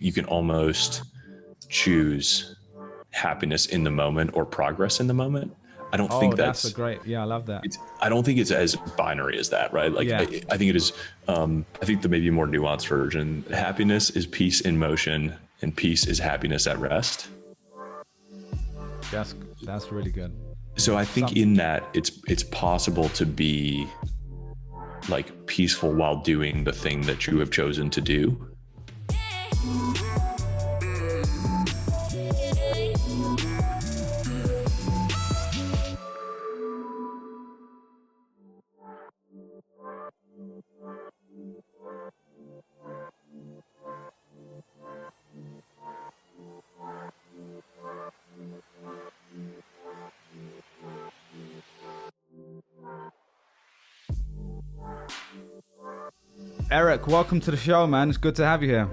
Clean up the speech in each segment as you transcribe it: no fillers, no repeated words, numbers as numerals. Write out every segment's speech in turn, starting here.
you can almost choose happiness in the moment or progress in the moment. I don't think that's a great, I love that. I don't think it's as binary as that, right? Like, Yeah. I think it is, I think the maybe more nuanced version, happiness is peace in motion and peace is happiness at rest. That's really good. So I think in that it's possible to be like peaceful while doing the thing that you have chosen to do. Eric, welcome to the show, man. It's good to have you here.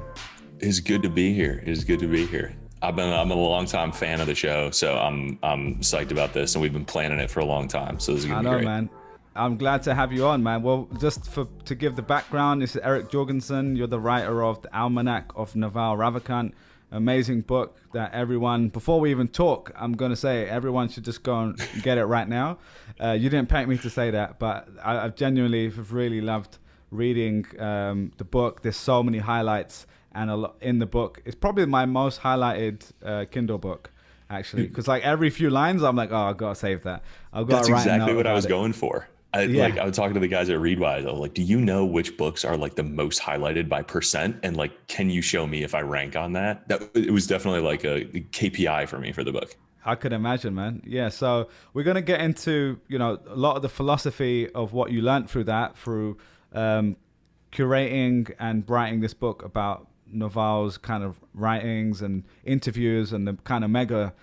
It's good to be here. It's good to be here. I'm a long-time fan of the show, so I'm psyched about this, and we've been planning it for a long time. So this is gonna be great. Man. I'm glad to have you on, man. Well, just to give the background, this is Eric Jorgenson. You're the writer of the Almanack of Naval Ravikant, amazing book that everyone, before we even talk, I'm going to say everyone should just go and get it right now. You didn't pay me to say that, but I genuinely have really loved reading the book. There's so many highlights and a lot in the book. It's probably my most highlighted Kindle book, actually, because like every few lines I'm like, oh, I've got to save that. That's exactly what I was going for. I was talking to the guys at Readwise. I was like, do you know which books are like the most highlighted by percent? And like, can you show me if I rank on that? It was definitely like a KPI for me for the book. I could imagine, man. Yeah. So we're going to get into, a lot of the philosophy of what you learned through that, through curating and writing this book about Naval's kind of writings and interviews and the kind of mega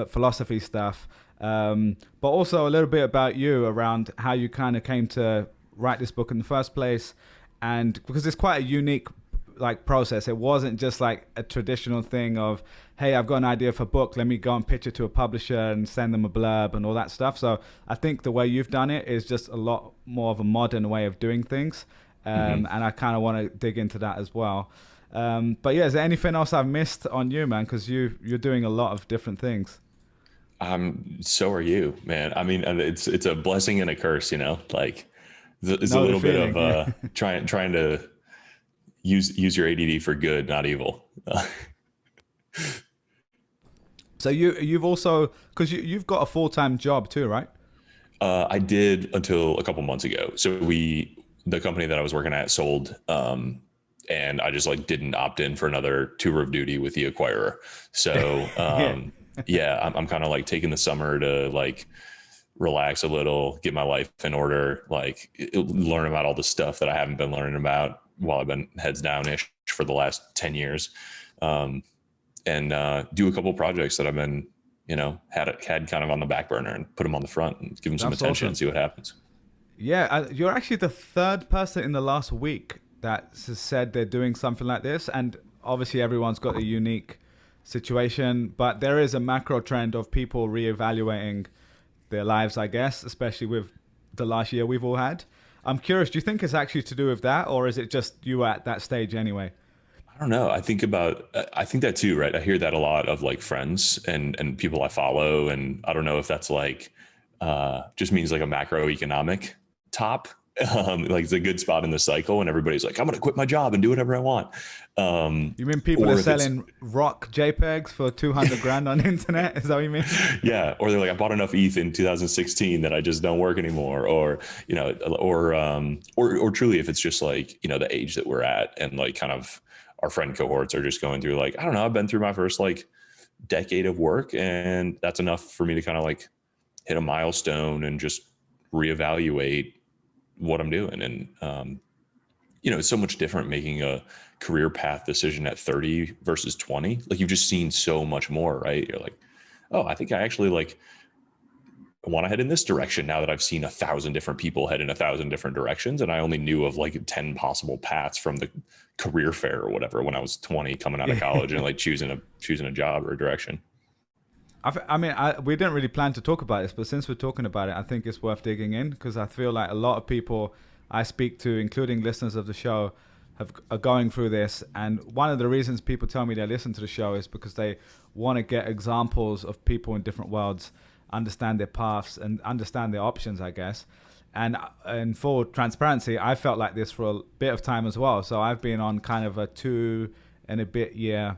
philosophy stuff. But also a little bit about you around how you kind of came to write this book in the first place. And because it's quite a unique like process. It wasn't just like a traditional thing of, hey, I've got an idea for a book, let me go and pitch it to a publisher and send them a blurb and all that stuff. So I think the way you've done it is just a lot more of a modern way of doing things. And I kind of want to dig into that as well. But yeah, is there anything else I've missed on you, man? Because you're doing a lot of different things. So are you, man. I mean, it's a blessing and a curse, like it's a little bit of trying to use your ADD for good, not evil. So you've also, because you've got a full-time job too, right? I did until a couple months ago. So the company that I was working at sold, and I just like didn't opt in for another tour of duty with the acquirer. So yeah, I'm kind of like taking the summer to like relax a little, get my life in order, like learn about all the stuff that I haven't been learning about while I've been heads down-ish for the last 10 years. And do a couple projects that I've been, had kind of on the back burner and put them on the front and give them some attention and see what happens. Yeah, you're actually the third person in the last week that has said they're doing something like this. And obviously everyone's got a unique situation, but there is a macro trend of people reevaluating their lives, I guess, especially with the last year we've all had. I'm curious, do you think it's actually to do with that, or is it just you at that stage anyway? I don't know. I think that too, right? I hear that a lot of like friends and people I follow. And I don't know if that's like, just means like a macroeconomic top. Like it's a good spot in the cycle and everybody's like, I'm going to quit my job and do whatever I want. You mean people are selling rock JPEGs for 200 grand on the internet? Is that what you mean? Yeah. Or they're like, I bought enough ETH in 2016 that I just don't work anymore. Or, or truly if it's just like, the age that we're at and like kind of our friend cohorts are just going through like, I don't know, I've been through my first like decade of work and that's enough for me to kind of like hit a milestone and just reevaluate what I'm doing. And, it's so much different making a career path decision at 30 versus 20. Like you've just seen so much more, right? You're like, oh, I think I actually like want to head in this direction now that I've seen 1,000 different people head in 1,000 different directions. And I only knew of like 10 possible paths from the career fair or whatever when I was 20 coming out of college and like choosing a job or a direction. We didn't really plan to talk about this, but since we're talking about it, I think it's worth digging in because I feel like a lot of people I speak to, including listeners of the show, are going through this. And one of the reasons people tell me they listen to the show is because they want to get examples of people in different worlds, understand their paths and understand their options, I guess. And for transparency, I felt like this for a bit of time as well. So I've been on kind of a 2.5 year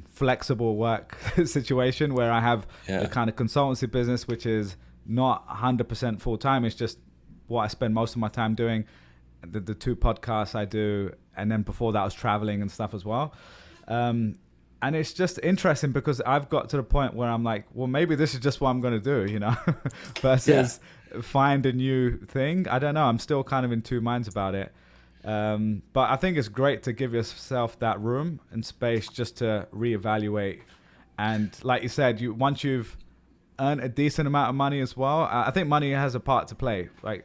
flexible work situation where I have a kind of consultancy business, which is not 100% full time. It's just what I spend most of my time doing. The 2 podcasts I do, and then before that I was traveling and stuff as well. And it's just interesting because I've got to the point where I'm like, well, maybe this is just what I'm going to do, versus find a new thing. I don't know. I'm still kind of in 2 minds about it. But I think it's great to give yourself that room and space just to reevaluate. And like you said, once you've earned a decent amount of money as well, I think money has a part to play. Like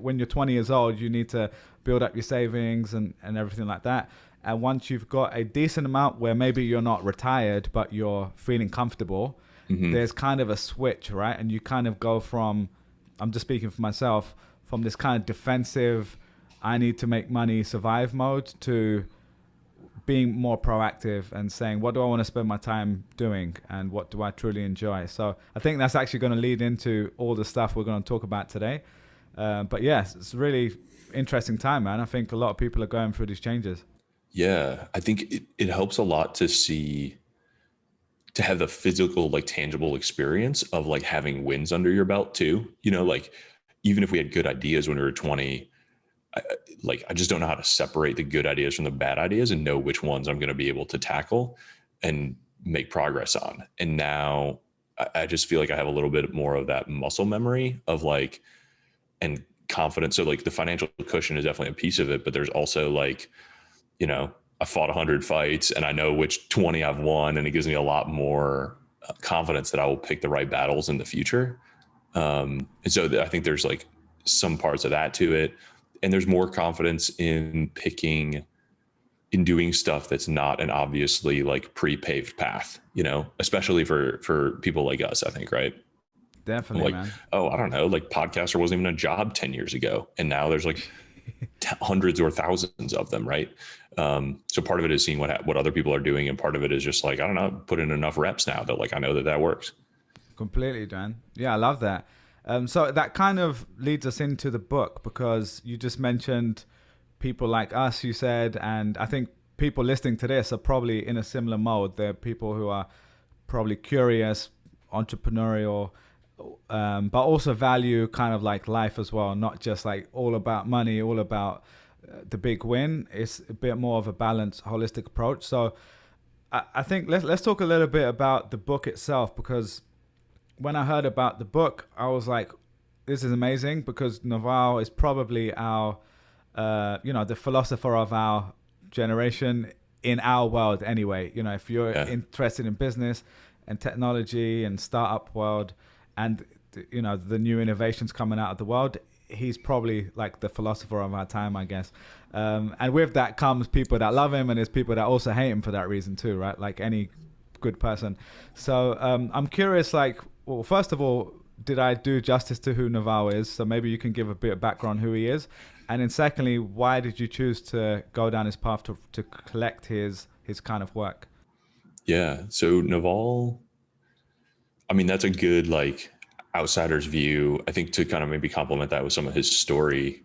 when you're 20 years old, you need to build up your savings and everything like that. And once you've got a decent amount where maybe you're not retired, but you're feeling comfortable, there's kind of a switch, right? And you kind of go from, I'm just speaking for myself, from this kind of defensive, I need to make money, survive mode to being more proactive and saying, what do I want to spend my time doing and what do I truly enjoy? So I think that's actually going to lead into all the stuff we're going to talk about today. But yes, it's a really interesting time, man. I think a lot of people are going through these changes. Yeah, I think it helps a lot to have the physical, like tangible experience of like having wins under your belt too. Like even if we had good ideas when we were 20, I just don't know how to separate the good ideas from the bad ideas and know which ones I'm going to be able to tackle and make progress on. And now I just feel like I have a little bit more of that muscle memory of like, and confidence. So like the financial cushion is definitely a piece of it, but there's also like, I fought 100 fights and I know which 20 I've won, and it gives me a lot more confidence that I will pick the right battles in the future. And so I think there's like some parts of that to it. And there's more confidence in doing stuff that's not an obviously like pre-paved path, especially for people like us, I think, right? Definitely, like, man. Oh, I don't know. Like podcaster wasn't even a job 10 years ago. And now there's like hundreds or thousands of them. Right. So part of it is seeing what other people are doing. And part of it is just like, I don't know, put in enough reps now that like, I know that works. Completely, Dan. Yeah, I love that. So that kind of leads us into the book because you just mentioned people like us, you said, and I think people listening to this are probably in a similar mode. They're people who are probably curious, entrepreneurial, but also value kind of like life as well, not just like all about money, all about the big win. It's a bit more of a balanced, holistic approach. So I think let's talk a little bit about the book itself, because when I heard about the book, I was like, this is amazing, because Naval is probably our, the philosopher of our generation in our world anyway. If you're interested in business and technology and startup world and, the new innovations coming out of the world, he's probably like the philosopher of our time, I guess. And with that comes people that love him, and there's people that also hate him for that reason too, right? Like any good person. So I'm curious, like, well, first of all, did I do justice to who Naval is? So maybe you can give a bit of background who he is. And then secondly, why did you choose to go down his path to collect his kind of work? Yeah. So Naval, I mean, that's a good like outsider's view. I think to kind of maybe complement that with some of his story.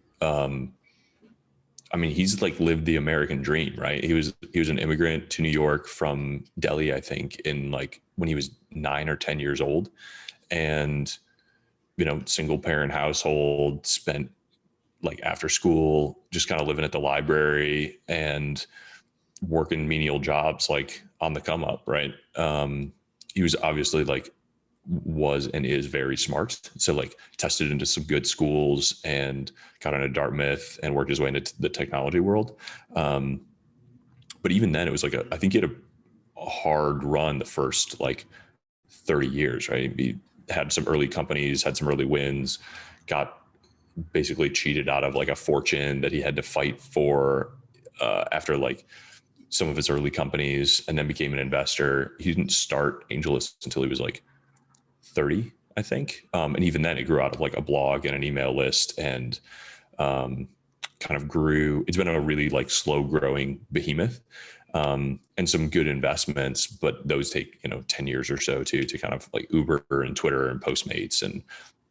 I mean, he's like lived the American dream, right? He was an immigrant to New York from Delhi, I think, in like when he was 9 or 10 years old, and single parent household, spent like after school just kind of living at the library and working menial jobs like on the come up, right? He was obviously like was and is very smart. So like tested into some good schools and got into Dartmouth and worked his way into the technology world. But even then it was like I think he had a hard run the first like 30 years, right? He had some early companies, had some early wins, got basically cheated out of like a fortune that he had to fight for after like some of his early companies, and then became an investor. He didn't start AngelList until he was like 30, I think. And even then it grew out of like a blog and an email list and kind kind of grew. It's been a really like slow growing behemoth, and some good investments, but those take, 10 years or so to kind of like Uber and Twitter and Postmates and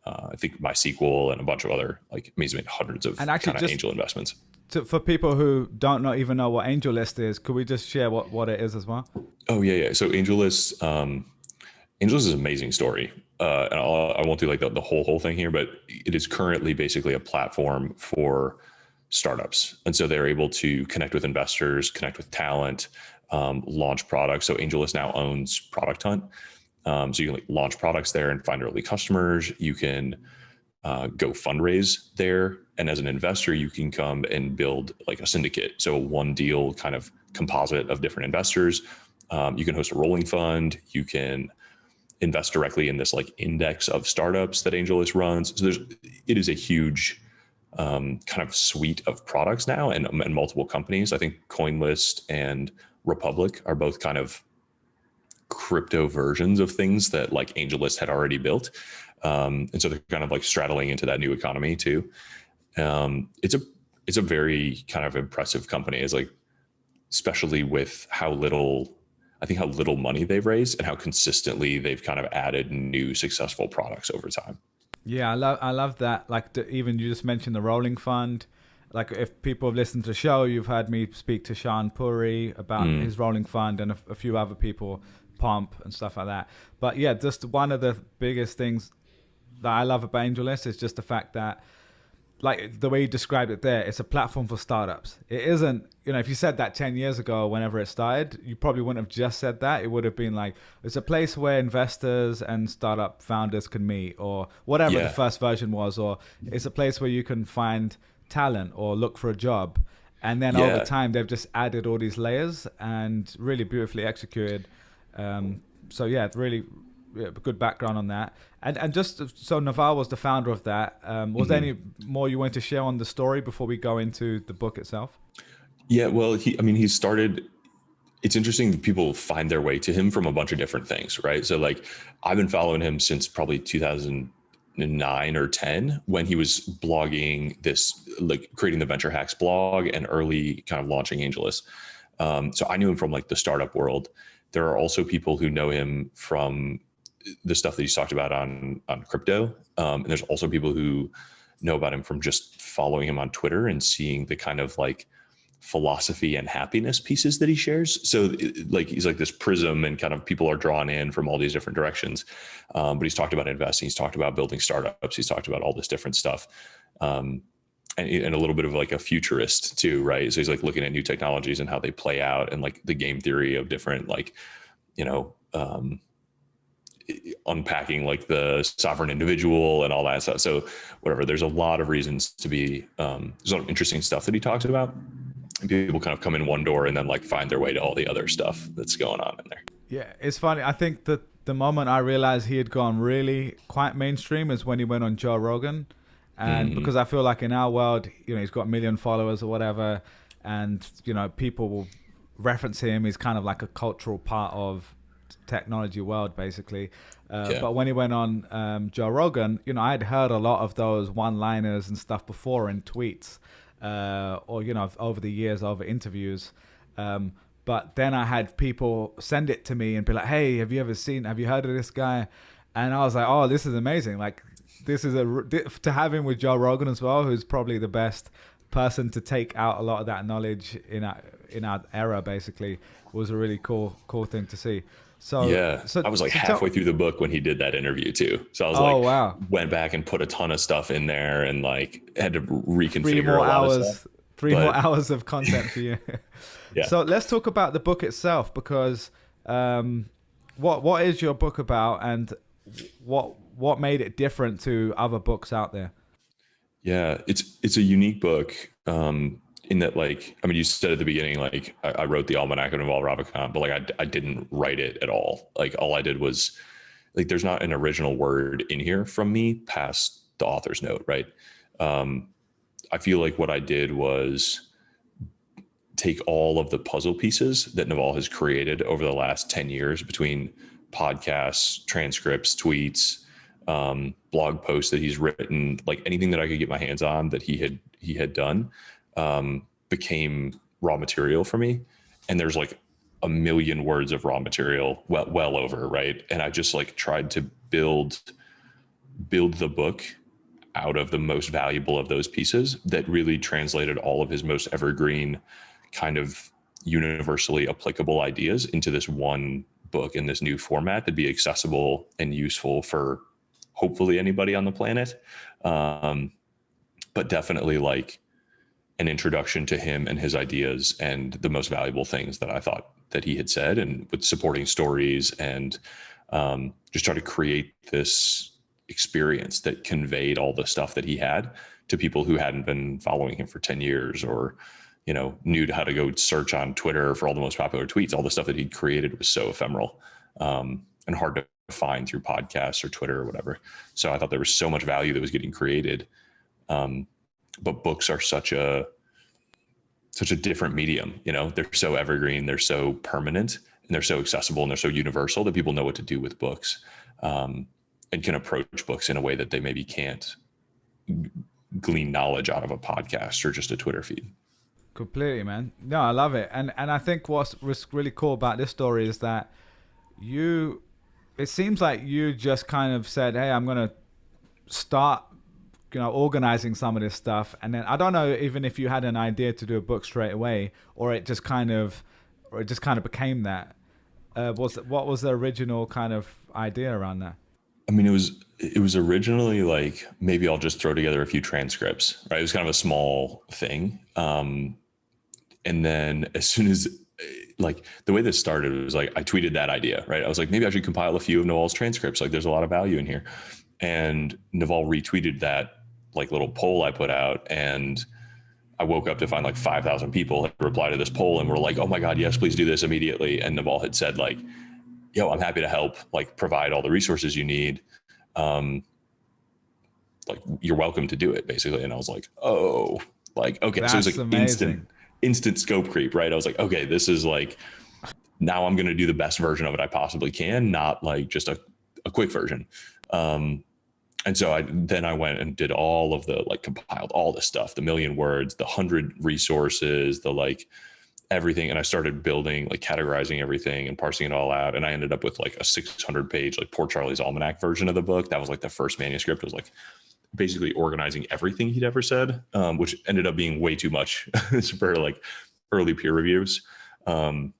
I think MySQL and a bunch of other, like, he's made hundreds of kind of angel investments. For people who don't even know what AngelList is, could we just share what it is as well? Oh yeah. So AngelList is an amazing story. And I won't do like the whole thing here, but it is currently basically a platform for startups. And so they're able to connect with investors, connect with talent, launch products. So AngelList now owns Product Hunt. So you can like launch products there and find early customers. You can go fundraise there. And as an investor, you can come and build like a syndicate. So one deal kind of composite of different investors. You can host a rolling fund. You can invest directly in this like index of startups that AngelList runs. So it is a huge kind of suite of products now and multiple companies. I think CoinList and Republic are both kind of crypto versions of things that like AngelList had already built. And so they're kind of like straddling into that new economy too. It's a very kind of impressive company. It's like, especially with how little money they've raised and how consistently they've kind of added new successful products over time. Yeah, I love that. Like even you just mentioned the rolling fund. Like if people have listened to the show, you've heard me speak to Sean Puri about his rolling fund and a few other people, Pomp and stuff like that. But yeah, just one of the biggest things that I love about AngelList is just the fact that, like the way you described it there, it's a platform for startups. It isn't, if you said that 10 years ago, whenever it started, you probably wouldn't have just said that. It would have been like, it's a place where investors and startup founders can meet, or whatever the first version was, or it's a place where you can find talent or look for a job. And then over time, they've just added all these layers and really beautifully executed. So yeah, really good background on that. And just so Naval was the founder of that. Was there any more you want to share on the story before we go into the book itself? Yeah, well, he started. It's interesting that people find their way to him from a bunch of different things, right? So like I've been following him since probably 2009 or 10 when he was blogging this, like creating the Venture Hacks blog and early kind of launching AngelList. So I knew him from like the startup world. There are also people who know him from the stuff that he's talked about on crypto. And there's also people who know about him from just following him on Twitter and seeing the kind of like philosophy and happiness pieces that he shares. So like, he's like this prism and kind of people are drawn in from all these different directions. But he's talked about investing. He's talked about building startups. He's talked about all this different stuff. And a little bit of like a futurist too, right? So he's like looking at new technologies and how they play out and like the game theory of different, like, unpacking like the sovereign individual and all that stuff. So whatever, there's a lot of reasons to be, there's a lot of interesting stuff that he talks about. And people kind of come in one door and then like find their way to all the other stuff that's going on in there. Yeah, it's funny. I think that the moment I realized he had gone really quite mainstream is when he went on Joe Rogan. And because I feel like in our world, he's got 1 million followers or whatever, and, people will reference him. He's kind of like a cultural part of technology world, basically. But when he went on Joe Rogan, I'd heard a lot of those one-liners and stuff before in tweets or, over the years, over interviews. But then I had people send it to me and be like, hey, have you heard of this guy? And I was like, oh, this is amazing. Like, this is to have him with Joe Rogan as well, who's probably the best person to take out a lot of that knowledge in our era, basically, was a really cool thing to see. So I was like halfway through the book when he did that interview too. So I was went back and put a ton of stuff in there and like had to reconfigure a lot of stuff. More hours of content for you. Yeah. So let's talk about the book itself, because what is your book about, and what made it different to other books out there? Yeah, it's a unique book in that, like, I mean, you said at the beginning, like I wrote the Almanack of Naval Ravikant, but like I didn't write it at all. Like all I did was, like, there's not an original word in here from me past the author's note, right? I feel like what I did was take all of the puzzle pieces that Naval has created over the last 10 years between podcasts, transcripts, tweets, blog posts that he's written, like anything that I could get my hands on that he had done. became raw material for me. And there's like a million words of raw material, well over, right? And I just like tried to build the book out of the most valuable of those pieces that really translated all of his most evergreen kind of universally applicable ideas into this one book in this new format that'd be accessible and useful for hopefully anybody on the planet. But definitely like an introduction to him and his ideas and the most valuable things that I thought that he had said, and with supporting stories, and just try to create this experience that conveyed all the stuff that he had to people who hadn't been following him for 10 years, or, you know, knew how to go search on Twitter for all the most popular tweets. All the stuff that he'd created was so ephemeral and hard to find through podcasts or Twitter or whatever. So I thought there was so much value that was getting created. But books are such a different medium, you know, they're so evergreen, they're so permanent, and they're so accessible, and they're so universal that people know what to do with books, and can approach books in a way that they maybe can't glean knowledge out of a podcast or just a Twitter feed. Completely, man. No, I love it. And I think what's really cool about this story is that it seems like you just kind of said, hey, I'm going to start, you know, organizing some of this stuff. And then I don't know even if you had an idea to do a book straight away, or it just kind of became that. What was the original kind of idea around that? I mean, it was originally like, maybe I'll just throw together a few transcripts, right? It was kind of a small thing. And then as soon as, like, the way this started was like, I tweeted that idea, right? I was like, maybe I should compile a few of Naval's transcripts. Like, there's a lot of value in here. And Naval retweeted that like little poll I put out, and I woke up to find like 5,000 people had replied to this poll and were like, oh my God, yes, please do this immediately. And Naval had said like, yo, I'm happy to help, like, provide all the resources you need. Like, you're welcome to do it, basically. And I was like, oh, like, okay. That's so it was like amazing. instant scope creep, right? I was like, okay, this is like, now I'm going to do the best version of it I possibly can, not like just a quick version. And so I went and did all of the, like, compiled all the stuff, the million words, the 100 resources, the like everything. And I started building, like, categorizing everything and parsing it all out. And I ended up with like a 600 page, like, Poor Charlie's Almanac version of the book. That was like the first manuscript. It was like basically organizing everything he'd ever said, which ended up being way too much for like early peer reviews. And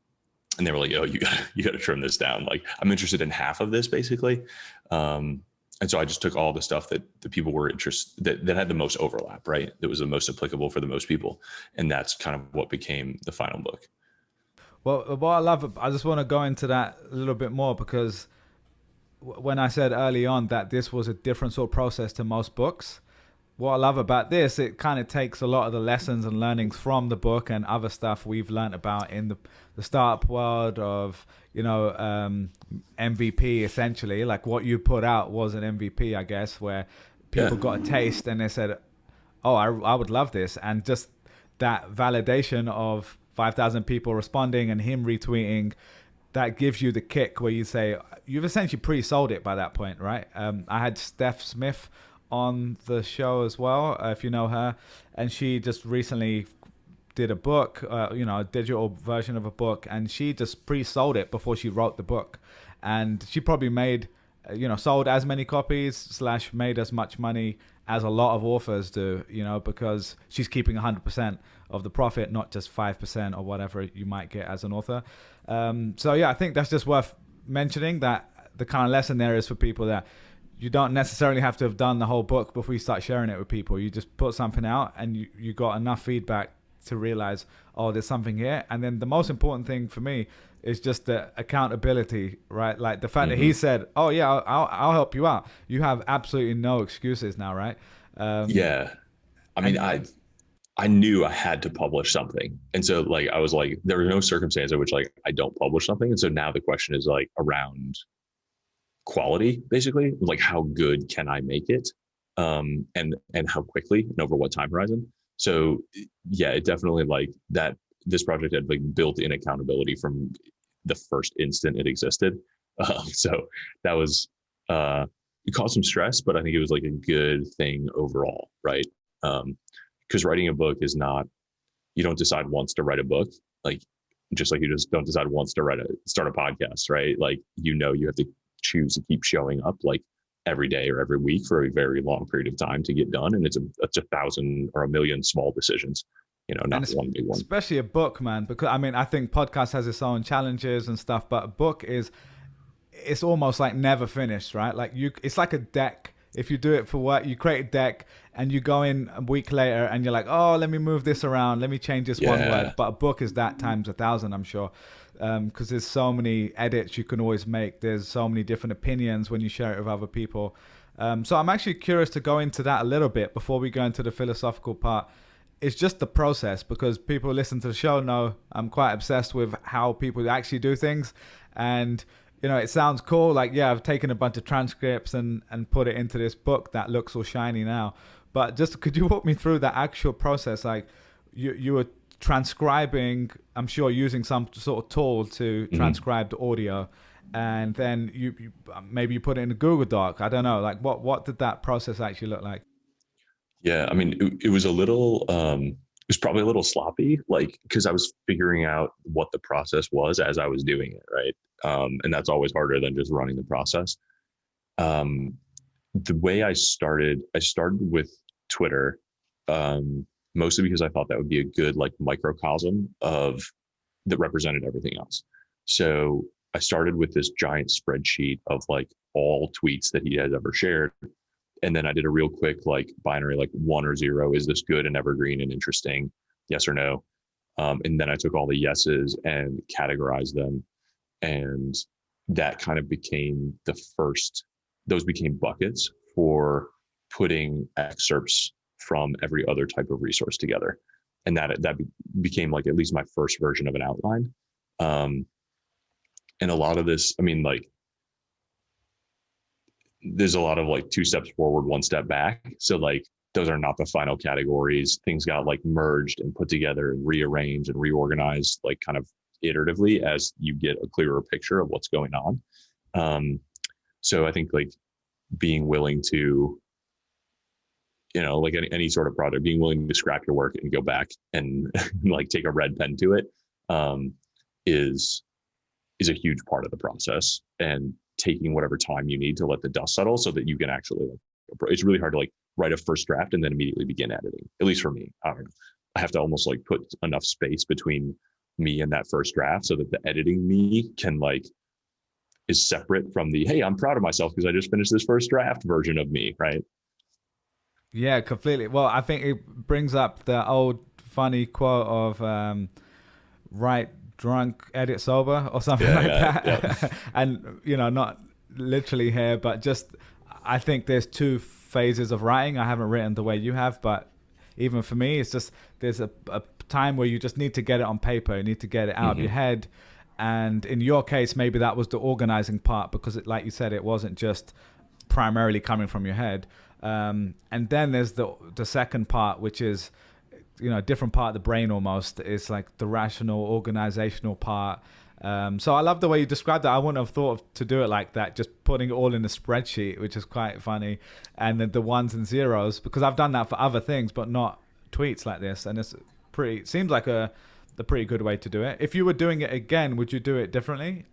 they were like, oh, you gotta trim this down. Like, I'm interested in half of this, basically. And so I just took all the stuff that the people were interested, that had the most overlap, right? That was the most applicable for the most people. And that's kind of what became the final book. Well, what I love, I just want to go into that a little bit more, because when I said early on that this was a different sort of process to most books, what I love about this, it kind of takes a lot of the lessons and learnings from the book and other stuff we've learned about in the startup world of, you know, MVP, essentially. Like, what you put out was an MVP, I guess, where people got a taste and they said, oh, I would love this. And just that validation of 5,000 people responding and him retweeting, that gives you the kick where you say, you've essentially pre-sold it by that point, right? I had Steph Smith on the show as well, if you know her, and she just recently did a book, you know, a digital version of a book, and she just pre-sold it before she wrote the book, and she probably made, you know, sold as many copies / made as much money as a lot of authors do, you know, because she's keeping 100% of the profit, not just 5% or whatever you might get as an author. So yeah, I think that's just worth mentioning, that the kind of lesson there is for people that you don't necessarily have to have done the whole book before you start sharing it with people. You just put something out and you got enough feedback to realize, oh, there's something here. And then the most important thing for me is just the accountability, right? Like the fact that he said, oh yeah, I'll help you out. You have absolutely no excuses now, right? Yeah. I mean, I knew I had to publish something. And so, like, I was like, there was no circumstance in which, like, I don't publish something. And so now the question is, like, around quality, basically, like, how good can I make it, and how quickly and over what time horizon. So yeah, it definitely, like, that this project had, like, built-in accountability from the first instant it existed. So that was it caused some stress, but I think it was, like, a good thing overall, right? Because writing a book is not you don't decide once to write a book, like just like you just don't decide once to start a podcast, right? Like, you have to choose to keep showing up like every day or every week for a very long period of time to get done. And it's 1,000 or 1,000,000 small decisions, not one big one. Especially a book, man, because I mean, I think podcast has its own challenges and stuff, but a book it's almost like never finished, right? Like it's like a deck. If you do it for work, you create a deck and you go in a week later and you're like, oh, let me move this around. Let me change this one word. But a book is that times 1,000, I'm sure. Because there's so many edits you can always make. There's so many different opinions when you share it with other people. So I'm actually curious to go into that a little bit before we go into the philosophical part. It's just the process, because people who listen to the show know I'm quite obsessed with how people actually do things. And it sounds cool. Like, yeah, I've taken a bunch of transcripts and put it into this book that looks all shiny now. But just could you walk me through that actual process? Like, you were transcribing, I'm sure, using some sort of tool to transcribe the audio, and then you maybe you put it in a Google Doc. I don't know. Like, what did that process actually look like? Yeah, I mean, it was a little, it was probably a little sloppy, like, because I was figuring out what the process was as I was doing it, right? And that's always harder than just running the process. The way I started with Twitter, mostly because I thought that would be a good like microcosm that represented everything else. So I started with this giant spreadsheet of like all tweets that he had ever shared. And then I did a real quick like binary, like 1 or 0. Is this good and evergreen and interesting? Yes or no? And then I took all the yeses and categorized them. And that kind of became those became buckets for putting excerpts from every other type of resource together. And that became like at least my first version of an outline. And a lot of this, I mean, like, there's a lot of like 2 steps forward, 1 step back. So like, those are not the final categories. Things got like merged and put together and rearranged and reorganized, like kind of iteratively as you get a clearer picture of what's going on. So I think like being willing to, like any sort of project, being willing to scrap your work and go back and like take a red pen to it, is a huge part of the process, and taking whatever time you need to let the dust settle so that you can actually it's really hard to like write a first draft and then immediately begin editing. At least for me, I don't know. I have to almost like put enough space between me and that first draft so that the editing me can like is separate from the, hey, I'm proud of myself because I just finished this first draft version of me, right? Yeah, completely. Well, I think it brings up the old funny quote of write drunk, edit sober, or something that. Yeah. And, not literally here, but just I think there's 2 phases of writing. I haven't written the way you have, but even for me, it's just there's a time where you just need to get it on paper. You need to get it out of your head. And in your case, maybe that was the organizing part, because like you said, it wasn't just primarily coming from your head. And then there's the second part, which is, a different part of the brain almost. It's like the rational, organizational part. So I love the way you described that. I wouldn't have thought to do it like that, just putting it all in a spreadsheet, which is quite funny. And then the 1s and 0s, because I've done that for other things, but not tweets like this. And seems like the pretty good way to do it. If you were doing it again, would you do it differently?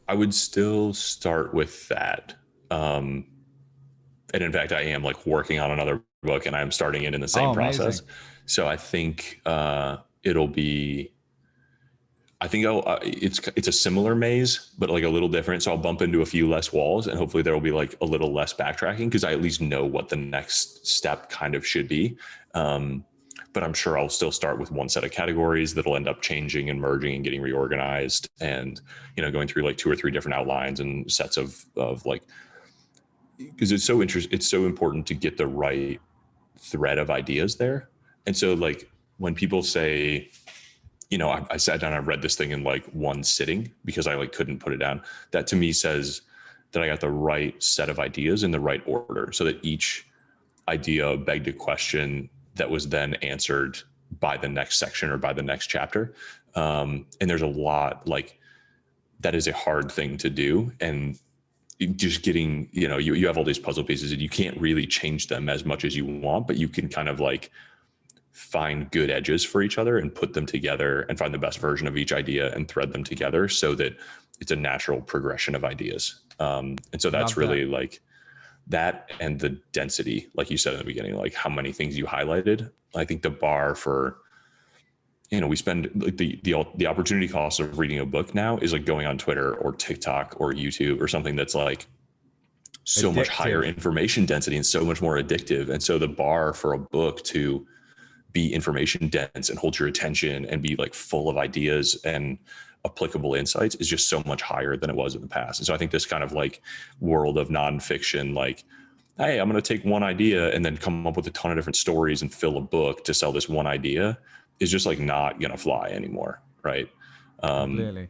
I would still start with that. And in fact, I am like working on another book, and I'm starting it in the same process. So I think it'll be, it's a similar maze, but like a little different. So I'll bump into a few less walls, and hopefully there will be like a little less backtracking, because I at least know what the next step kind of should be. But I'm sure I'll still start with one set of categories that'll end up changing and merging and getting reorganized, and, going through like 2 or 3 different outlines and sets of like, because it's so important to get the right thread of ideas there. And so like when people say, I sat down, I read this thing in like one sitting because I like couldn't put it down, that to me says that I got the right set of ideas in the right order, so that each idea begged a question that was then answered by the next section or by the next chapter. And there's a lot like that is a hard thing to do. And just getting, you have all these puzzle pieces and you can't really change them as much as you want, but you can kind of like find good edges for each other and put them together and find the best version of each idea and thread them together so that it's a natural progression of ideas. And so that's really like that, and the density, like you said in the beginning, like how many things you highlighted. I think the bar for, we spend like the opportunity cost of reading a book now is like going on Twitter or TikTok or YouTube or something that's like so much higher information density and so much more addictive. And so the bar for a book to be information dense and hold your attention and be like full of ideas and applicable insights is just so much higher than it was in the past. And so I think this kind of like world of nonfiction, like, hey, I'm going to take one idea and then come up with a ton of different stories and fill a book to sell this one idea, is just like not going to fly anymore. Right. Clearly.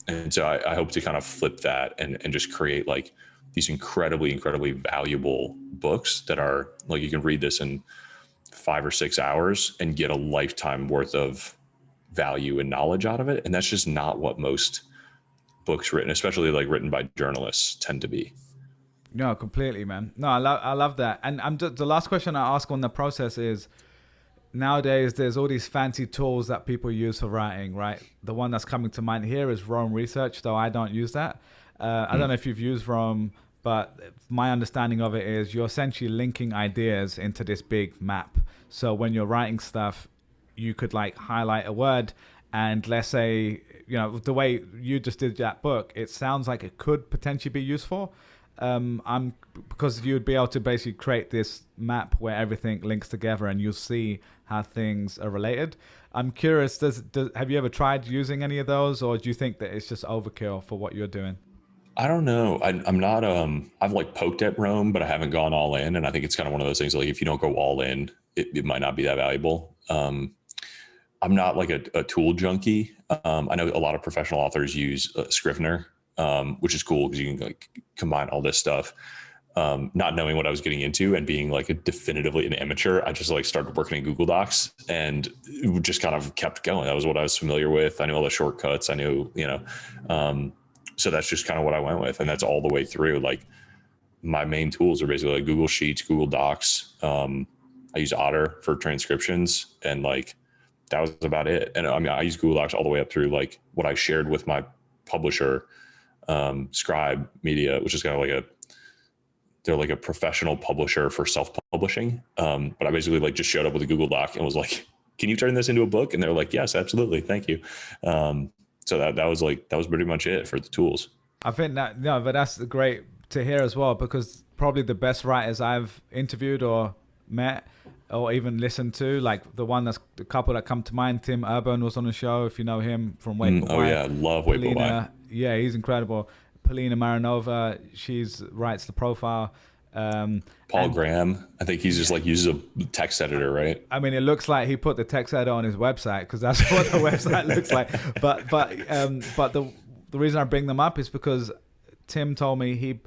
And so I hope to kind of flip that and just create like these incredibly valuable books that are like, you can read this in 5 or 6 hours and get a lifetime worth of value and knowledge out of it. And that's just not what most books written, especially like written by journalists, tend to be. No, completely, man. No, I love that. And the last question I ask on the process is, nowadays there's all these fancy tools that people use for writing, right? The one that's coming to mind here is Rome Research, though I don't use that. I don't know if you've used Rome, but my understanding of it is you're essentially linking ideas into this big map. So when you're writing stuff, you could like highlight a word, and let's say, the way you just did that book, it sounds like it could potentially be useful. Because you'd be able to basically create this map where everything links together and you'll see how things are related. I'm curious, have you ever tried using any of those, or do you think that it's just overkill for what you're doing? I don't know. I'm not, I've like poked at Rome, but I haven't gone all in. And I think it's kind of one of those things, like if you don't go all in, it might not be that valuable. I'm not like a tool junkie. I know a lot of professional authors use Scrivener, which is cool because you can like combine all this stuff. Not knowing what I was getting into and being like definitively an amateur, I just like started working in Google Docs and it just kind of kept going. That was what I was familiar with. I knew all the shortcuts. I knew, so that's just kind of what I went with. And that's all the way through. Like my main tools are basically like Google Sheets, Google Docs. I use Otter for transcriptions, and like, that was about it. And I mean, I use Google Docs all the way up through like what I shared with my publisher, Scribe Media, which is kind of like they're like a professional publisher for self-publishing. But I basically like just showed up with a Google Doc and was like, can you turn this into a book? And they're like, yes, absolutely. Thank you. So that was pretty much it for the tools. I think but that's great to hear as well, because probably the best writers I've interviewed or met or even listened to, like the couple that come to mind, Tim Urban was on the show, if you know him from Wait Oh yeah, love Wait Bye. Yeah, he's incredible. Polina Marinova, writes the profile. Paul Graham, I think he's just like uses a text editor, right? I mean, it looks like he put the text editor on his website because that's what the website looks like. But the reason I bring them up is because Tim told me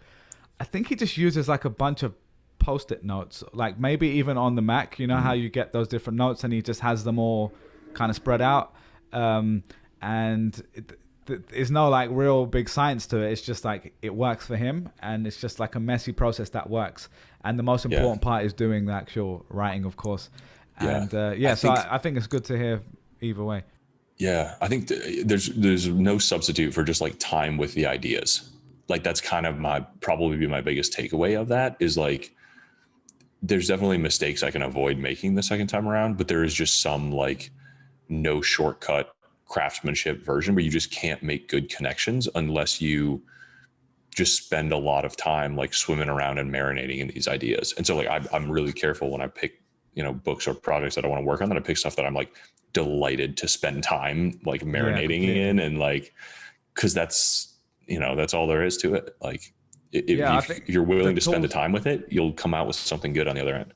I think he just uses like a bunch of Post-it notes, like maybe even on the Mac, how you get those different notes, and he just has them all kind of spread out. And there's no like real big science to it. It's just like it works for him, and it's just like a messy process that works. And the most important part is doing the actual writing, of course. And I think it's good to hear either way. Yeah, I think there's no substitute for just like time with the ideas. Like that's kind of probably my biggest takeaway of that is like, there's definitely mistakes I can avoid making the second time around, but there is just some like no shortcut craftsmanship version where you just can't make good connections unless you just spend a lot of time like swimming around and marinating in these ideas. And so like I'm really careful when I pick books or projects that I want to work on, that I pick stuff that I'm like delighted to spend time like marinating in, and like, because that's all there is to it. Like if you're willing to spend the time with it, you'll come out with something good on the other end.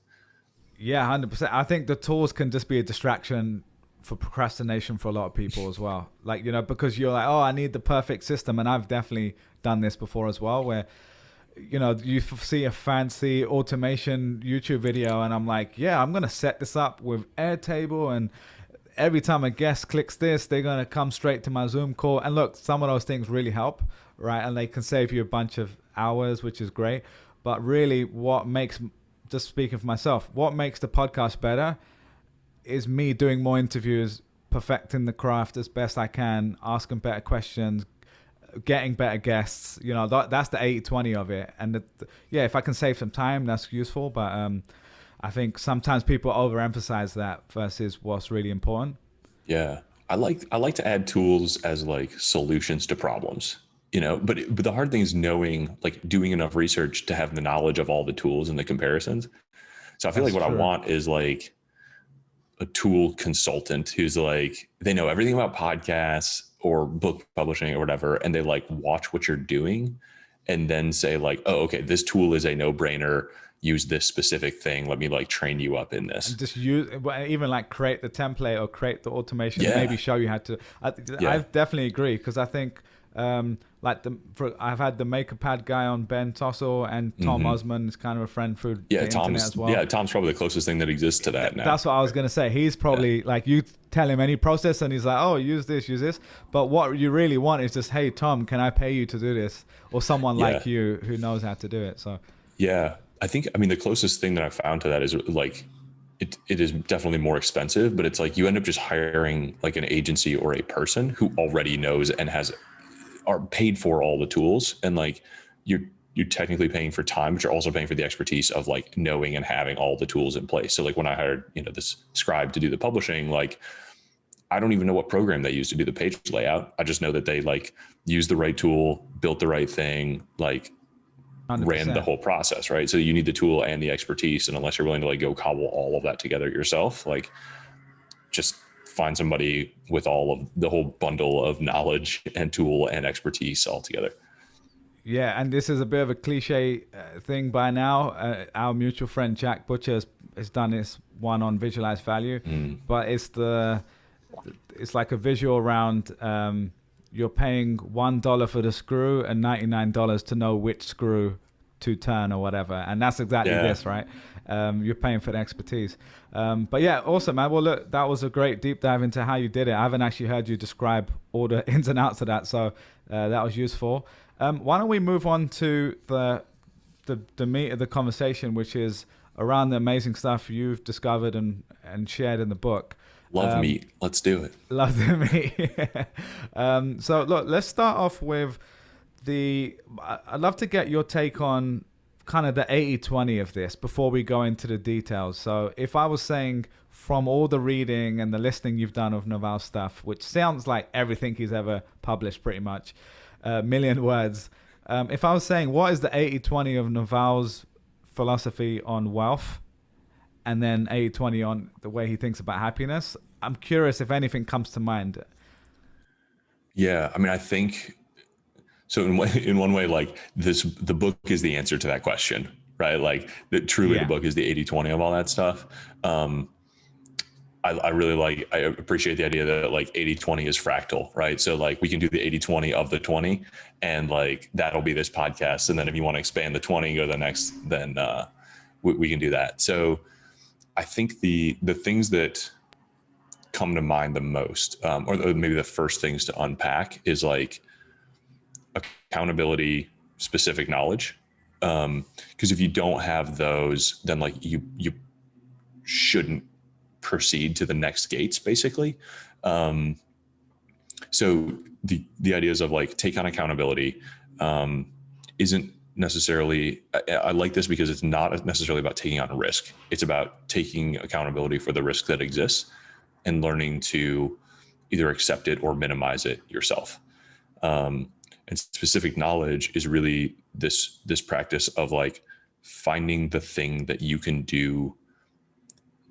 Yeah, 100%. I think the tools can just be a distraction for procrastination for a lot of people as well. Like, because you're like, oh, I need the perfect system. And I've definitely done this before as well, where, you see a fancy automation YouTube video and I'm like, yeah, I'm going to set this up with Airtable, and every time a guest clicks this, they're going to come straight to my Zoom call. And look, some of those things really help, right? And they can save you a bunch of hours, which is great. But really just speaking for myself, what makes the podcast better is me doing more interviews, perfecting the craft as best I can, asking better questions, getting better guests. You know, that's the 80-20 of it. And yeah, if I can save some time, that's useful. But I think sometimes people overemphasize that versus what's really important. Yeah. I like to add tools as like solutions to problems, you know, but the hard thing is knowing, like doing enough research to have the knowledge of all the tools and the comparisons. So I feel That's like what true. I want is like a tool consultant who's like, they know everything about podcasts or book publishing or whatever, and they like watch what you're doing and then say like, oh, okay, this tool is a no-brainer. Use this specific thing. Let me like train you up in this. And just use, even like create the template or create the automation, Yeah. maybe show you how to. I definitely agree, because I think like I've had the MakerPad guy on, Ben Tossell, and Tom Osman is kind of a friend through the internet as well. Tom's probably the closest thing that exists to that now. That's what I was going to say. He's probably like, you tell him any process and he's like, oh, use this. But what you really want is just, hey, Tom, can I pay you to do this? Or someone like you who knows how to do it. So yeah, I mean, the closest thing that I found to that is like, it is definitely more expensive, but it's like you end up just hiring like an agency or a person who already knows and are paid for all the tools. And like you're technically paying for time, but you're also paying for the expertise of like knowing and having all the tools in place. So like when I hired, you know, this scribe to do the publishing, like I don't even know what program they use to do the page layout. I just know that they like used the right tool, built the right thing, like 100%. Ran the whole process, right? So you need the tool and the expertise. And unless you're willing to like go cobble all of that together yourself, like just find somebody with all of the whole bundle of knowledge and tool and expertise all together. Yeah, and this is a bit of a cliche thing by now. Our mutual friend Jack Butcher has done this one on visualized value, but it's like a visual around you're paying $1 for the screw and $99 to know which screw to turn or whatever, and that's exactly this, right? You're paying for the expertise. But yeah, awesome, man. Well, look, that was a great deep dive into how you did it. I haven't actually heard you describe all the ins and outs of that, so that was useful. Why don't we move on to the meat of the conversation, which is around the amazing stuff you've discovered and shared in the book. Love meat. Let's do it. Love the meat. So look, let's start off with I'd love to get your take on kind of the 80-20 of this before we go into the details. So if I was saying, from all the reading and the listening you've done of Naval's stuff, which sounds like everything he's ever published pretty much, a million words. If I was saying, what is the 80-20 of Naval's philosophy on wealth, and then 80-20 on the way he thinks about happiness, I'm curious if anything comes to mind. Yeah, I mean, I think so. In one way, like the book is the answer to that question, right? Like truly the book is the 80-20 of all that stuff. I appreciate the idea that like 80-20 is fractal, right? So like we can do the 80-20 of the 20, and like that'll be this podcast. And then if you want to expand the 20 and go to the next, then we can do that. So I think the things that come to mind the most, or maybe the first things to unpack, is like accountability, specific knowledge. Because if you don't have those, then like you shouldn't proceed to the next gates, basically. So the ideas of like take on accountability isn't necessarily, I like this because it's not necessarily about taking on risk. It's about taking accountability for the risk that exists and learning to either accept it or minimize it yourself. And specific knowledge is really this practice of like finding the thing that you can do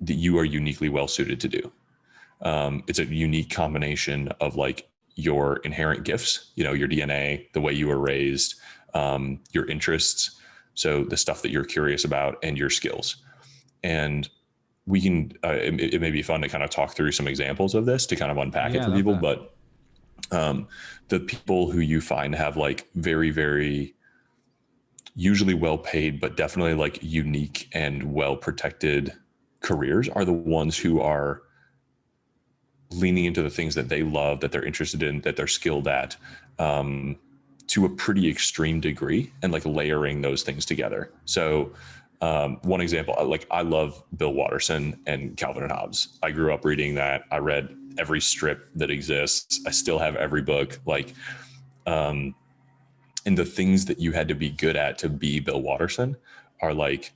that you are uniquely well suited to do. It's a unique combination of like your inherent gifts, you know, your DNA, the way you were raised, your interests, so the stuff that you're curious about, and your skills. And we can, it may be fun to kind of talk through some examples of this to kind of unpack it for people. But the people who you find have like very, very usually well paid, but definitely like unique and well protected careers are the ones who are leaning into the things that they love, that they're interested in, that they're skilled at, to a pretty extreme degree, and like layering those things together. So One example, like I love Bill Watterson and Calvin and Hobbes. I grew up reading that. I read every strip that exists. I still have every book. Like, and the things that you had to be good at to be Bill Watterson are like,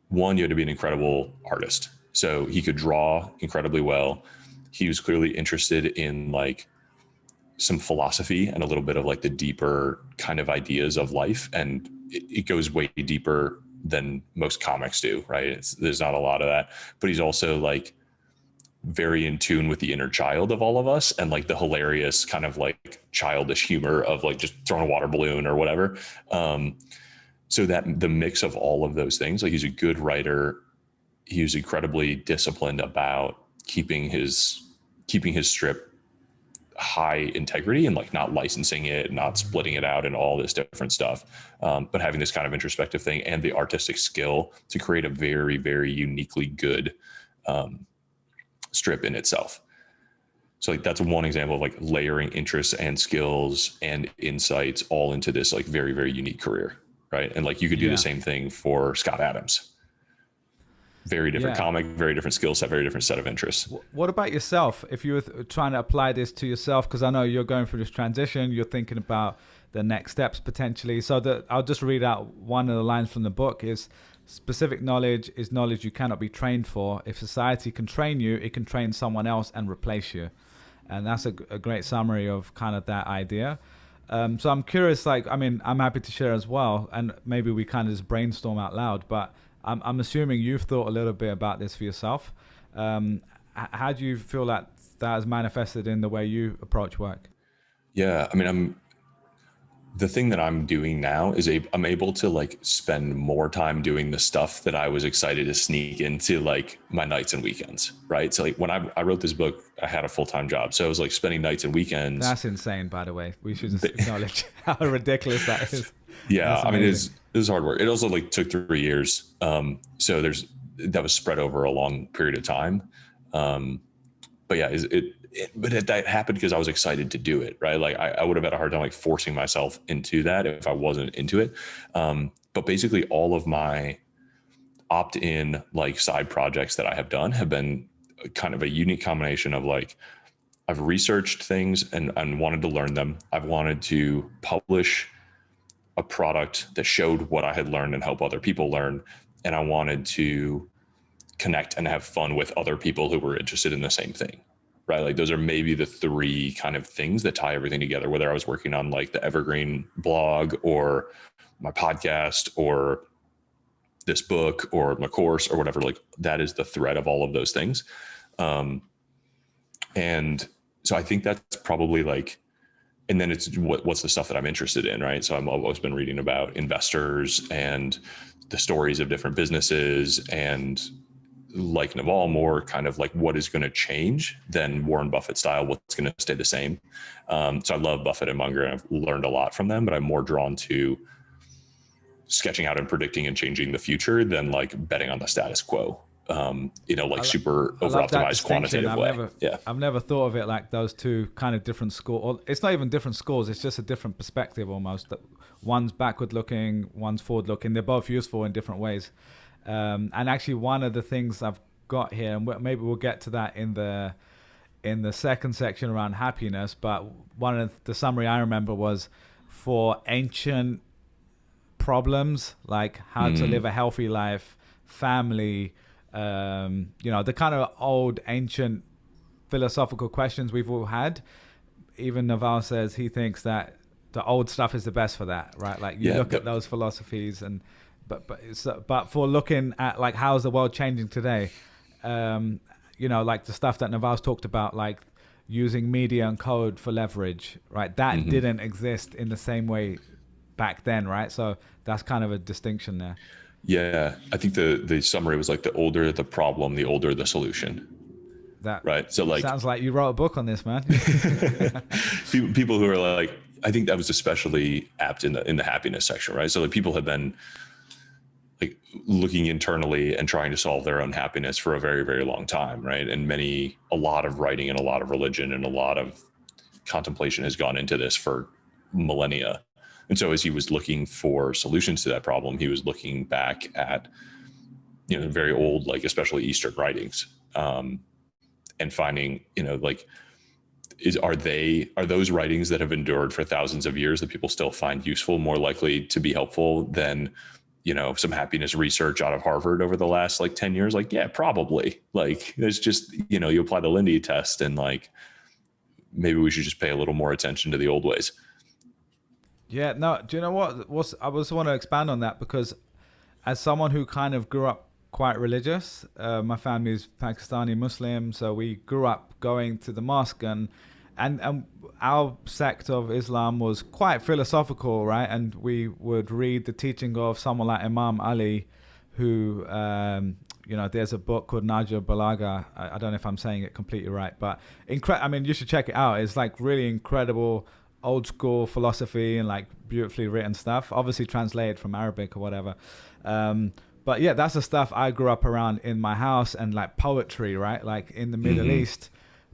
one, you had to be an incredible artist. So he could draw incredibly well. He was clearly interested in like some philosophy and a little bit of like the deeper kind of ideas of life. And it goes way deeper than most comics do, right? There's not a lot of that, but he's also like very in tune with the inner child of all of us, and like the hilarious kind of like childish humor of like just throwing a water balloon or whatever. So that the mix of all of those things, like he's a good writer. He was incredibly disciplined about keeping his strip high integrity and like not licensing it, not splitting it out and all this different stuff. But having this kind of introspective thing and the artistic skill to create a very, very uniquely good strip in itself. So like that's one example of like layering interests and skills and insights all into this like very, very unique career. Right. And like you could do the same thing for Scott Adams. Very different comic, very different skill set, very different set of interests. What about yourself? If you were trying to apply this to yourself, because I know you're going through this transition, you're thinking about the next steps potentially. So I'll just read out one of the lines from the book is, specific knowledge is knowledge you cannot be trained for. If society can train you, it can train someone else and replace you. And that's a great summary of kind of that idea. So I'm curious, like, I mean, I'm happy to share as well. And maybe we kind of just brainstorm out loud, but I'm assuming you've thought a little bit about this for yourself. How do you feel that has manifested in the way you approach work? Yeah, I mean, the thing that I'm doing now is I'm able to like spend more time doing the stuff that I was excited to sneak into like my nights and weekends, right? So like when I wrote this book, I had a full-time job. So I was like spending nights and weekends. That's insane, by the way. We should just acknowledge how ridiculous that is. Yeah, I mean, it was hard work. It also like took 3 years. So that was spread over a long period of time. But yeah, but that happened because I was excited to do it, right? Like I would have had a hard time like forcing myself into that if I wasn't into it. But basically all of my opt-in like side projects that I have done have been kind of a unique combination of like, I've researched things and wanted to learn them. I've wanted to publish a product that showed what I had learned and help other people learn. And I wanted to connect and have fun with other people who were interested in the same thing, right? Like those are maybe the three kind of things that tie everything together, whether I was working on like the Evergreen blog or my podcast or this book or my course or whatever, like that is the thread of all of those things. And so I think that's probably like, and then it's what's the stuff that I'm interested in, right? So I've always been reading about investors and the stories of different businesses, and like Naval, more kind of like what is going to change than Warren Buffett style, what's going to stay the same. So I love Buffett and Munger, and I've learned a lot from them, but I'm more drawn to sketching out and predicting and changing the future than like betting on the status quo. Like super over optimized quantitative way. I've never thought of it like those two kind of different schools. It's not even different schools. It's just a different perspective almost. One's backward looking, one's forward looking. They're both useful in different ways. And actually one of the things I've got here, and maybe we'll get to that in the second section around happiness, but one of the summary I remember was for ancient problems, like how to live a healthy life, family, the kind of old ancient philosophical questions we've all had. Even Naval says he thinks that the old stuff is the best for that, right? Like you look at those philosophies but for looking at like how's the world changing today, like the stuff that Naval's talked about, like using media and code for leverage, right? That didn't exist in the same way back then, right? So that's kind of a distinction there. Yeah, I think the summary was like the older the problem, the older the solution. That right. So like sounds like you wrote a book on this, man. people who are like, I think that was especially apt in the happiness section, right? So like people have been like looking internally and trying to solve their own happiness for a very, very long time, right? And a lot of writing and a lot of religion and a lot of contemplation has gone into this for millennia. And so as he was looking for solutions to that problem, he was looking back at, very old, like especially Eastern writings, and finding, like, are those writings that have endured for thousands of years that people still find useful more likely to be helpful than, some happiness research out of Harvard over the last like 10 years? Like, yeah, probably. Like, there's just, you apply the Lindy test, and like, maybe we should just pay a little more attention to the old ways. Yeah, no, do you know what? I just want to expand on that, because as someone who kind of grew up quite religious, my family is Pakistani Muslim, so we grew up going to the mosque, and our sect of Islam was quite philosophical, right? And we would read the teaching of someone like Imam Ali, who, there's a book called Nahj al-Balagha. I don't know if I'm saying it completely right, but I mean, you should check it out. It's like really incredible old school philosophy and like beautifully written stuff, obviously translated from Arabic or whatever. But yeah, that's the stuff I grew up around in my house. And like poetry, right? Like in the Middle East,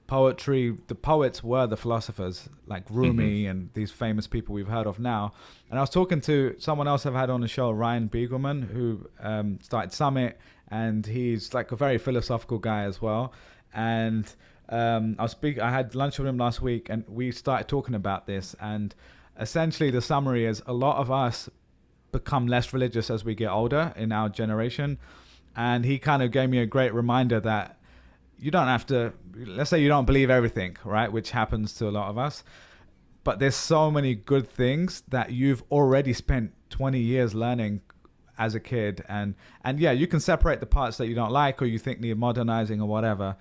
poetry, the poets were the philosophers, like Rumi and these famous people we've heard of now. And I was talking to someone else I've had on the show, Ryan Beagleman, who started Summit, and he's like a very philosophical guy as well. And I had lunch with him last week, and we started talking about this. And essentially the summary is, a lot of us become less religious as we get older in our generation. And he kind of gave me a great reminder that you don't have to, let's say you don't believe everything, right? Which happens to a lot of us. But there's so many good things that you've already spent 20 years learning as a kid. And yeah, you can separate the parts that you don't like or you think need modernizing or whatever.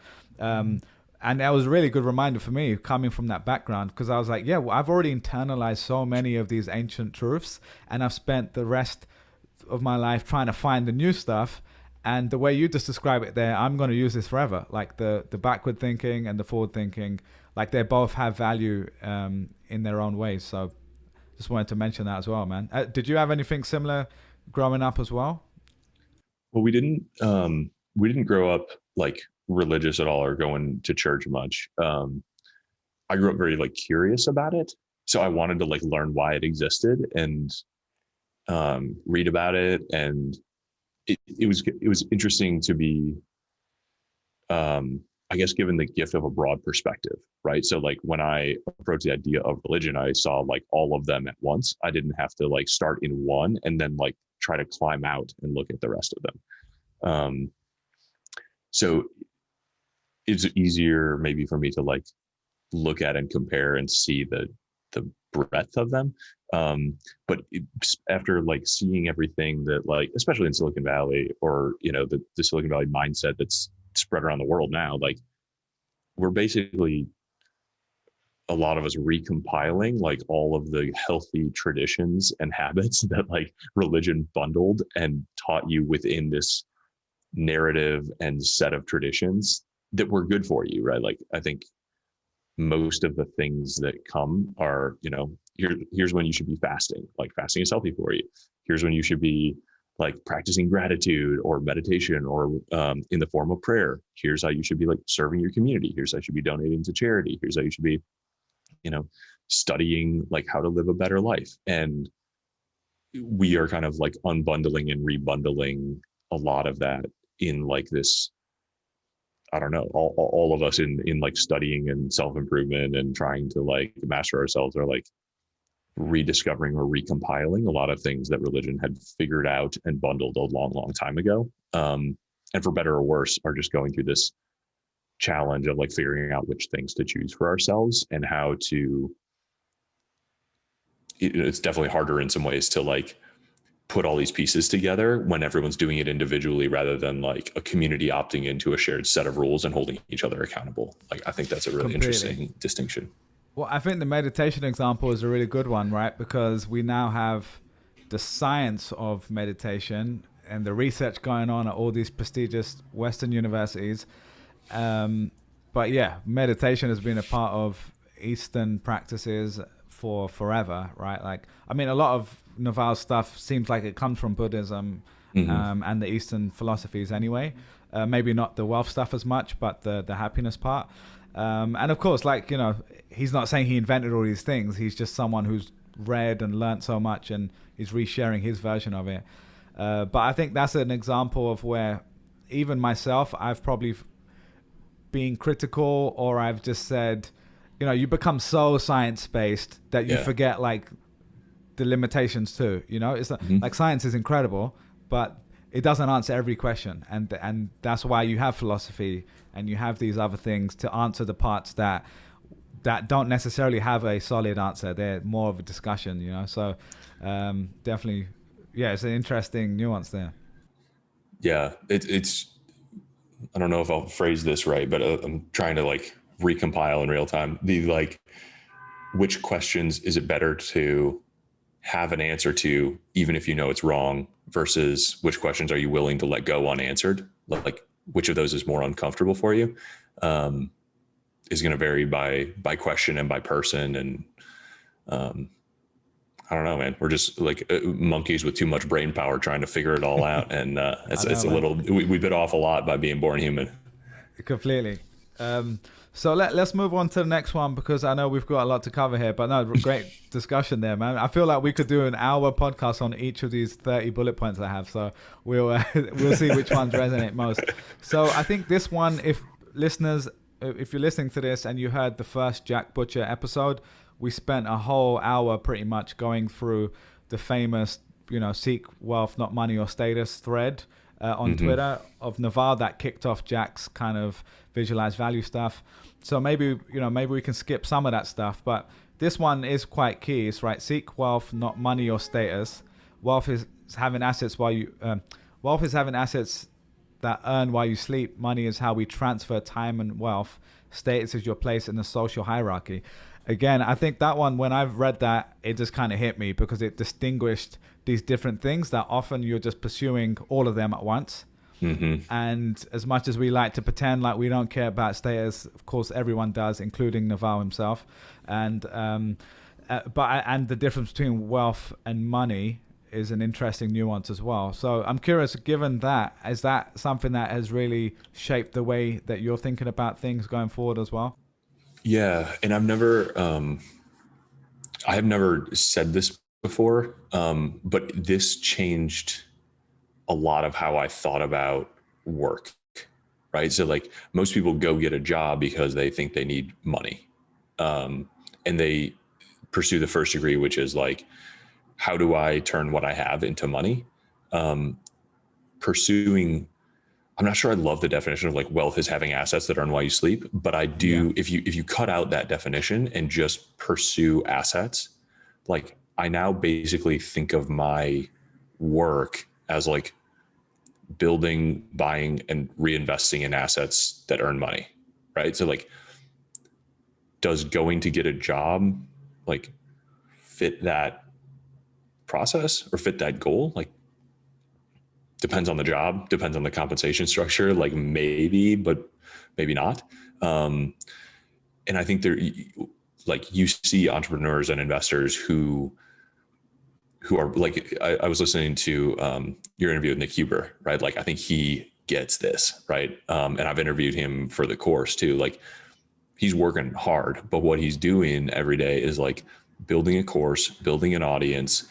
And that was a really good reminder for me coming from that background, because I was like, yeah, well, I've already internalized so many of these ancient truths, and I've spent the rest of my life trying to find the new stuff. And the way you just describe it there, I'm going to use this forever. Like the backward thinking and the forward thinking, like they both have value in their own ways. So just wanted to mention that as well, man. Did you have anything similar growing up as well? Well, we didn't grow up like religious at all or going to church much. I grew up very like curious about it, so I wanted to like learn why it existed and read about it. And it was interesting to be, I guess, given the gift of a broad perspective, right? So like when I approached the idea of religion, I saw like all of them at once. I didn't have to like start in one and then like try to climb out and look at the rest of them. So it's easier maybe for me to like look at and compare and see the breadth of them. But after like seeing everything that, like, especially in Silicon Valley, or, the Silicon Valley mindset that's spread around the world now, like we're basically, a lot of us, recompiling like all of the healthy traditions and habits that like religion bundled and taught you within this narrative and set of traditions that were good for you, right? Like, I think most of the things that come are, here's when you should be fasting. Like, fasting is healthy for you. Here's when you should be like practicing gratitude or meditation or in the form of prayer. Here's how you should be like serving your community. Here's how you should be donating to charity. Here's how you should be, studying like how to live a better life. And we are kind of like unbundling and rebundling a lot of that in like this, I don't know, all of us in like studying and self-improvement and trying to like master ourselves are like rediscovering or recompiling a lot of things that religion had figured out and bundled a long, long time ago. And for better or worse, are just going through this challenge of like figuring out which things to choose for ourselves and how to, it's definitely harder in some ways to like put all these pieces together when everyone's doing it individually rather than like a community opting into a shared set of rules and holding each other accountable. Like, I think that's a really interesting distinction. Well, I think the meditation example is a really good one, right? Because we now have the science of meditation and the research going on at all these prestigious Western universities. But yeah, meditation has been a part of Eastern practices for forever, right? Like, I mean, a lot of Naval's stuff seems like it comes from Buddhism and the Eastern philosophies anyway. Maybe not the wealth stuff as much, but the happiness part. And of course, like, he's not saying he invented all these things. He's just someone who's read and learned so much, and he's resharing his version of it. But I think that's an example of where even myself, I've probably been critical, or I've just said, you become so science-based that you forget like the limitations too. It's like science is incredible, but it doesn't answer every question, and that's why you have philosophy and you have these other things to answer the parts that don't necessarily have a solid answer. They're more of a discussion, so definitely, it's an interesting nuance there. Yeah, it's I don't know if I'll phrase this right, but I'm trying to like recompile in real time the like, which questions is it better to have an answer to, even if you know it's wrong, versus which questions are you willing to let go unanswered? Like, which of those is more uncomfortable for you, is going to vary by question and by person. And I don't know, man. We're just like monkeys with too much brain power trying to figure it all out. And it's a little, we bit off a lot by being born human. Completely. So let's move on to the next one, because I know we've got a lot to cover here, but no, great discussion there, man. I feel like we could do an hour podcast on each of these 30 bullet points I have. So we'll see which ones resonate most. So I think this one, if you're listening to this and you heard the first Jack Butcher episode, we spent a whole hour pretty much going through the famous, seek wealth, not money or status thread on Twitter of Naval that kicked off Jack's kind of visualized value stuff. So maybe we can skip some of that stuff, but this one is quite key. It's right. Seek wealth, not money or status. Wealth is having assets wealth is having assets that earn while you sleep. Money is how we transfer time and wealth. Status is your place in the social hierarchy. Again, I think that one, when I've read that, it just kind of hit me, because it distinguished these different things that often you're just pursuing all of them at once. And as much as we like to pretend like we don't care about status, of course everyone does, including Naval himself. And the difference between wealth and money is an interesting nuance as well. So I'm curious, given that, is that something that has really shaped the way that you're thinking about things going forward as well? Yeah, and I have never said this before, but this changed a lot of how I thought about work, right? So like most people go get a job because they think they need money. And they pursue the first degree, which is like, how do I turn what I have into money? Pursuing, I'm not sure I love the definition of like wealth is having assets that earn while you sleep, but I do, if you cut out that definition and just pursue assets, like I now basically think of my work as like building, buying, and reinvesting in assets that earn money, right? So like, does going to get a job like fit that process or fit that goal? Like, depends on the job, depends on the compensation structure, like maybe, but maybe not. And I think like you see entrepreneurs and investors who are like, I was listening to your interview with Nick Huber, right? Like, I think he gets this, right? And I've interviewed him for the course too. Like, he's working hard, but what he's doing every day is like building a course, building an audience,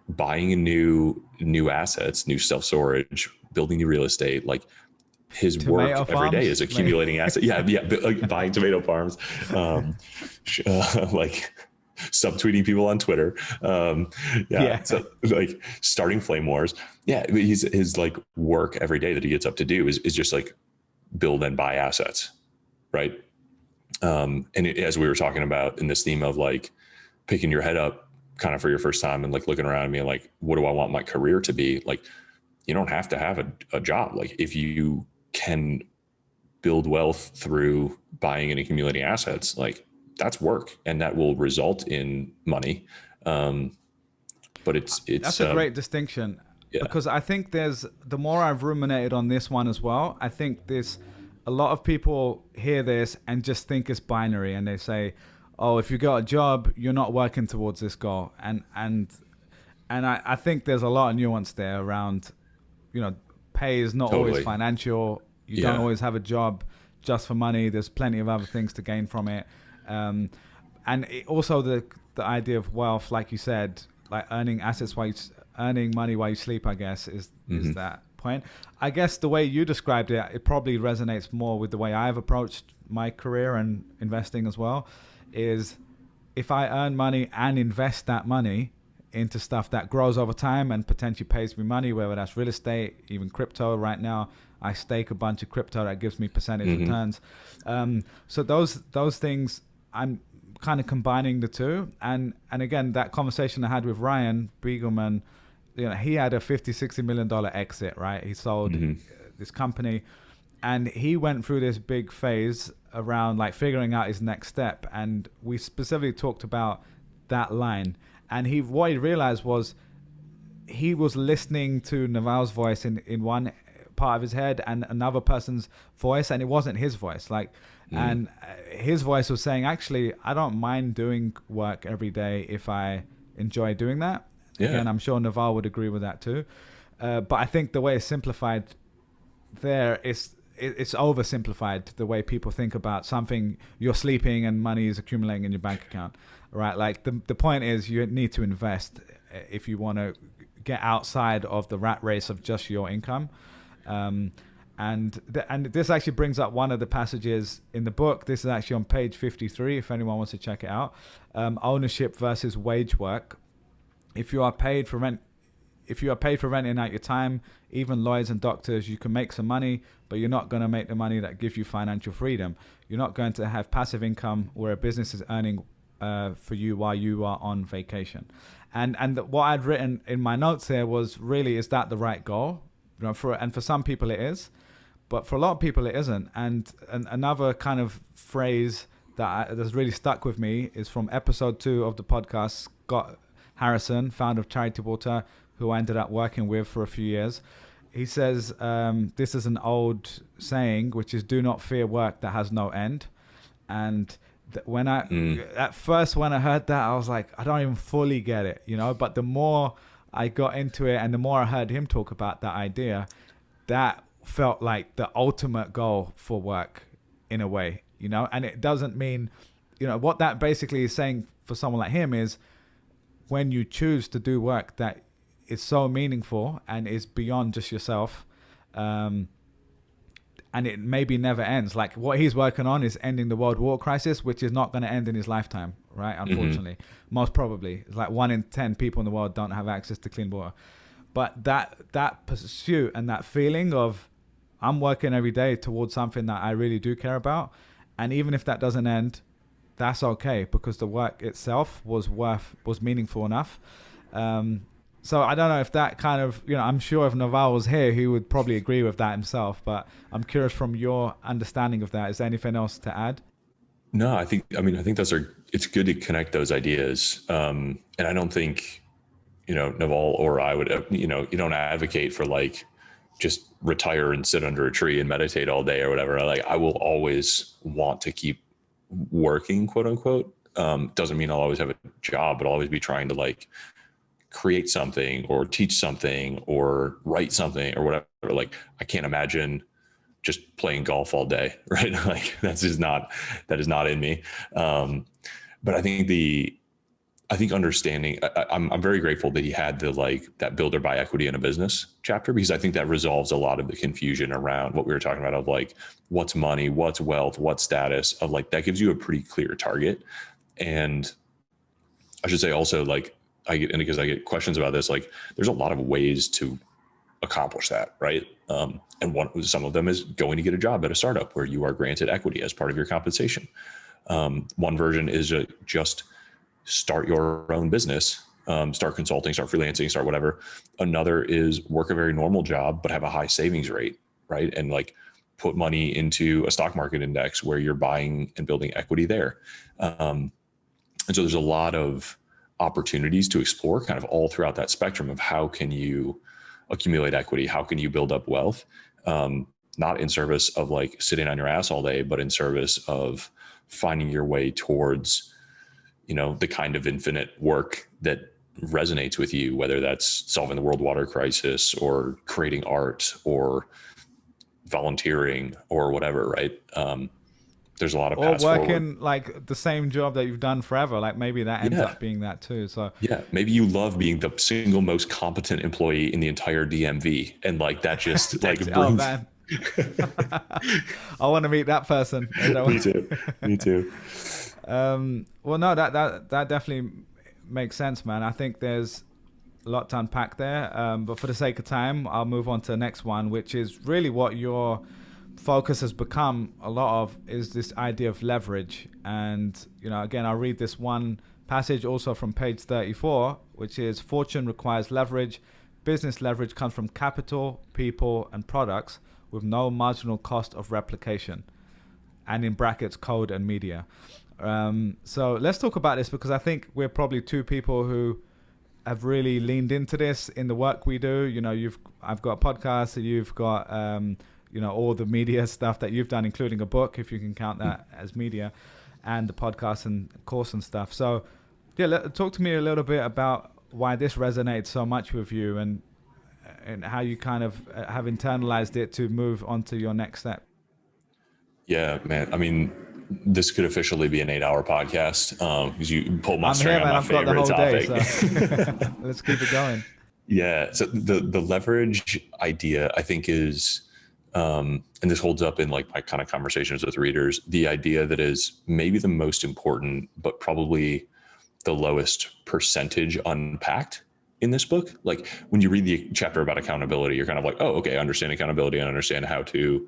buying new assets, new self-storage, building new real estate. Like, his tomato work farms every day is accumulating assets. Yeah. Like buying tomato farms, like subtweeting people on Twitter. So like starting flame wars. Yeah. His like work every day that he gets up to do is just like build and buy assets. Right. As we were talking about in this theme of like picking your head up kind of for your first time and like looking around at me and like, what do I want my career to be? Like, you don't have to have a job. Like, if you can build wealth through buying and accumulating assets, like that's work, and that will result in money. But that's a great distinction, because I think the more I've ruminated on this one as well, I think a lot of people hear this and just think it's binary, and they say, oh, if you got a job, you're not working towards this goal. And I think there's a lot of nuance there around, pay is not always financial. You don't always have a job just for money. There's plenty of other things to gain from it. Also the idea of wealth, like you said, like earning assets earning money while you sleep, I guess, is that point. I guess the way you described it, it probably resonates more with the way I've approached my career and investing as well, is if I earn money and invest that money into stuff that grows over time and potentially pays me money, whether that's real estate, even crypto. Right now, I stake a bunch of crypto that gives me percentage returns. So those things, I'm kind of combining the two. And again, that conversation I had with Ryan Beagleman, he had a $50-60 million exit, right? He sold this company, and he went through this big phase around like figuring out his next step. And we specifically talked about that line. And what he realized was he was listening to Naval's voice in one part of his head and another person's voice, and it wasn't his voice. And his voice was saying, actually, I don't mind doing work every day if I enjoy doing that. Yeah. Again, I'm sure Naval would agree with that too. But I think the way it's simplified there is it's oversimplified, the way people think about something. You're sleeping and money is accumulating in your bank account, right? Like the point is you need to invest if you want to get outside of the rat race of just your income. And this actually brings up one of the passages in the book. This is actually on page 53, if anyone wants to check it out. Ownership versus wage work. If you are paid for renting out your time, even lawyers and doctors, you can make some money, but you're not going to make the money that gives you financial freedom. You're not going to have passive income where a business is earning for you while you are on vacation. And what I'd written in my notes here was, really, is that the right goal? For some people it is, but for a lot of people it isn't. And another kind of phrase that's really stuck with me is from episode 2 of the podcast. Scott Harrison, founder of Charity Water, who I ended up working with for a few years. He says, this is an old saying, which is, do not fear work that has no end. And at first when I heard that, I was like, I don't even fully get it, but the more I got into it and the more I heard him talk about that idea, that felt like the ultimate goal for work in a way, and it doesn't mean, what that basically is saying for someone like him is, when you choose to do work that is so meaningful and is beyond just yourself, and it maybe never ends. Like what he's working on is ending the world water crisis, which is not going to end in his lifetime, right? Unfortunately, most probably. It's like 1 in 10 people in the world don't have access to clean water. But that pursuit and that feeling of, I'm working every day towards something that I really do care about, and even if that doesn't end, that's okay, because the work itself was meaningful enough. So I don't know if that kind of, I'm sure if Naval was here, he would probably agree with that himself, but I'm curious from your understanding of that, is there anything else to add? No, I think it's good to connect those ideas. And I don't think, Naval or I would, you don't advocate for like, just retire and sit under a tree and meditate all day or whatever. Like I will always want to keep working, quote unquote. Doesn't mean I'll always have a job, but I'll always be trying to like create something or teach something or write something or whatever. Like I can't imagine just playing golf all day, right? Like that is not in me. But I think understanding, I'm very grateful that he had that build or buy equity in a business chapter, because I think that resolves a lot of the confusion around what we were talking about of like, what's money, what's wealth, what's status, of like, that gives you a pretty clear target. And I should say also, like, because I get questions about this, like there's a lot of ways to accomplish that, right? And some of them is going to get a job at a startup where you are granted equity as part of your compensation. One version is just start your own business, start consulting, start freelancing, start whatever. Another is work a very normal job, but have a high savings rate, right? And like put money into a stock market index where you're buying and building equity there. And so there's a lot of opportunities to explore kind of all throughout that spectrum of how can you accumulate equity? How can you build up wealth? Not in service of like sitting on your ass all day, but in service of finding your way towards, the kind of infinite work that resonates with you, whether that's solving the world water crisis or creating art or volunteering or whatever. Right. there's a lot of Or paths forward. working like the same job that you've done forever. Like maybe that ends Yeah. up being that too. So Yeah. Maybe you love being the single most competent employee in the entire DMV. And like that just like oh brings. man, I want to meet that person. Me too. Me too. Well, no, that definitely makes sense, man. I think there's a lot to unpack there. But for the sake of time, I'll move on to the next one, which is really what your focus has become a lot of, is this idea of leverage. And, you know, again, I'll read this one passage also from page 34, which is: fortune requires leverage. Business leverage comes from capital, people, and products with no marginal cost of replication. And in brackets, code and media. So let's talk about this, because I think we're probably two people who have really leaned into this in the work we do. You know, I've got a podcast, so you've got you know, all the media stuff that you've done, including a book, if you can count that as media, and the podcast and course and stuff. So yeah, talk to me a little bit about why this resonates so much with you, and how you kind of have internalized it to move on to your next step. Yeah, man. I mean, this could officially be an 8-hour podcast, because you pulled my string on my favorite topic. So let's keep it going. Yeah. So the leverage idea, I think, is, and this holds up in like my kind of conversations with readers, the idea that is maybe the most important, but probably the lowest percentage unpacked in this book. Like when you read the chapter about accountability, you're kind of like, oh, okay, I understand accountability and understand how to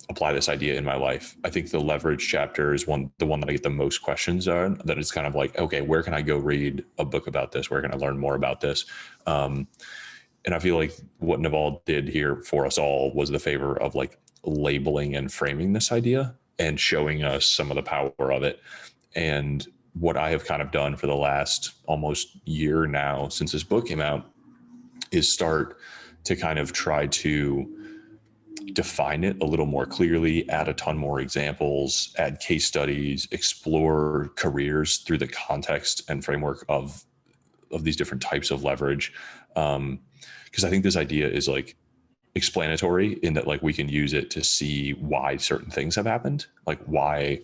apply this idea in my life. I think the leverage chapter is the one that I get the most questions on, that it's kind of like, okay, where can I go read a book about this? Where can I learn more about this? And I feel like what Naval did here for us all was the favor of like labeling and framing this idea and showing us some of the power of it. And what I have kind of done for the last almost year now since this book came out is start to kind of try to define it a little more clearly, add a ton more examples, add case studies, explore careers through the context and framework of these different types of leverage. Because I think this idea is like explanatory in that like we can use it to see why certain things have happened. Like why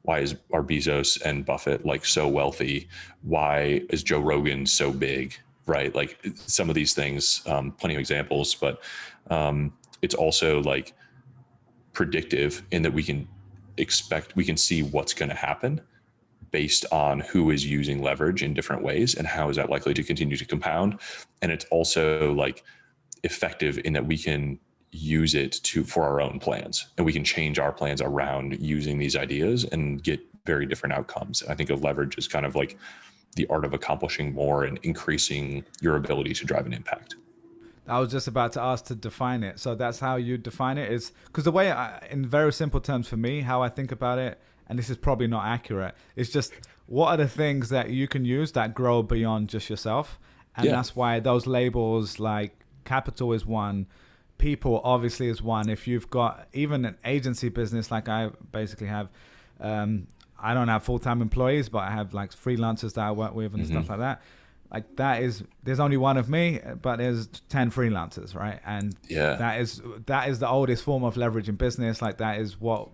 are Bezos and Buffett like so wealthy? Why is Joe Rogan so big? Right? Like some of these things, plenty of examples, but it's also like predictive in that we can see what's going to happen based on who is using leverage in different ways and how is that likely to continue to compound. And it's also like effective in that we can use it for our own plans, and we can change our plans around using these ideas and get very different outcomes. I think of leverage as kind of like the art of accomplishing more and increasing your ability to drive an impact. I was just about to ask to define it. So that's how you define it, is because the way in very simple terms for me, how I think about it, and this is probably not accurate, it's just what are the things that you can use that grow beyond just yourself. And that's why those labels like capital is one, people obviously is one. If you've got even an agency business like I basically have, I don't have full-time employees, but I have like freelancers that I work with and stuff like that. Like there's only one of me, but there's 10 freelancers, right? And that is the oldest form of leverage in business. Like that is what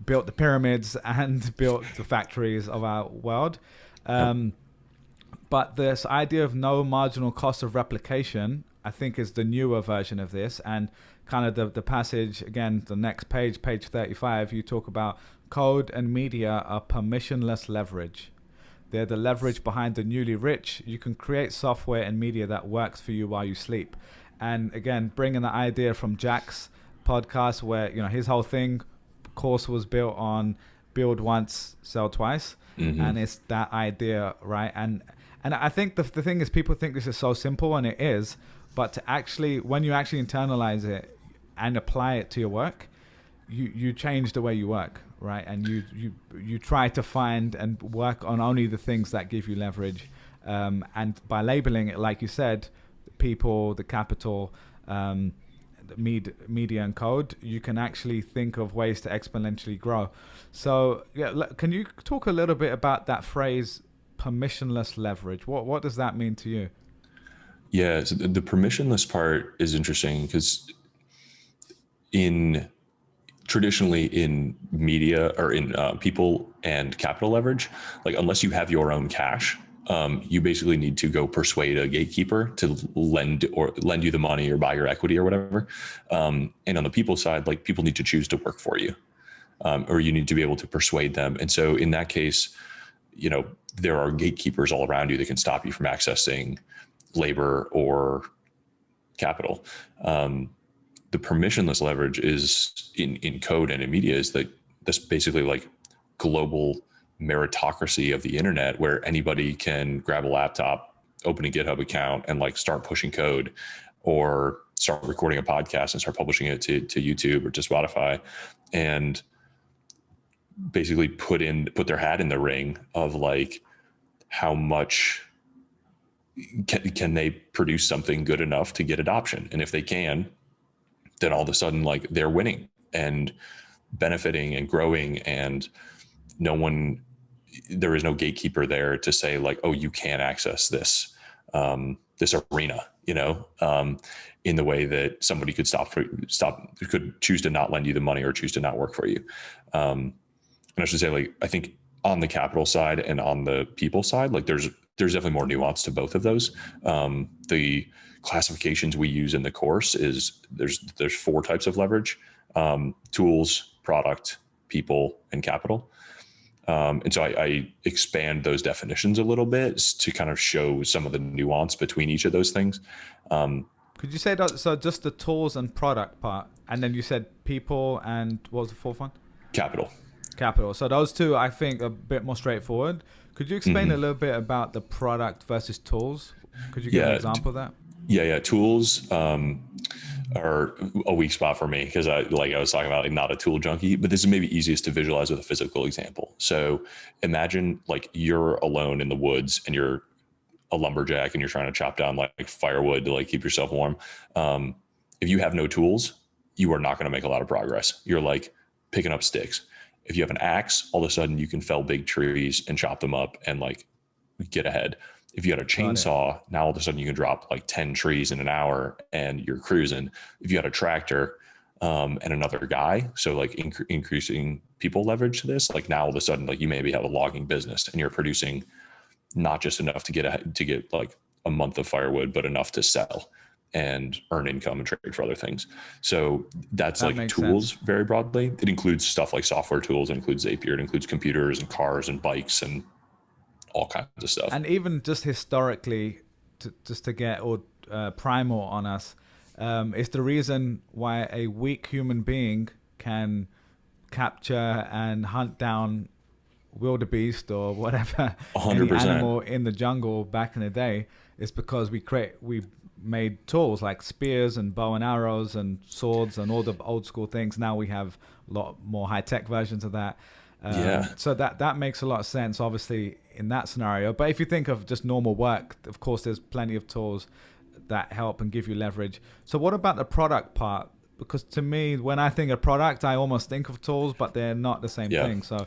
built the pyramids and built the factories of our world. But this idea of no marginal cost of replication, I think, is the newer version of this. And kind of the passage, again, the next page 35, you talk about code and media are permissionless leverage. They're the leverage behind the newly rich. You can create software and media that works for you while you sleep. And again, bringing the idea from Jack's podcast, where, you know, his whole course was built on build once, sell twice. And it's that idea, right? And I think the thing is, people think this is so simple, and it is, but to actually, when you actually internalize it and apply it to your work, you change the way you work, right? And you try to find and work on only the things that give you leverage. And by labeling it, like you said, the people, the capital, the media and code, you can actually think of ways to exponentially grow. So can you talk a little bit about that phrase, permissionless leverage? What does that mean to you? Yeah, so the permissionless part is interesting because in traditionally in media or in people and capital leverage, like unless you have your own cash, you basically need to go persuade a gatekeeper to lend you the money or buy your equity or whatever. And on the people side, like people need to choose to work for you, or you need to be able to persuade them. And so in that case, you know, there are gatekeepers all around you that can stop you from accessing labor or capital. The permissionless leverage is in code and in media is that this basically like global meritocracy of the internet where anybody can grab a laptop, open a GitHub account and like start pushing code or start recording a podcast and start publishing it to YouTube or to Spotify and basically put their hat in the ring of like how much can they produce something good enough to get adoption. And if they can, then all of a sudden like they're winning and benefiting and growing, and there is no gatekeeper there to say like, oh, you can't access this arena, you know, in the way that somebody could could choose to not lend you the money or choose to not work for you. And I should say, like, I think on the capital side and on the people side, like there's definitely more nuance to both of those. The classifications we use in the course is there's 4 types of leverage: tools, product, people, and capital. And so I expand those definitions a little bit to kind of show some of the nuance between each of those things. Could you say that? So just the tools and product part, and then you said people, and what was the 4th one? Capital. So those 2, I think, are a bit more straightforward. Could you explain a little bit about the product versus tools? Could you give an example of that? Yeah. Tools are a weak spot for me because I was talking about, like, not a tool junkie, but this is maybe easiest to visualize with a physical example. So imagine like you're alone in the woods and you're a lumberjack and you're trying to chop down like firewood to like keep yourself warm. If you have no tools, you are not going to make a lot of progress. You're like picking up sticks. If you have an axe, all of a sudden you can fell big trees and chop them up and like get ahead. If you had a chainsaw, now all of a sudden you can drop like 10 trees in an hour and you're cruising. If you had a tractor and another guy, so like increasing people leverage to this, like now all of a sudden, like you maybe have a logging business and you're producing not just enough to get like a month of firewood, but enough to sell and earn income and trade for other things. So that's like tools sense. Very broadly. It includes stuff like software tools, it includes Zapier, it includes computers and cars and bikes and all kinds of stuff. And even just historically, just to get primal on us, it's the reason why a weak human being can capture and hunt down wildebeest or whatever 100%. Any animal in the jungle back in the day. Is because we made tools like spears and bow and arrows and swords and all the old school things. Now we have a lot more high-tech versions of that. So that makes a lot of sense, obviously, in that scenario. But if you think of just normal work, of course, there's plenty of tools that help and give you leverage. So what about the product part? Because to me, when I think of product, I almost think of tools, but they're not the same thing. So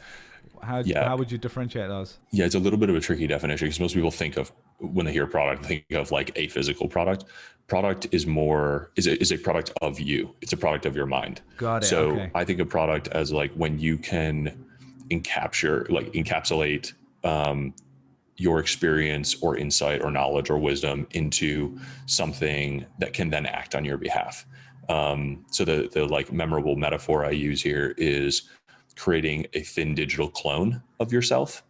how would you differentiate those? Yeah, it's a little bit of a tricky definition because most people think of, when they hear product, think of like a physical product. Product is a product of you. It's a product of your mind. Got it. So okay. I think of product as like when you can encapsulate your experience or insight or knowledge or wisdom into something that can then act on your behalf. So the like memorable metaphor I use here is creating a thin digital clone of yourself.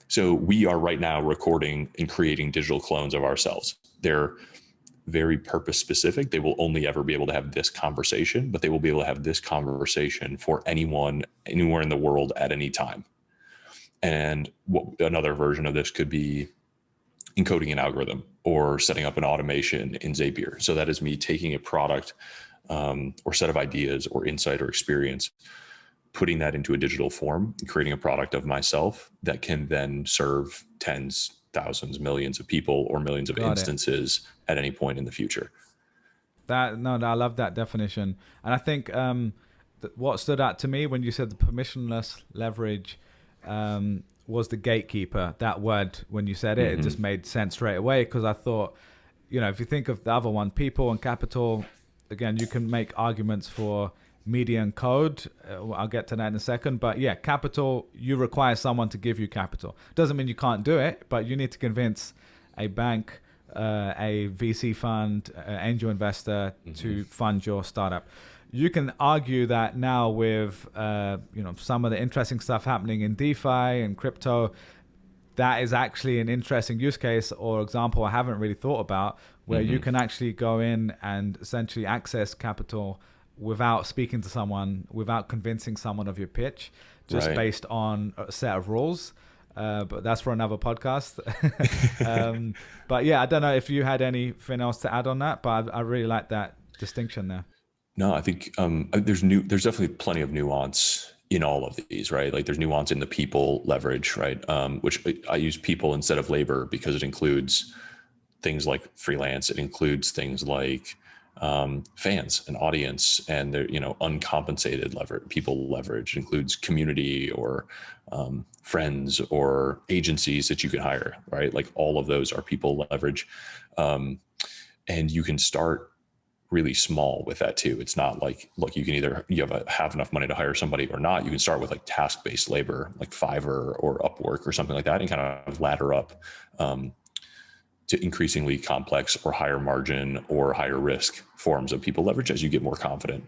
So we are right now recording and creating digital clones of ourselves. They're very purpose specific. They will only ever be able to have this conversation, but they will be able to have this conversation for anyone, anywhere in the world at any time. And another version of this could be encoding an algorithm or setting up an automation in Zapier. So that is me taking a product or set of ideas or insight or experience, putting that into a digital form, and creating a product of myself that can then serve tens, thousands, millions of people or millions of instances at any point in the future. I love that definition. And I think what stood out to me when you said the permissionless leverage was the gatekeeper. That word, when you said it, it just made sense straight away, because I thought, if you think of the other one, people and capital, again, you can make arguments for median code. I'll get to that in a second. But yeah, capital, you require someone to give you capital. Doesn't mean you can't do it, but you need to convince a bank, a VC fund, angel investor to fund your startup. You can argue that now with some of the interesting stuff happening in DeFi and crypto, that is actually an interesting use case or example I haven't really thought about, where you can actually go in and essentially access capital without speaking to someone, without convincing someone of your pitch, just based on a set of rules. But that's for another podcast. But yeah, I don't know if you had anything else to add on that, but I really like that distinction there. No, I think there's definitely plenty of nuance in all of these, right? Like there's nuance in the people leverage, right? Which I use people instead of labor because it includes things like freelance. It includes things like fans and audience and their, uncompensated people leverage. It includes community or friends or agencies that you can hire, right? Like all of those are people leverage. And you can start really small with that too. It's not like, look, you can either have enough money to hire somebody or not. You can start with like task-based labor, like Fiverr or Upwork or something like that, and kind of ladder up to increasingly complex or higher margin or higher risk forms of people leverage as you get more confident.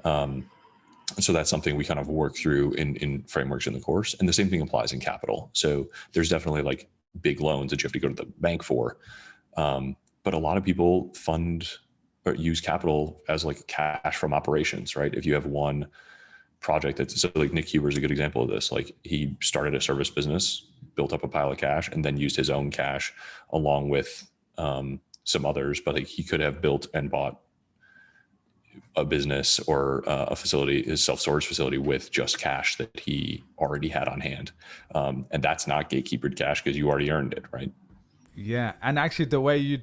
So that's something we kind of work through in frameworks in the course. And the same thing applies in capital. So there's definitely like big loans that you have to go to the bank for. But a lot of people fund or use capital as like cash from operations, right? If you have one project so like Nick Huber is a good example of this. Like he started a service business, built up a pile of cash, and then used his own cash along with some others. But like he could have built and bought a business or a facility, his self-storage facility, with just cash that he already had on hand. And that's not gatekeepered cash because you already earned it, right? Yeah. And actually the way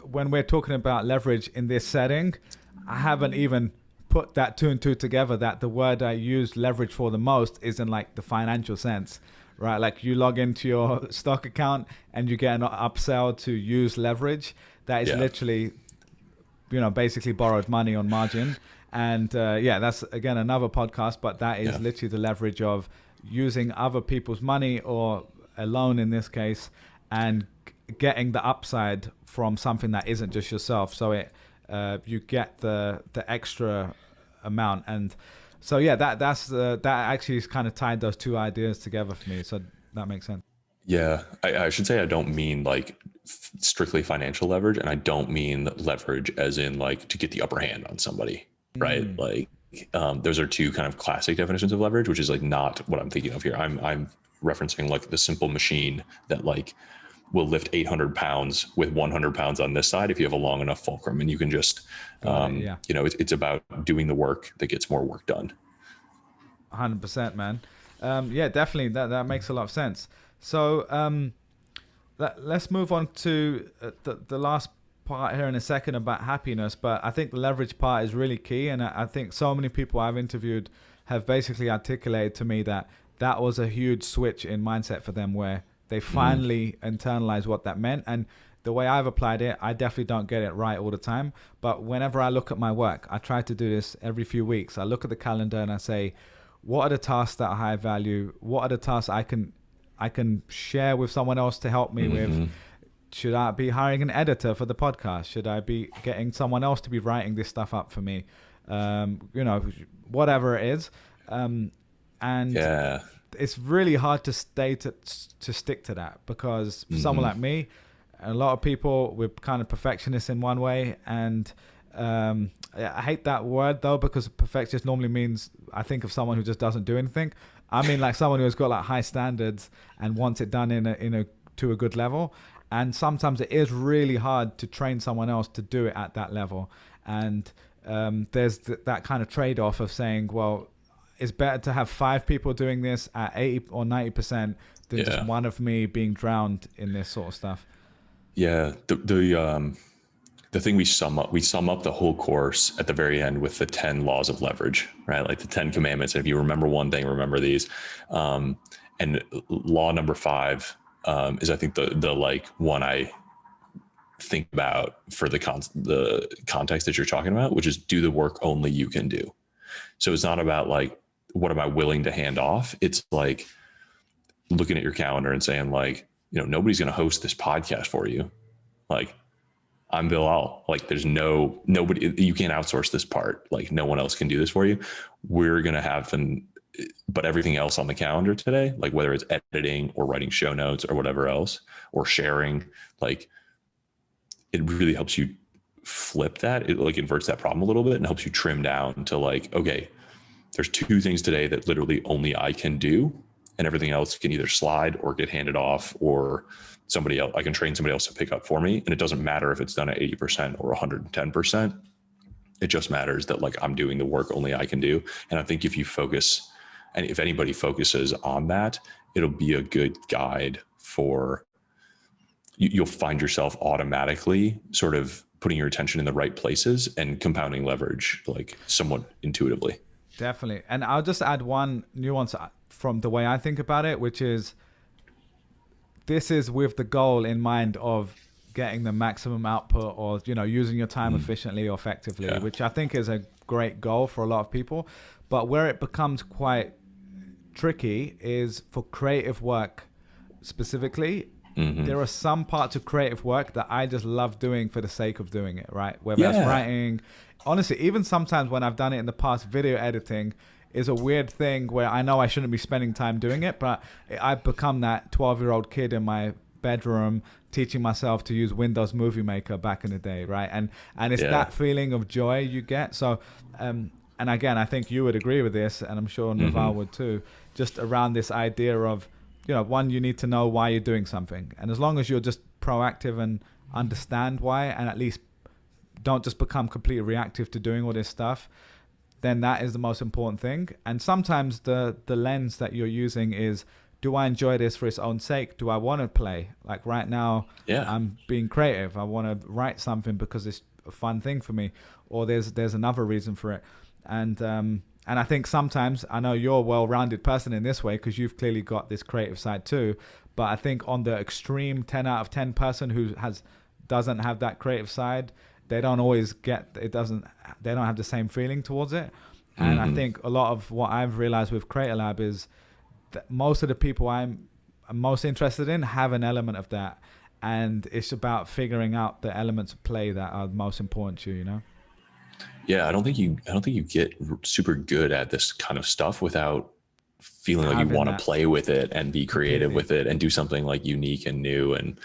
when we're talking about leverage in this setting, I haven't even put that two and two together, that the word I use leverage for the most is in like the financial sense, right? Like you log into your stock account and you get an upsell to use leverage. That is literally, basically borrowed money on margin. And that's again, another podcast, but that is literally the leverage of using other people's money or a loan in this case, and getting the upside from something that isn't just yourself. So you get the extra amount. And so that actually is kind of tied those two ideas together for me. So that makes sense. Yeah, I should say I don't mean like strictly financial leverage, and I don't mean leverage as in like to get the upper hand on somebody, right? Like those are two kind of classic definitions of leverage, which is like not what I'm thinking of here. I'm referencing like the simple machine that like will lift 800 pounds with 100 pounds on this side if you have a long enough fulcrum, and you can just it's about doing the work that gets more work done. 100%, man. Definitely that makes a lot of sense. So let's move on to the last part here in a second about happiness, but I think the leverage part is really key, and I think so many people I've interviewed have basically articulated to me that was a huge switch in mindset for them, where they finally internalized what that meant. And the way I've applied it, I definitely don't get it right all the time, but whenever I look at my work, I try to do this every few weeks. I look at the calendar and I say, what are the tasks that are high value? What are the tasks I can share with someone else to help me with? Should I be hiring an editor for the podcast? Should I be getting someone else to be writing this stuff up for me? Whatever it is. It's really hard to stick to that, because for someone like me, a lot of people, we're kind of perfectionists in one way, and I hate that word though, because perfectionist normally means I think of someone who just doesn't do anything. I mean like someone who has got like high standards and wants it done to a good level. And sometimes it is really hard to train someone else to do it at that level. And there's that kind of trade-off of saying, well, it's better to have 5 people doing this at 80 or 90% than just one of me being drowned in this sort of stuff. Yeah. The thing we sum up the whole course at the very end with the 10 laws of leverage, right? Like the 10 commandments. And if you remember one thing, remember these. And law number 5 is, I think, the like one I think about for the context that you're talking about, which is do the work only you can do. So it's not about like, what am I willing to hand off? It's like looking at your calendar and saying like, nobody's going to host this podcast for you. Like, I'm Bilal. Like, there's nobody, you can't outsource this part. Like, no one else can do this for you. We're going to have but everything else on the calendar today, like whether it's editing or writing show notes or whatever else, or sharing, like, it really helps you flip that. It like inverts that problem a little bit and helps you trim down to like, okay, there's 2 things today that literally only I can do, and everything else can either slide or get handed off, or somebody else, I can train somebody else to pick up for me. And it doesn't matter if it's done at 80% or 110%. It just matters that like I'm doing the work only I can do. And I think if you focus, and if anybody focuses on that, it'll be a good guide for you'll find yourself automatically sort of putting your attention in the right places and compounding leverage like somewhat intuitively. Definitely. And I'll just add one nuance from the way I think about it, which is this is with the goal in mind of getting the maximum output, or, using your time efficiently or effectively, which I think is a great goal for a lot of people. But where it becomes quite tricky is for creative work specifically. There are some parts of creative work that I just love doing for the sake of doing it, right? Whether that's writing. Honestly, even sometimes when I've done it in the past, video editing is a weird thing where I know I shouldn't be spending time doing it, but I've become that 12-year-old kid in my bedroom teaching myself to use Windows Movie Maker back in the day, right? And it's that feeling of joy you get. So, and again, I think you would agree with this, and I'm sure Naval would too, just around this idea of, one, you need to know why you're doing something. And as long as you're just proactive and understand why, and at least don't just become completely reactive to doing all this stuff, then that is the most important thing. And sometimes the lens that you're using is, do I enjoy this for its own sake? Do I want to play? Like right now, I'm being creative. I want to write something because it's a fun thing for me, or there's another reason for it. And I think sometimes, I know you're a well-rounded person in this way because you've clearly got this creative side too. But I think on the extreme 10 out of 10 person who doesn't have that creative side, they don't always get it. They don't have the same feeling towards it. And I think a lot of what I've realized with Creator Lab is that most of the people I'm most interested in have an element of that, and it's about figuring out the elements of play that are most important to you. Yeah, I don't think you get super good at this kind of stuff without feeling like you want to play with it and be creative with it and do something like unique and new. And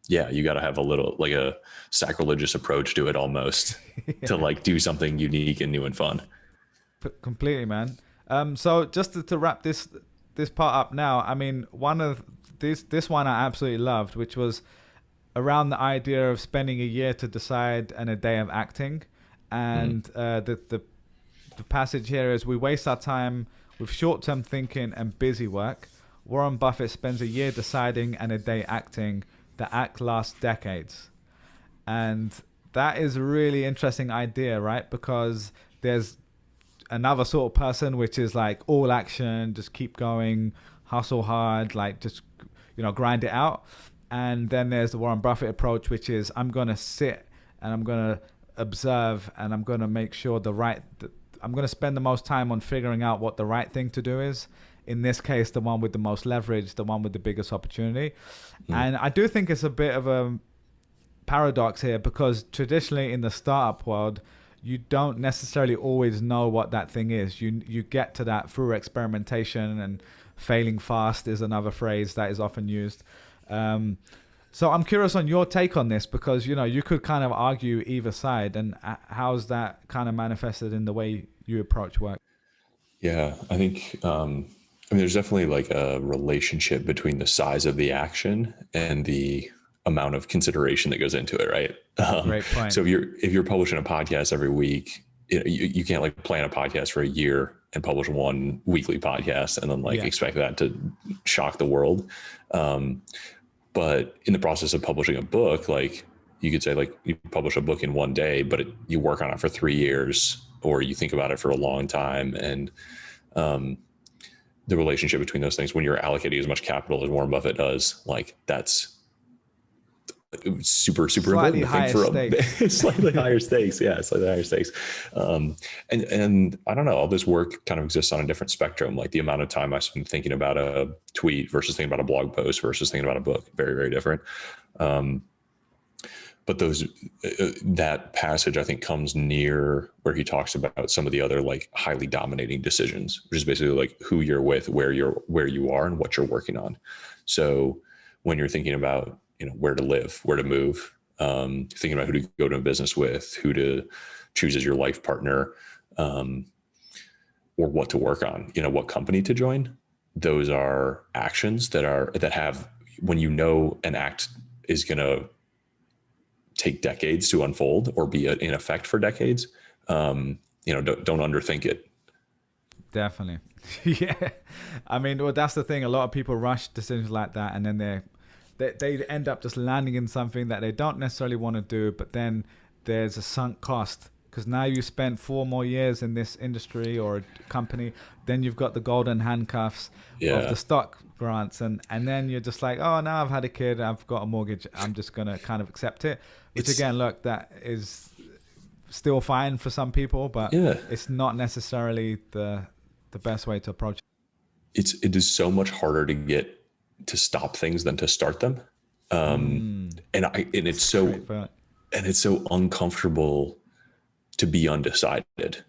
you got to have a little like a sacrilegious approach to it almost to like do something unique and new and fun. Completely, man. So just to wrap this part up now, I mean, one of this one I absolutely loved, which was around the idea of spending a year to decide and a day of acting. And the passage here is, we waste our time with short-term thinking and busy work. Warren Buffett spends a year deciding and a day acting. The act lasts decades. And that is a really interesting idea, right? Because there's another sort of person which is like all action, just keep going, hustle hard, like just, grind it out. And then there's the Warren Buffett approach, which is, I'm going to sit and I'm going to observe and I'm going to make sure I'm going to spend the most time on figuring out what the right thing to do is. In this case, the one with the most leverage, the one with the biggest opportunity. And I do think it's a bit of a paradox here, because traditionally in the startup world, you don't necessarily always know what that thing is. You get to that through experimentation, and failing fast is another phrase that is often used. So I'm curious on your take on this, because, you could kind of argue either side, and how's that kind of manifested in the way you approach work? Yeah, I think, there's definitely like a relationship between the size of the action and the amount of consideration that goes into it. Right. Great point. So if you're publishing a podcast every week, you can't like plan a podcast for a year and publish one weekly podcast and then expect that to shock the world. But in the process of publishing a book, like you could say like you publish a book in one day, but you work on it for 3 years, or you think about it for a long time. And the relationship between those things, when you're allocating as much capital as Warren Buffett does, like that's super slightly important to think for slightly higher stakes. Yeah, slightly higher stakes. And I don't know, all this work kind of exists on a different spectrum. Like the amount of time I spend thinking about a tweet versus thinking about a blog post versus thinking about a book, very, very different. But that passage, I think, comes near where he talks about some of the other like highly dominating decisions, which is basically like who you're with, where you are, and what you're working on. So when you're thinking about, where to live, where to move, thinking about who to go to business with, who to choose as your life partner, or what to work on, what company to join. Those are actions that have, when an act is going to take decades to unfold or be in effect for decades, don't underthink it. Definitely. Yeah. I mean, well, that's the thing. A lot of people rush decisions like that, and then they end up just landing in something that they don't necessarily want to do, but then there's a sunk cost because now you spent 4 more years in this industry or company, then you've got the golden handcuffs of the stock grants, and then you're just like, oh, now I've had a kid, I've got a mortgage, I'm just going to kind of accept it. Which again, look, that is still fine for some people, but it's not necessarily the best way to approach it. It is so much harder to get to stop things than to start them. And it's so uncomfortable to be undecided,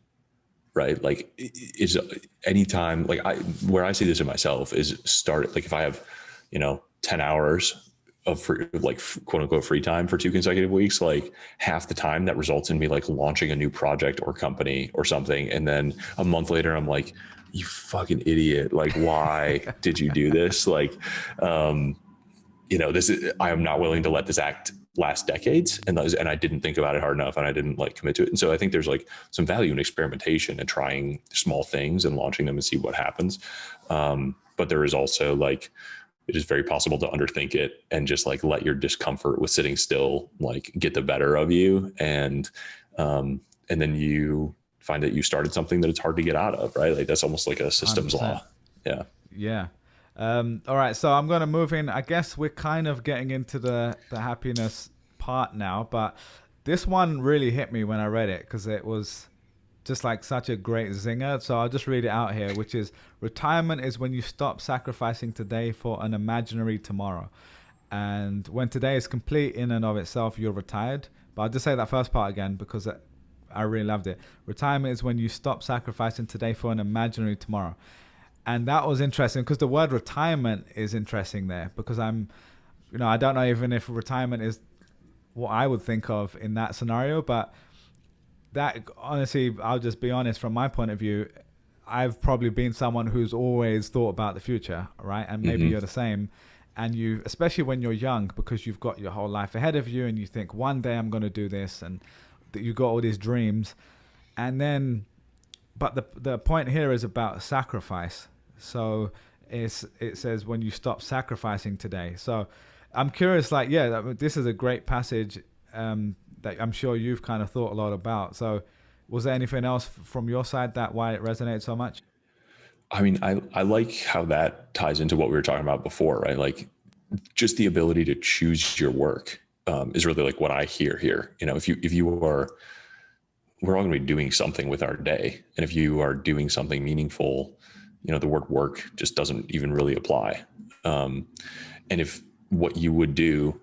right? Like is anytime, like where I see this in myself is start, like if I have, 10 hours of free, like quote unquote free time for 2 consecutive weeks, like half the time that results in me like launching a new project or company or something. And then a month later, I'm like, you fucking idiot. Like, why did you do this? Like, I am not willing to let this act last decades. And I didn't think about it hard enough, and I didn't like commit to it. And so I think there's like some value in experimentation and trying small things and launching them and see what happens. But there is also like, it is very possible to underthink it and just like let your discomfort with sitting still, like get the better of you. And then you find that you started something that it's hard to get out of, right? Like that's almost like a systems 100%. law. Yeah. Yeah. All right. So I'm going to move in. I guess we're kind of getting into the happiness part now, but this one really hit me when I read it because it was just like such a great zinger. So I'll just read it out here, which is: retirement is when you stop sacrificing today for an imaginary tomorrow. And when today is complete in and of itself, you're retired. But I'll just say that first part again because I really loved it. Retirement is when you stop sacrificing today for an imaginary tomorrow. And that was interesting because the word retirement is interesting there because I don't know even if retirement is what I would think of in that scenario, but that honestly, I'll just be honest from my point of view, I've probably been someone who's always thought about the future, right? And maybe you're the same. And you, especially when you're young, because you've got your whole life ahead of you and you think one day I'm going to do this, and that you got all these dreams. And then, but the point here is about sacrifice. So it says when you stop sacrificing today. So I'm curious, like, this is a great passage that I'm sure you've kind of thought a lot about. So was there anything else from your side why it resonates so much? I mean, I like how that ties into what we were talking about before, right? Like just the ability to choose your work is really like what I hear here. If you are, we're all going to be doing something with our day. And if you are doing something meaningful, the word work just doesn't even really apply. And if what you would do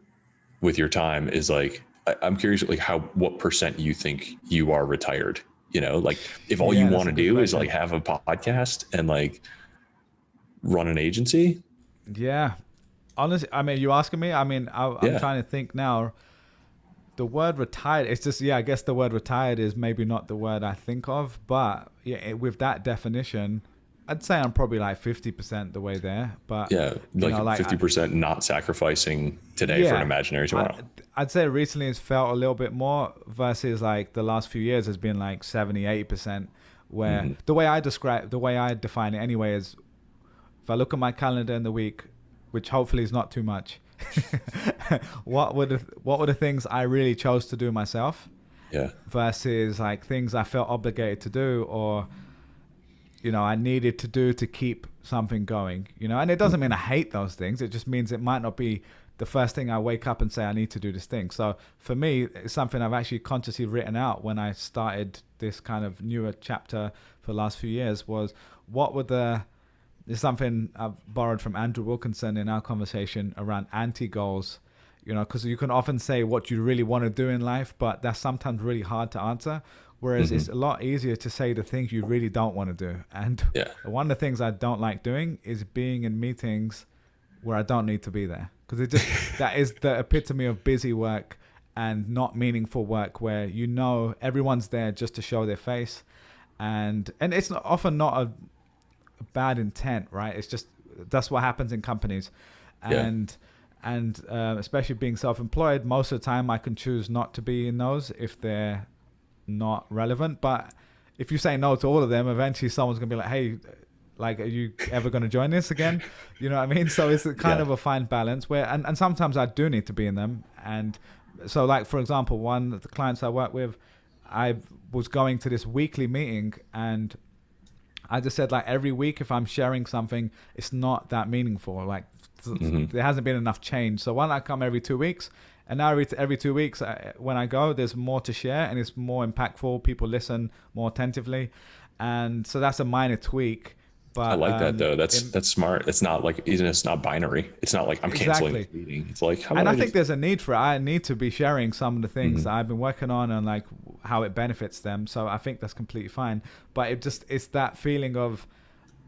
with your time is like, I'm curious, like what percent you think you are retired? Like if all you want to do is like have a podcast and like run an agency. Yeah. Honestly, I mean, you asking me? I mean, I'm trying to think now. The word retired, it's just, I guess the word retired is maybe not the word I think of, but with that definition, I'd say I'm probably like 50% the way there. But like 50% not sacrificing today for an imaginary tomorrow. I'd say recently it's felt a little bit more versus like the last few years has been like 70, 80%, where the way I define it anyway is if I look at my calendar in the week, which hopefully is not too much, what were the things I really chose to do myself versus like things I felt obligated to do or I needed to do to keep something going, and it doesn't mean I hate those things. It just means it might not be the first thing I wake up and say, I need to do this thing. So for me, it's something I've actually consciously written out when I started this kind of newer chapter for the last few years was what were it's something I've borrowed from Andrew Wilkinson in our conversation around anti-goals, you know, because you can often say what you really want to do in life, but that's sometimes really hard to answer. Whereas it's a lot easier to say the things you really don't want to do. And one of the things I don't like doing is being in meetings where I don't need to be there. Because it just, that is the epitome of busy work and not meaningful work where, you know, everyone's there just to show their face. And it's often not a bad intent, right? It's just, that's what happens in companies. And especially being self-employed, most of the time I can choose not to be in those if they're not relevant. But if you say no to all of them, eventually someone's gonna be like, hey, like, are you ever going to join this again? You know what I mean? So it's kind of a fine balance where, and sometimes I do need to be in them. And so, like, for example, one of the clients I work with, I was going to this weekly meeting and I just said, like, every week if I'm sharing something, it's not that meaningful. Like, there hasn't been enough change. So why don't I come every 2 weeks? And now every 2 weeks, when I go, there's more to share and it's more impactful. People listen more attentively. And so that's a minor tweak. But, I like that though. That's smart. It's not like, it's not binary. It's not like I'm canceling the meeting. It's like, I think there's a need for it. I need to be sharing some of the things that I've been working on and like how it benefits them. So I think that's completely fine. But it's that feeling of,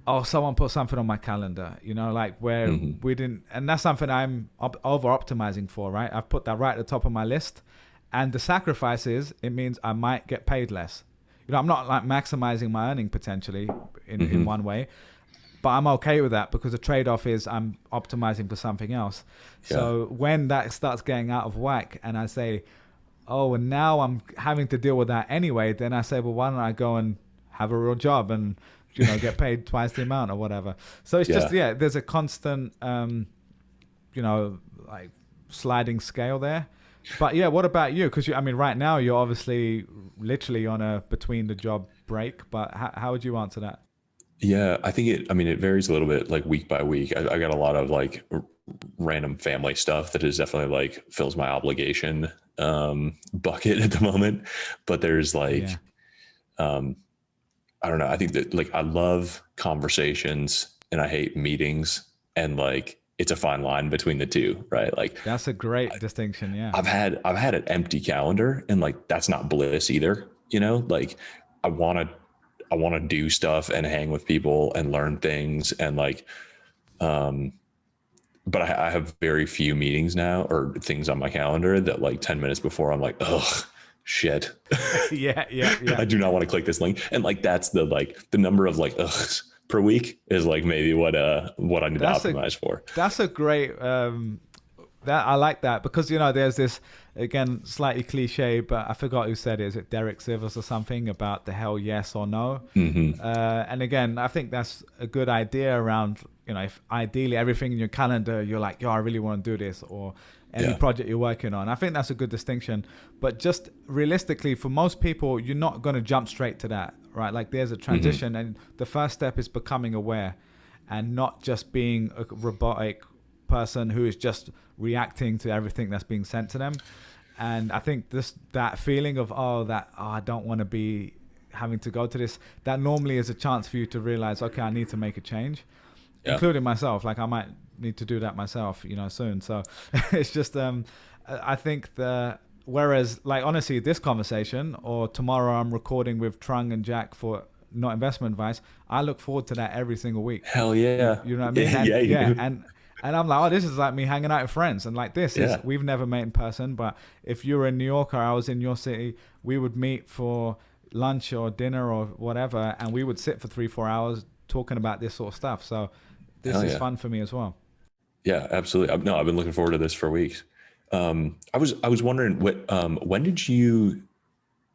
oh, someone put something on my calendar, you know, like where we didn't, and that's something I'm over optimizing for, right? I've put that right at the top of my list. And the sacrifice is, it means I might get paid less. You know, I'm not like maximizing my earning potentially in one way, but I'm okay with that because the trade-off is I'm optimizing for something else. Yeah. So when that starts getting out of whack and I say, oh, and now I'm having to deal with that anyway, then I say, well, why don't I go and have a real job and, you know, get paid twice the amount or whatever. So it's just, there's a constant, you know, like sliding scale there. But yeah, what about you? Because I mean, right now you're obviously literally on a between the job break. But how would you answer that? Yeah, I think it varies a little bit, like week by week. I got a lot of like random family stuff that is definitely like fills my obligation bucket at the moment. But there's like, I don't know. I think that like I love conversations and I hate meetings, and like it's a fine line between the two, right? Like that's a great distinction. Yeah. I've had an empty calendar and like, that's not bliss either. You know, like I want to do stuff and hang with people and learn things. And like, but I have very few meetings now or things on my calendar that like 10 minutes before I'm like, oh shit. Yeah. I do not want to click this link. And like, that's the number of like, per week is like maybe what I need to optimize for. That's a great, that I like that because, you know, there's this, again, slightly cliche, but I forgot who said it. Is it Derek Sivers or something about the hell yes or no? And again, I think that's a good idea around, you know, if ideally everything in your calendar, you're like, yo, I really want to do this, or any project you're working on. I think that's a good distinction. But just realistically, for most people, you're not going to jump straight to that, right? Like there's a transition and the first step is becoming aware and not just being a robotic person who is just reacting to everything that's being sent to them. And I think that feeling of, I don't want to be having to go to this, that normally is a chance for you to realize, okay, I need to make a change, including myself. Like I might need to do that myself, you know, soon. So it's just, I think whereas like, honestly, this conversation or tomorrow I'm recording with Trung and Jack for Not Investment Advice. I look forward to that every single week. Hell yeah. You know what I mean? And I'm like, oh, this is like me hanging out with friends. And like this is, we've never met in person, but if you were in New York or I was in your city, we would meet for lunch or dinner or whatever. And we would sit for 3-4 hours talking about this sort of stuff. So this is fun for me as well. Yeah, absolutely. I've been looking forward to this for weeks. I was wondering when did you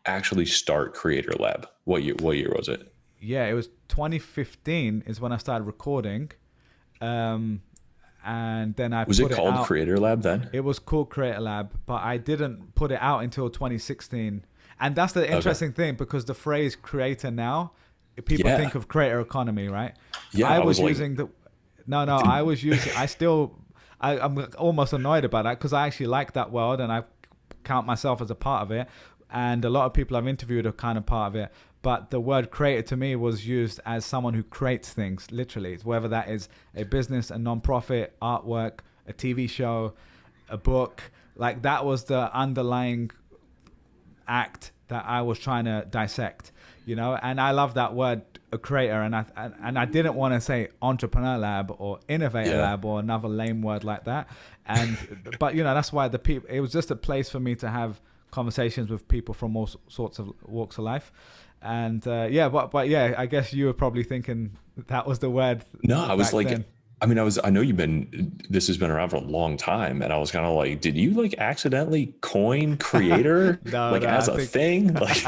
actually start Creator Lab? What year was it? Yeah, it was 2015 is when I started recording. And then was it called Creator Lab then? It was called Creator Lab, but I didn't put it out until 2016. And that's the interesting thing, because the phrase creator now, people think of creator economy, right? Yeah, I was using I I'm almost annoyed about that because I actually like that world and I count myself as a part of it. And a lot of people I've interviewed are kind of part of it. But the word creator to me was used as someone who creates things, literally, whether that is a business, a non-profit, artwork, a TV show, a book. Like that was the underlying act that I was trying to dissect, you know. And I love that word, a creator, and I didn't want to say entrepreneur lab or innovator lab or another lame word like that. And but you know, that's why it was just a place for me to have conversations with people from all sorts of walks of life. And but yeah, I guess you were probably thinking that was the word. No, I was like, then. I mean, I know this has been around for a long time. And I was kind of like, did you like accidentally coin creator as a thing? Like,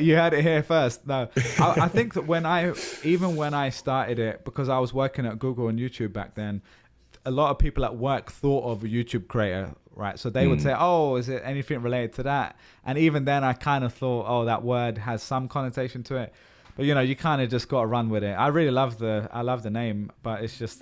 you had it here first. No, I think that when I started it, because I was working at Google and YouTube back then, a lot of people at work thought of a YouTube creator, right? So they would say, oh, is it anything related to that? And even then I kind of thought, oh, that word has some connotation to it. But, you know, you kind of just got to run with it. I really love the name, but it's just,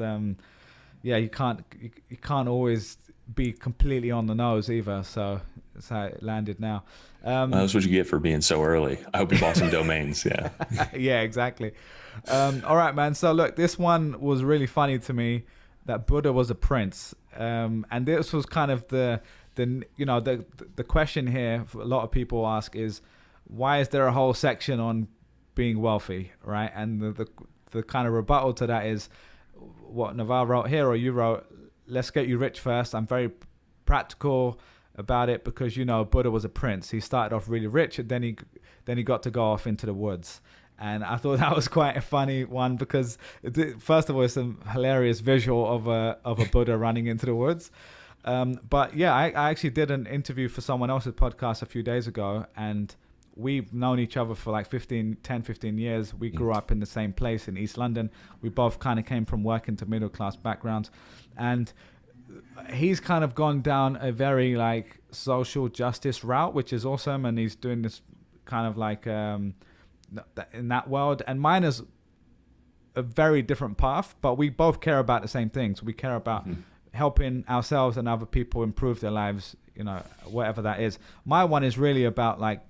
you can't always be completely on the nose either. So that's how it landed now. That's what you get for being so early. I hope you bought some domains. Yeah. Yeah, exactly. All right, man. So look, this one was really funny to me, that Buddha was a prince. And this was kind of the question here for a lot of people ask is, why is there a whole section on being wealthy, right? And the kind of rebuttal to that is what Naval wrote here, or you wrote, let's get you rich first. I'm very practical about it because, you know, Buddha was a prince. He started off really rich, and then he got to go off into the woods. And I thought that was quite a funny one because, first of all, it's a hilarious visual of a Buddha running into the woods. But yeah, I actually did an interview for someone else's podcast a few days ago, and we've known each other for like 10, 15 years. We grew up in the same place in East London. We both kind of came from working to middle class backgrounds. And he's kind of gone down a very like social justice route, which is awesome. And he's doing this kind of like in that world. And mine is a very different path, but we both care about the same things. We care about helping ourselves and other people improve their lives, you know, whatever that is. My one is really about like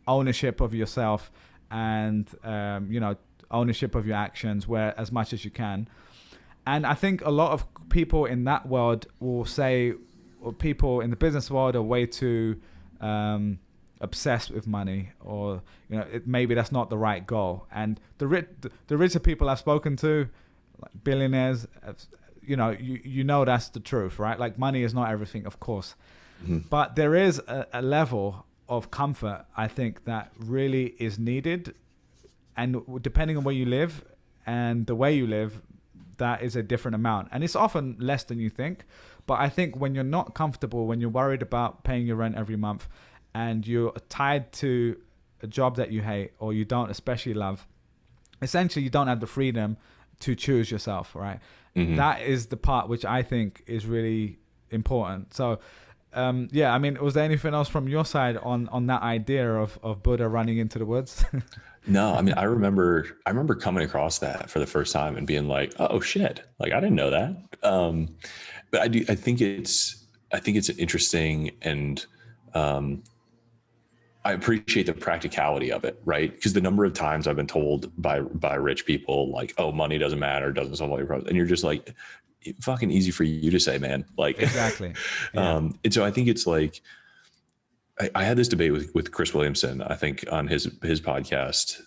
ownership of yourself and ownership of your actions, where as much as you can. And I think a lot of people in that world will say, or people in the business world are way too obsessed with money, or maybe that's not the right goal. And the richer people I've spoken to, like billionaires, you know that's the truth, right? Like money is not everything, of course, but there is a level of comfort, I think, that really is needed. And depending on where you live and the way you live, that is a different amount. And it's often less than you think. But I think when you're not comfortable, when you're worried about paying your rent every month, and you're tied to a job that you hate or you don't especially love, essentially you don't have the freedom to choose yourself, right? That is the part which I think is really important. So I mean, was there anything else from your side on that idea of Buddha running into the woods? No, I mean, I remember coming across that for the first time and being like, oh shit, like I didn't know that. But I think it's interesting, and I appreciate the practicality of it, right? Because the number of times I've been told by rich people like, oh, money doesn't matter, doesn't solve all your problems. And you're just like, fucking easy for you to say, man. Like, exactly. Yeah. And so I think it's like, I had this debate with Chris Williamson, I think, on his podcast.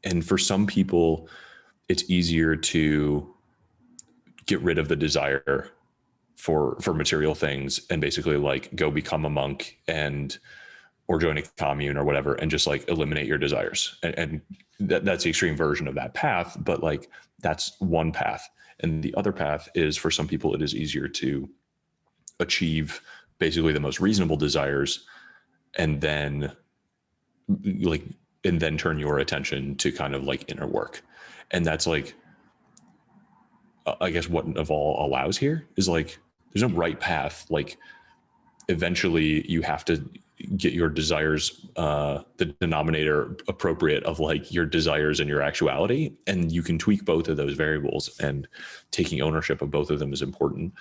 And for some people, it's easier to get rid of the desire for material things and basically like go become a monk or join a commune or whatever, and just like eliminate your desires. And that's the extreme version of that path, but like that's one path. And the other path is, for some people, it is easier to achieve basically the most reasonable desires and then turn your attention to kind of like inner work. And that's like, I guess what Naval allows here is like, there's no right path. Like eventually you have to get your desires, the denominator appropriate of like your desires and your actuality. And you can tweak both of those variables, and taking ownership of both of them is important.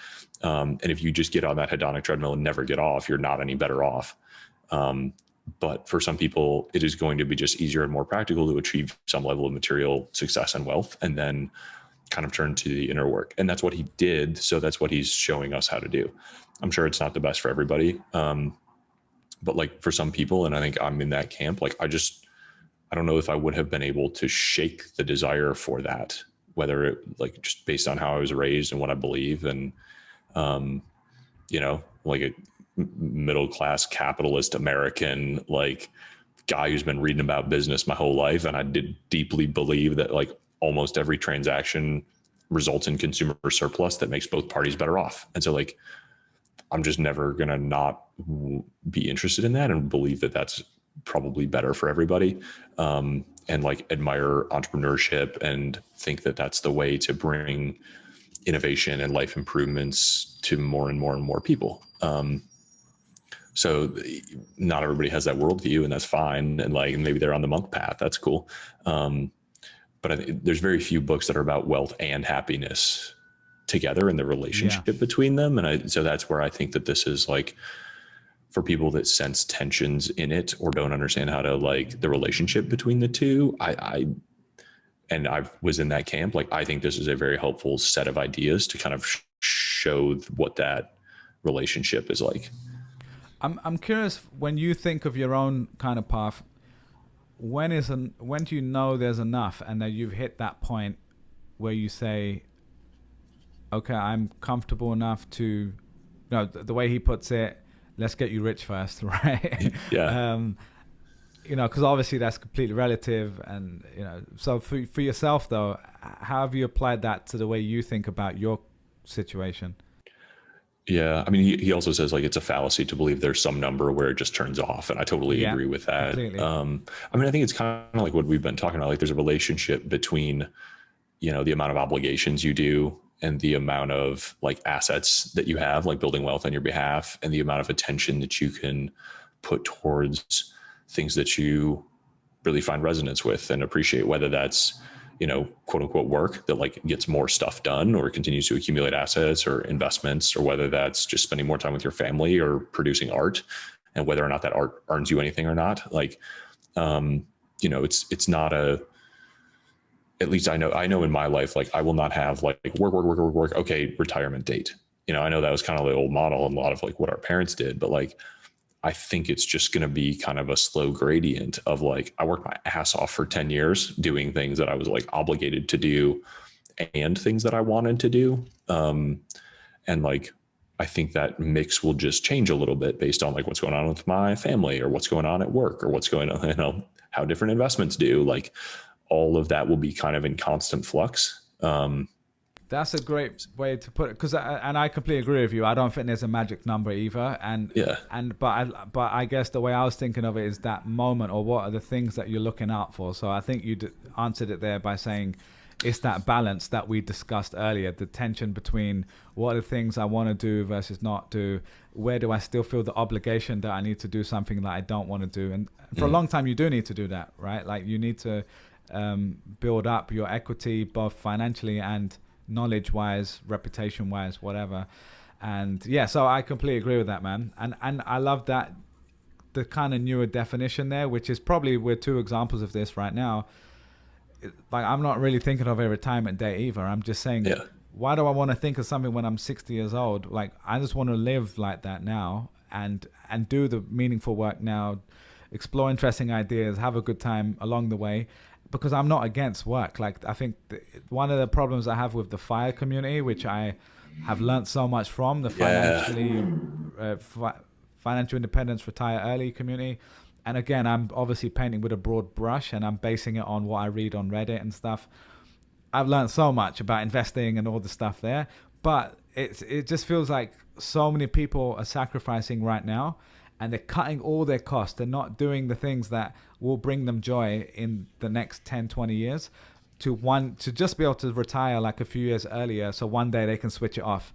And if you just get on that hedonic treadmill and never get off, you're not any better off. But for some people, it is going to be just easier and more practical to achieve some level of material success and wealth, and then kind of turn to the inner work. And that's what he did. So that's what he's showing us how to do. I'm sure it's not the best for everybody. But like for some people, and I think I'm in that camp, like I don't know if I would have been able to shake the desire for that, whether it like just based on how I was raised and what I believe. And, like a middle-class capitalist American, like guy who's been reading about business my whole life. And I did deeply believe that like almost every transaction results in consumer surplus that makes both parties better off. And so like, I'm just never going to not be interested in that and believe that that's probably better for everybody. And like admire entrepreneurship and think that that's the way to bring innovation and life improvements to more and more and more people. So not everybody has that worldview, and that's fine. And like, maybe they're on the monk path. That's cool. But I think there's very few books that are about wealth and happiness together and the relationship between them. And so that's where I think that this is like, for people that sense tensions in it or don't understand how to like the relationship between the two, I was in that camp. Like, I think this is a very helpful set of ideas to kind of show what that relationship is like. I'm curious, when you think of your own kind of path, when do you know there's enough and that you've hit that point where you say, okay, I'm comfortable enough to, the way he puts it, let's get you rich first, right? Yeah. Because obviously that's completely relative. And, so for yourself though, how have you applied that to the way you think about your situation? Yeah. I mean, he also says like, it's a fallacy to believe there's some number where it just turns off. And I totally agree with that. I think it's kind of like what we've been talking about. Like, there's a relationship between, the amount of obligations you do and the amount of like assets that you have, like building wealth on your behalf, and the amount of attention that you can put towards things that you really find resonance with and appreciate, whether that's, quote unquote work that like gets more stuff done or continues to accumulate assets or investments, or whether that's just spending more time with your family or producing art, and whether or not that art earns you anything or not. Like, it's not at least I know in my life, like I will not have like work. Okay. Retirement date. I know that was kind of the old model and a lot of like what our parents did, but like, I think it's just going to be kind of a slow gradient of like, I worked my ass off for 10 years doing things that I was like obligated to do and things that I wanted to do. And like, I think that mix will just change a little bit based on like what's going on with my family or what's going on at work or what's going on, how different investments do. Like, all of that will be kind of in constant flux. That's a great way to put it, and I completely agree with you. I don't think there's a magic number either, but I guess the way I was thinking of it is that moment, or what are the things that you're looking out for. So I think you answered it there by saying it's that balance that we discussed earlier, the tension between what are the things I want to do versus not do. Where do I still feel the obligation that I need to do something that I don't want to do? And for a long time, you do need to do that, right? Like, you need to build up your equity, both financially and knowledge-wise, reputation-wise, whatever. And yeah, so I completely agree with that, man. And I love that, the kind of newer definition there, which is probably, we're two examples of this right now. Like, I'm not really thinking of a retirement date either. I'm just saying, why do I want to think of something when I'm 60 years old? Like, I just want to live like that now and do the meaningful work now, explore interesting ideas, have a good time along the way. Because I'm not against work. Like, I think one of the problems I have with the FIRE community, which I have learned so much from, the financial independence, retire early community. And again, I'm obviously painting with a broad brush, and I'm basing it on what I read on Reddit and stuff. I've learned so much about investing and all the stuff there, but it just feels like so many people are sacrificing right now, and they're cutting all their costs. They're not doing the things that will bring them joy in the next 10, 20 years to just be able to retire like a few years earlier, so one day they can switch it off.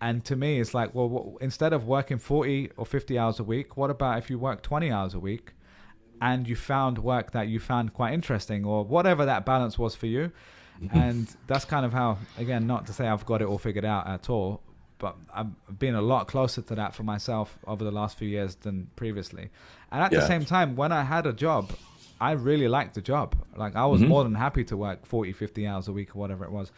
And to me, it's like, well, instead of working 40 or 50 hours a week, what about if you work 20 hours a week and you found work that you found quite interesting, or whatever that balance was for you? And that's kind of how, again, not to say I've got it all figured out at all, but I've been a lot closer to that for myself over the last few years than previously. And at the same time, when I had a job, I really liked the job. Like, I was more than happy to work 40, 50 hours a week or whatever it was.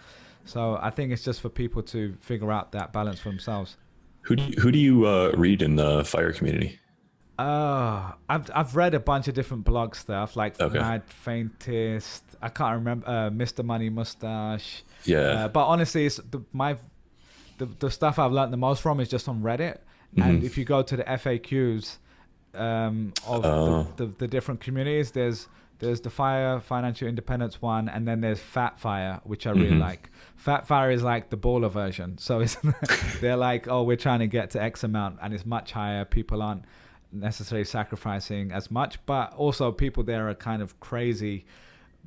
So I think it's just for people to figure out that balance for themselves. Who do you read in the fire community? I've read a bunch of different blog stuff, like Mad Faintest. I can't remember, Mr. Money Mustache. Yeah. But honestly, it's the stuff I've learned the most from is just on Reddit. And if you go to the FAQs of the different communities, there's the financial independence one, and then there's Fat Fire, which I really like. Fat Fire is like the baller version. So it's they're like, oh, we're trying to get to X amount, and it's much higher. People aren't necessarily sacrificing as much, but also people there are kind of crazy,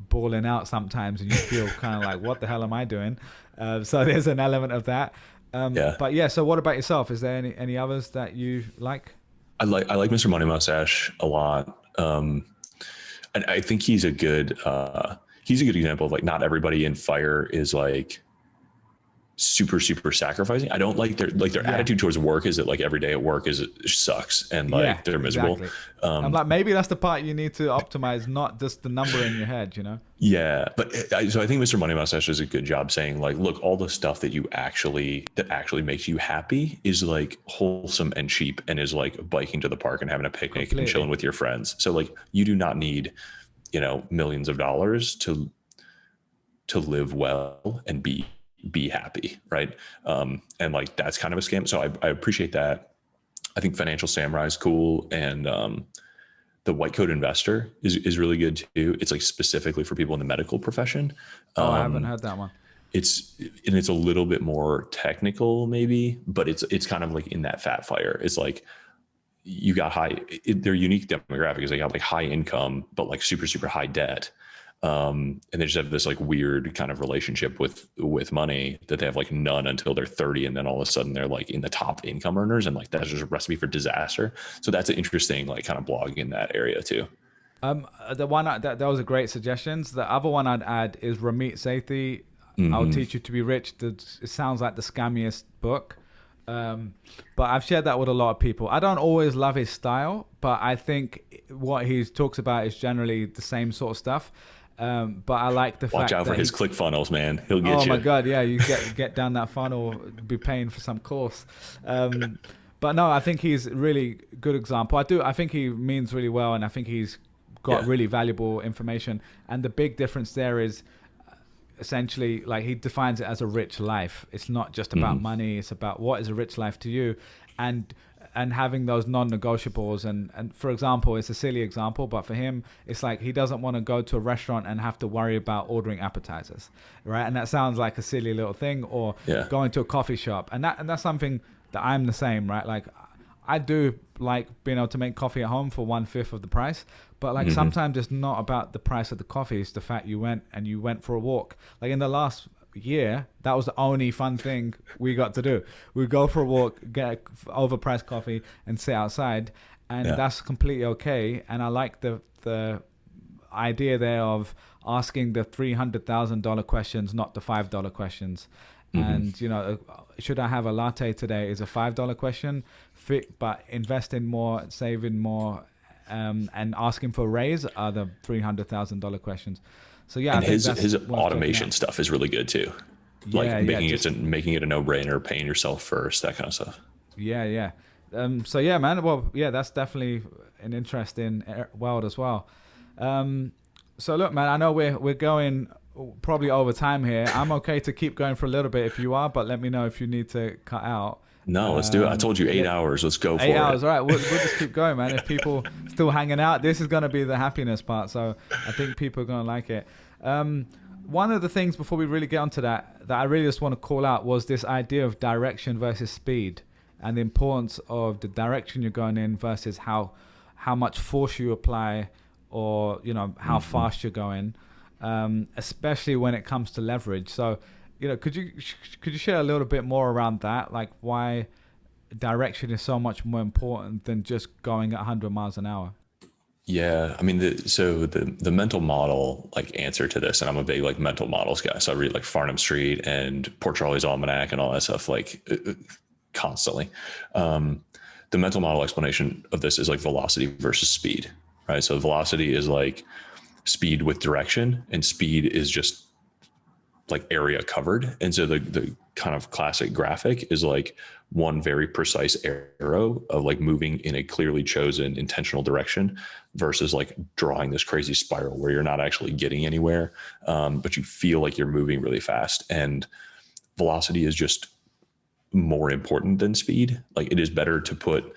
balling out sometimes, and you feel kind of like, what the hell am I doing? So there's an element of that. But yeah, so what about yourself? Is there any others that you like? I like Mr. Money Mustache a lot. And I think he's a good example of, like, not everybody in fire is like super sacrificing. I don't like their attitude towards work is that, like, every day at work sucks and like they're miserable. Exactly. I'm like, maybe that's the part you need to optimize, not just the number in your head, you know? Yeah. But so I think Mr. Money Mustache does a good job saying, like, look, all the stuff that actually makes you happy is like wholesome and cheap, and is like biking to the park and having a picnic and chilling with your friends. So, like, you do not need, millions of dollars to live well and be happy, right? And like, that's kind of a scam. So I appreciate that. I think Financial Samurai is cool, and the White Coat Investor is really good too. It's like specifically for people in the medical profession. I haven't heard that one. It's a little bit more technical maybe, but it's kind of like in that Fat Fire. It's like, you got they're unique demographics. They got like high income, but like super high debt. And they just have this like weird kind of relationship with money that they have like none until they're 30. And then all of a sudden they're like in the top income earners, and like, that's just a recipe for disaster. So that's an interesting like kind of blog in that area too. The one that was a great suggestions. The other one I'd add is Ramit Sethi. I'll Teach You to Be Rich. It sounds like the scammiest book. But I've shared that with a lot of people. I don't always love his style, but I think what he talks about is generally the same sort of stuff. But I like the fact that watch out for his ClickFunnels, man. He'll get you. Oh my God, yeah, you get down that funnel, be paying for some course. But no, I think he's a really good example. I think he means really well, and I think he's got really valuable information. And the big difference there is essentially, like, he defines it as a rich life. It's not just about money. It's about what is a rich life to you, and having those non-negotiables. And for example, it's a silly example, but for him, it's like he doesn't want to go to a restaurant and have to worry about ordering appetizers, right? And that sounds like a silly little thing. Or going to a coffee shop, and that's something that I'm the same, right? Like, I do like being able to make coffee at home for 1/5 of the price, but like sometimes it's not about the price of the coffee. It's the fact you went for a walk. Like in the last year, that was the only fun thing we got to do. We'd go for a walk, get overpriced coffee, and sit outside, and that's completely okay. And I like the idea there of asking the $300,000 questions, not the $5 questions. And should I have a latte today is a $5 question, but investing more, saving more, and asking for a raise are the $300,000 questions. So yeah, and his automation stuff is really good too. Like making it a no-brainer, paying yourself first, that kind of stuff. Yeah. So yeah, man. Well, yeah, that's definitely an interesting world as well. So look, man, I know we're going probably over time here. I'm okay to keep going for a little bit if you are, but let me know if you need to cut out. No, let's do it. I told you 8 hours. Let's go for it. 8 hours. All right. We'll just keep going, man. If people still hanging out, this is going to be the happiness part. So I think people are going to like it. One of the things before we really get onto that I really just want to call out was this idea of direction versus speed, and the importance of the direction you're going in versus how much force you apply, or how fast you're going, especially when it comes to leverage. So could you share a little bit more around that, like why direction is so much more important than just going at 100 miles an hour? Yeah, I mean, the mental model like answer to this, and I'm a big like mental models guy, so I read like Farnham Street and Port Charlie's Almanack and all that stuff like constantly. The mental model explanation of this is like velocity versus speed, right? So velocity is like speed with direction, and speed is just like area covered. And so the kind of classic graphic is like one very precise arrow of like moving in a clearly chosen intentional direction versus like drawing this crazy spiral where you're not actually getting anywhere, but you feel like you're moving really fast. And velocity is just more important than speed. Like it is better to put,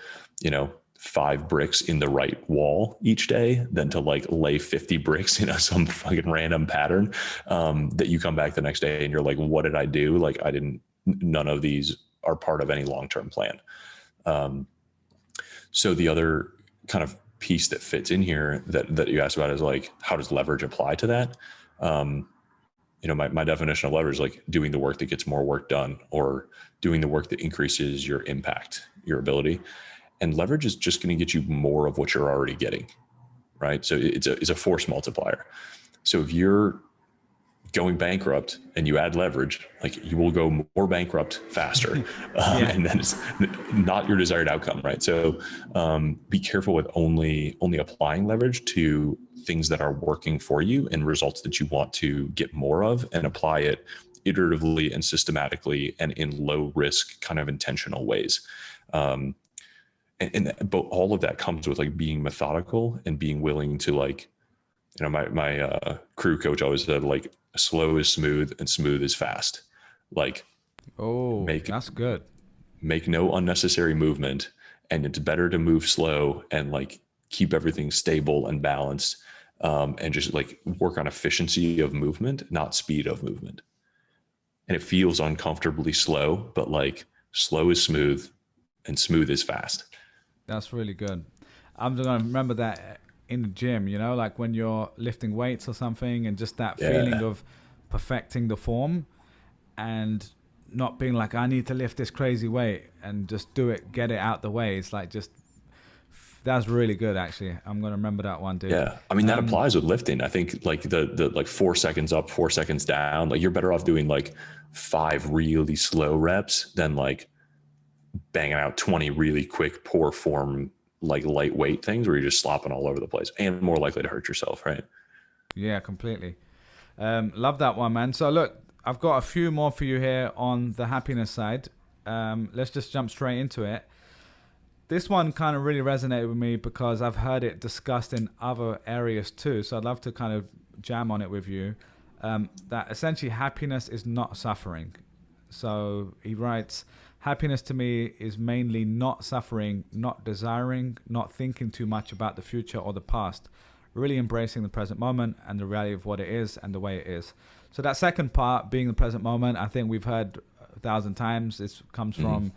5 bricks in the right wall each day than to like lay 50 bricks in some fucking random pattern that you come back the next day and you're like, what did I do? Like none of these are part of any long-term plan. So the other kind of piece that fits in here that you asked about is like, how does leverage apply to that? My definition of leverage is like doing the work that gets more work done, or doing the work that increases your impact, your ability. And leverage is just going to get you more of what you're already getting, right? So it's a force multiplier. So if you're going bankrupt and you add leverage, like you will go more bankrupt faster. And then it's not your desired outcome, right? So be careful with only applying leverage to things that are working for you and results that you want to get more of, and apply it iteratively and systematically and in low risk kind of intentional ways. But all of that comes with like being methodical and being willing to like, my crew coach always said like slow is smooth and smooth is fast. Like, that's good. Make no unnecessary movement, and it's better to move slow and like keep everything stable and balanced, and just like work on efficiency of movement, not speed of movement. And it feels uncomfortably slow, but like slow is smooth and smooth is fast. That's really good. I'm going to remember that in the gym, like when you're lifting weights or something, and just that feeling of perfecting the form and not being like, I need to lift this crazy weight, and just do it, get it out the way. It's like that's really good, actually. I'm going to remember that one, dude. Yeah. I mean, that applies with lifting. I think like the like 4 seconds up, 4 seconds down, like you're better off doing like 5 really slow reps than like banging out 20 really quick, poor form, like lightweight things where you're just slopping all over the place and more likely to hurt yourself, right? Yeah, completely. Love that one, man. So look, I've got a few more for you here on the happiness side. Let's just jump straight into it. This one kind of really resonated with me because I've heard it discussed in other areas too. So I'd love to kind of jam on it with you. That essentially happiness is not suffering. So he writes, happiness to me is mainly not suffering, not desiring, not thinking too much about the future or the past, really embracing the present moment and the reality of what it is and the way it is. So that second part, being the present moment, I think we've heard 1,000 times. This comes from,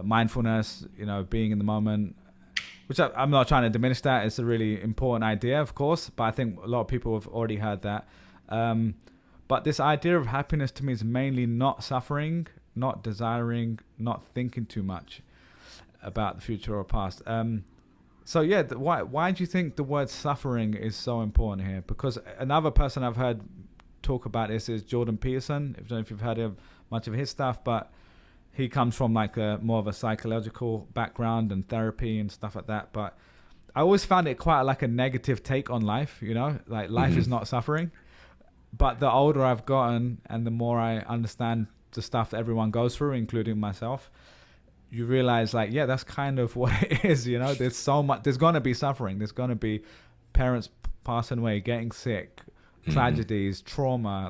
mindfulness, being in the moment, which I'm not trying to diminish that. It's a really important idea, of course, but I think a lot of people have already heard that. But this idea of happiness to me is mainly not suffering, not desiring, not thinking too much about the future or past. So yeah, why do you think the word suffering is so important here? Because another person I've heard talk about this is Jordan Peterson. I don't know if you've heard of much of his stuff, but he comes from like more of a psychological background and therapy and stuff like that. But I always found it quite like a negative take on life, like life is not suffering. But the older I've gotten and the more I understand the stuff that everyone goes through, including myself, you realize like, yeah, that's kind of what it is. There's so much, there's going to be suffering. There's going to be parents passing away, getting sick, tragedies, trauma,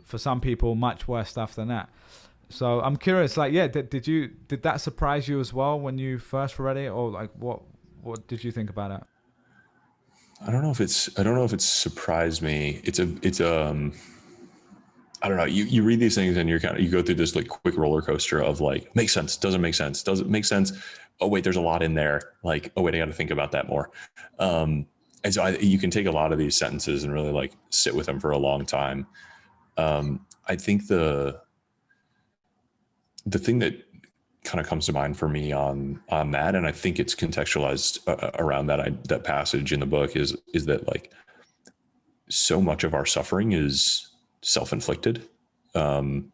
for some people, much worse stuff than that. So I'm curious, like, yeah, did that surprise you as well when you first read it, or like what did you think about it? I don't know if it's surprised me. It's I don't know. You read these things and you go through this like quick roller coaster of like, makes sense, doesn't make sense, doesn't make sense. Oh wait, there's a lot in there. Like, oh wait, I got to think about that more. And so you can take a lot of these sentences and really like sit with them for a long time. I think the thing that kind of comes to mind for me on that, and I think it's contextualized around that passage in the book, is that like so much of our suffering is self-inflicted, and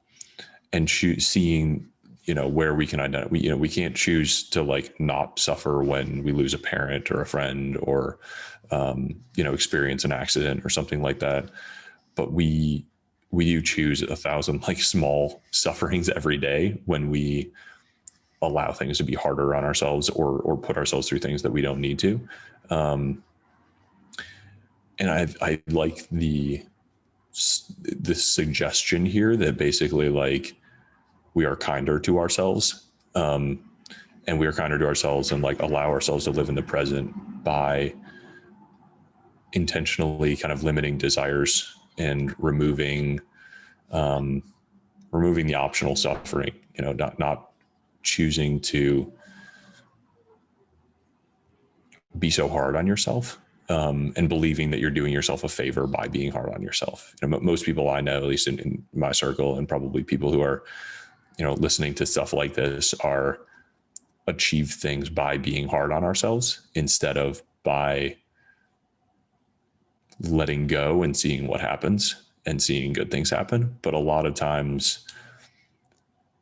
seeing, you know, where we can identify, you know, we can't choose to like not suffer when we lose a parent or a friend, or you know, experience an accident or something like that, but we do choose 1,000 like small sufferings every day when we allow things to be harder on ourselves, or put ourselves through things that we don't need to. And I like the suggestion here that basically like we are kinder to ourselves, and we are kinder to ourselves and like allow ourselves to live in the present by intentionally kind of limiting desires and removing the optional suffering, you know, not choosing to be so hard on yourself, and believing that you're doing yourself a favor by being hard on yourself. You know, most people I know, at least in my circle, and probably people who are, you know, listening to stuff like this, are achieve things by being hard on ourselves instead of by letting go and seeing what happens and seeing good things happen. But a lot of times,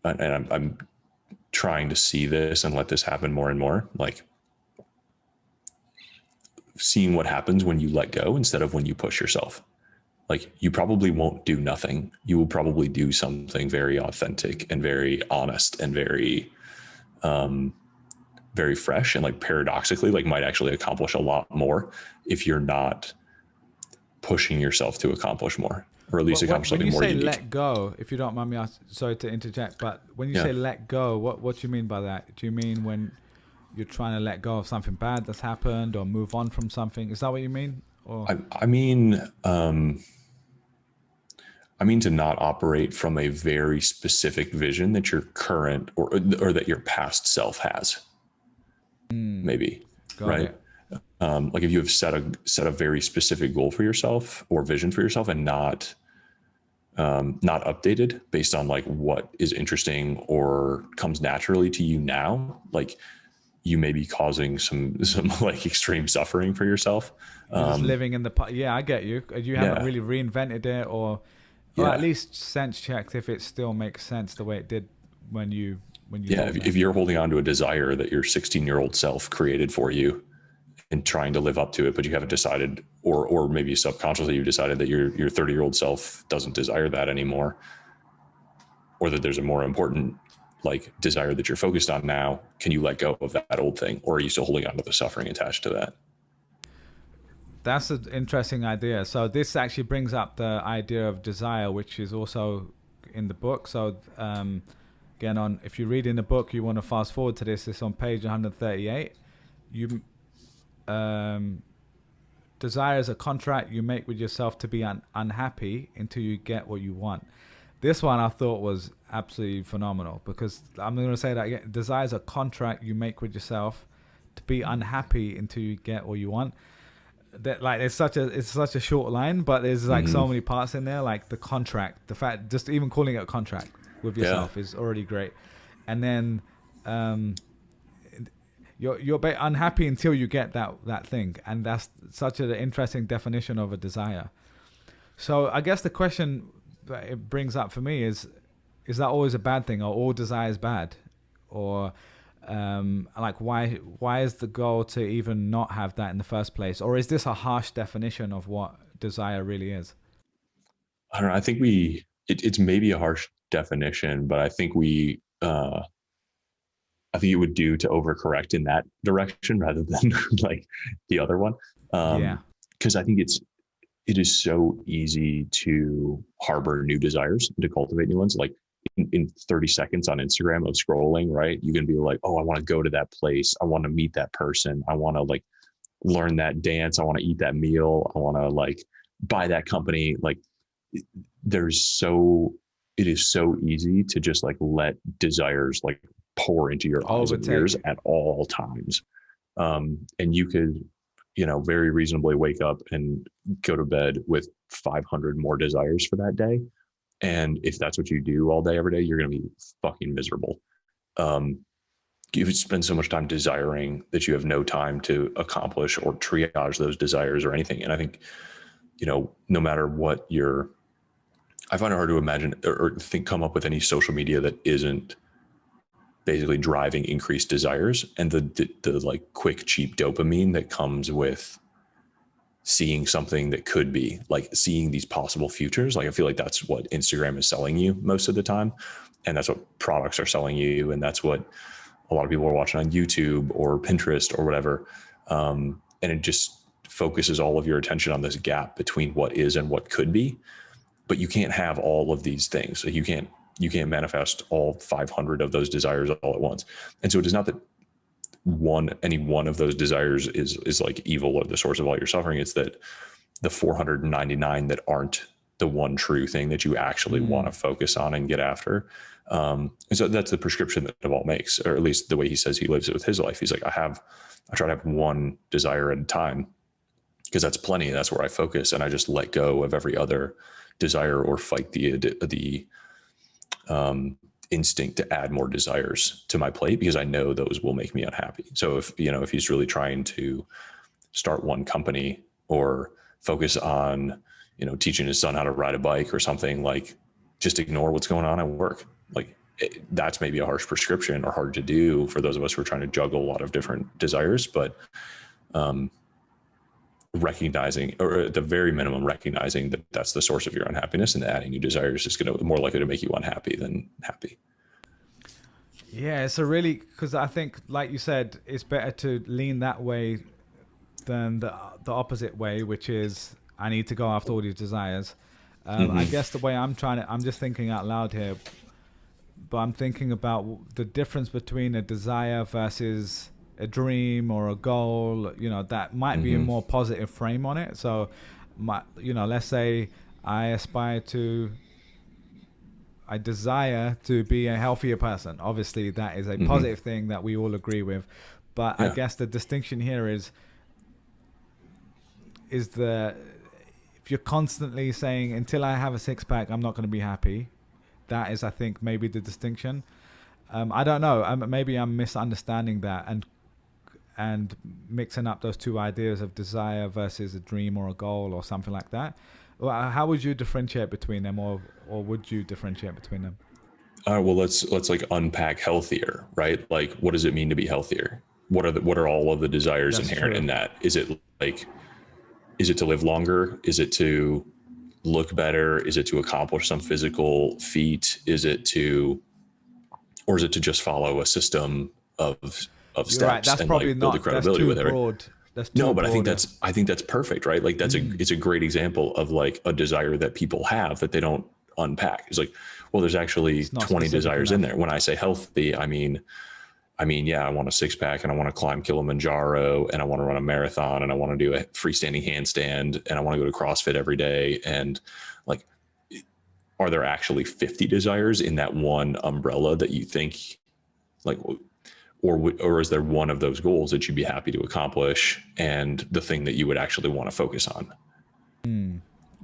and I'm trying to see this and let this happen more and more, like seeing what happens when you let go instead of when you push yourself. Like you probably won't do nothing. You will probably do something very authentic and very honest and very, very fresh, and like paradoxically, like might actually accomplish a lot more if you're not pushing yourself to accomplish more, or at least accomplish something more unique. When you say let go, if you don't mind me asking, sorry to interject, but when you say let go, what do you mean by that? Do you mean when you're trying to let go of something bad that's happened, or move on from something? Is that what you mean? Or I mean to not operate from a very specific vision that your current or that your past self has. Maybe. Got right. it. Like if you have set a very specific goal for yourself or vision for yourself, and not updated based on like what is interesting or comes naturally to you now, like you may be causing some like extreme suffering for yourself. Just living in the yeah, I get you. You haven't really reinvented it, or at least sense checked if it still makes sense the way it did when you if you're holding on to a desire that your 16-year-old self created for you and trying to live up to it, but you haven't decided, or maybe subconsciously you decided that your 30-year-old self doesn't desire that anymore, or that there's a more important like desire that you're focused on now, can you let go of that old thing, or are you still holding on to the suffering attached to that? That's an interesting idea. So this actually brings up the idea of desire, which is also in the book. So again, if you read in the book, you want to fast forward to this. It's on page 138. Desire is a contract you make with yourself to be unhappy until you get what you want. This one I thought was absolutely phenomenal, because I'm going to say that again. Desire is a contract you make with yourself to be unhappy until you get what you want. That like it's such a short line, but there's like so many parts in there. Like the contract, the fact just even calling it a contract with yourself is already great. And then you're unhappy until you get that thing, and that's such an interesting definition of a desire. So I guess the question that it brings up for me is that always a bad thing, or all desire is bad, or like why is the goal to even not have that in the first place, or is this a harsh definition of what desire really is? I don't know. I think it's maybe a harsh definition, but I think I think it would do to overcorrect in that direction rather than like the other one. Because I think it is so easy to harbor new desires and to cultivate new ones. Like in 30 seconds on Instagram of scrolling, right? You can be like, oh, I want to go to that place. I want to meet that person. I want to like learn that dance. I want to eat that meal. I want to like buy that company. Like it is so easy to just like let desires like pour into your eyes and ears at all times. And you could very reasonably wake up and go to bed with 500 more desires for that day. And if that's what you do all day, every day, you're going to be fucking miserable. You spend so much time desiring that you have no time to accomplish or triage those desires or anything. And I think, no matter what I find it hard to imagine or come up with any social media that isn't basically driving increased desires and the like quick, cheap dopamine that comes with seeing something that could be, like seeing these possible futures. Like I feel like that's what Instagram is selling you most of the time. And that's what products are selling you. And that's what a lot of people are watching on YouTube or Pinterest or whatever. And it just focuses all of your attention on this gap between what is and what could be. But you can't have all of these things. So you can't manifest all 500 of those desires all at once. And so it is not that any one of those desires is like evil or the source of all your suffering. It's that the 499 that aren't the one true thing that you actually want to focus on and get after. And so that's the prescription that Naval makes, or at least the way he says he lives it with his life. He's like, I try to have one desire at a time because that's plenty. That's where I focus. And I just let go of every other desire or fight the instinct to add more desires to my plate because I know those will make me unhappy. So if he's really trying to start one company or focus on, teaching his son how to ride a bike or something, like just ignore what's going on at work. Like that's maybe a harsh prescription or hard to do for those of us who are trying to juggle a lot of different desires, but recognizing, or at the very minimum, recognizing that that's the source of your unhappiness, and adding new desires is going to more likely to make you unhappy than happy. Yeah, it's because I think, like you said, it's better to lean that way than the opposite way, which is I need to go after all these desires. I guess the way I'm just thinking out loud here, but I'm thinking about the difference between a desire versus a dream or a goal, that might be a more positive frame on it. So, let's say I desire to be a healthier person. Obviously, that is a positive thing that we all agree with. But I guess the distinction here is if you're constantly saying, until I have a six-pack, I'm not going to be happy. That is, I think, maybe the distinction. I don't know. Maybe I'm misunderstanding that and mixing up those two ideas of desire versus a dream or a goal or something like that. How would you differentiate between them, or would you differentiate between them? Well, let's like unpack healthier, right? Like, what does it mean to be healthier? What are all of the desires inherent in that? Is it to live longer? Is it to look better? Is it to accomplish some physical feat? Or is it to just follow a system of steps right. That's and probably like build not, a credibility that's with too it? Broad. That's no, but broad. I think that's perfect, right? Like it's a great example of like a desire that people have that they don't unpack. It's like, well, there's actually 20 desires in there. When I say healthy, I mean, yeah, I want a six pack and I want to climb Kilimanjaro and I want to run a marathon and I want to do a freestanding handstand and I want to go to CrossFit every day. And like, are there actually 50 desires in that one umbrella that you think like, or is there one of those goals that you'd be happy to accomplish and the thing that you would actually want to focus on?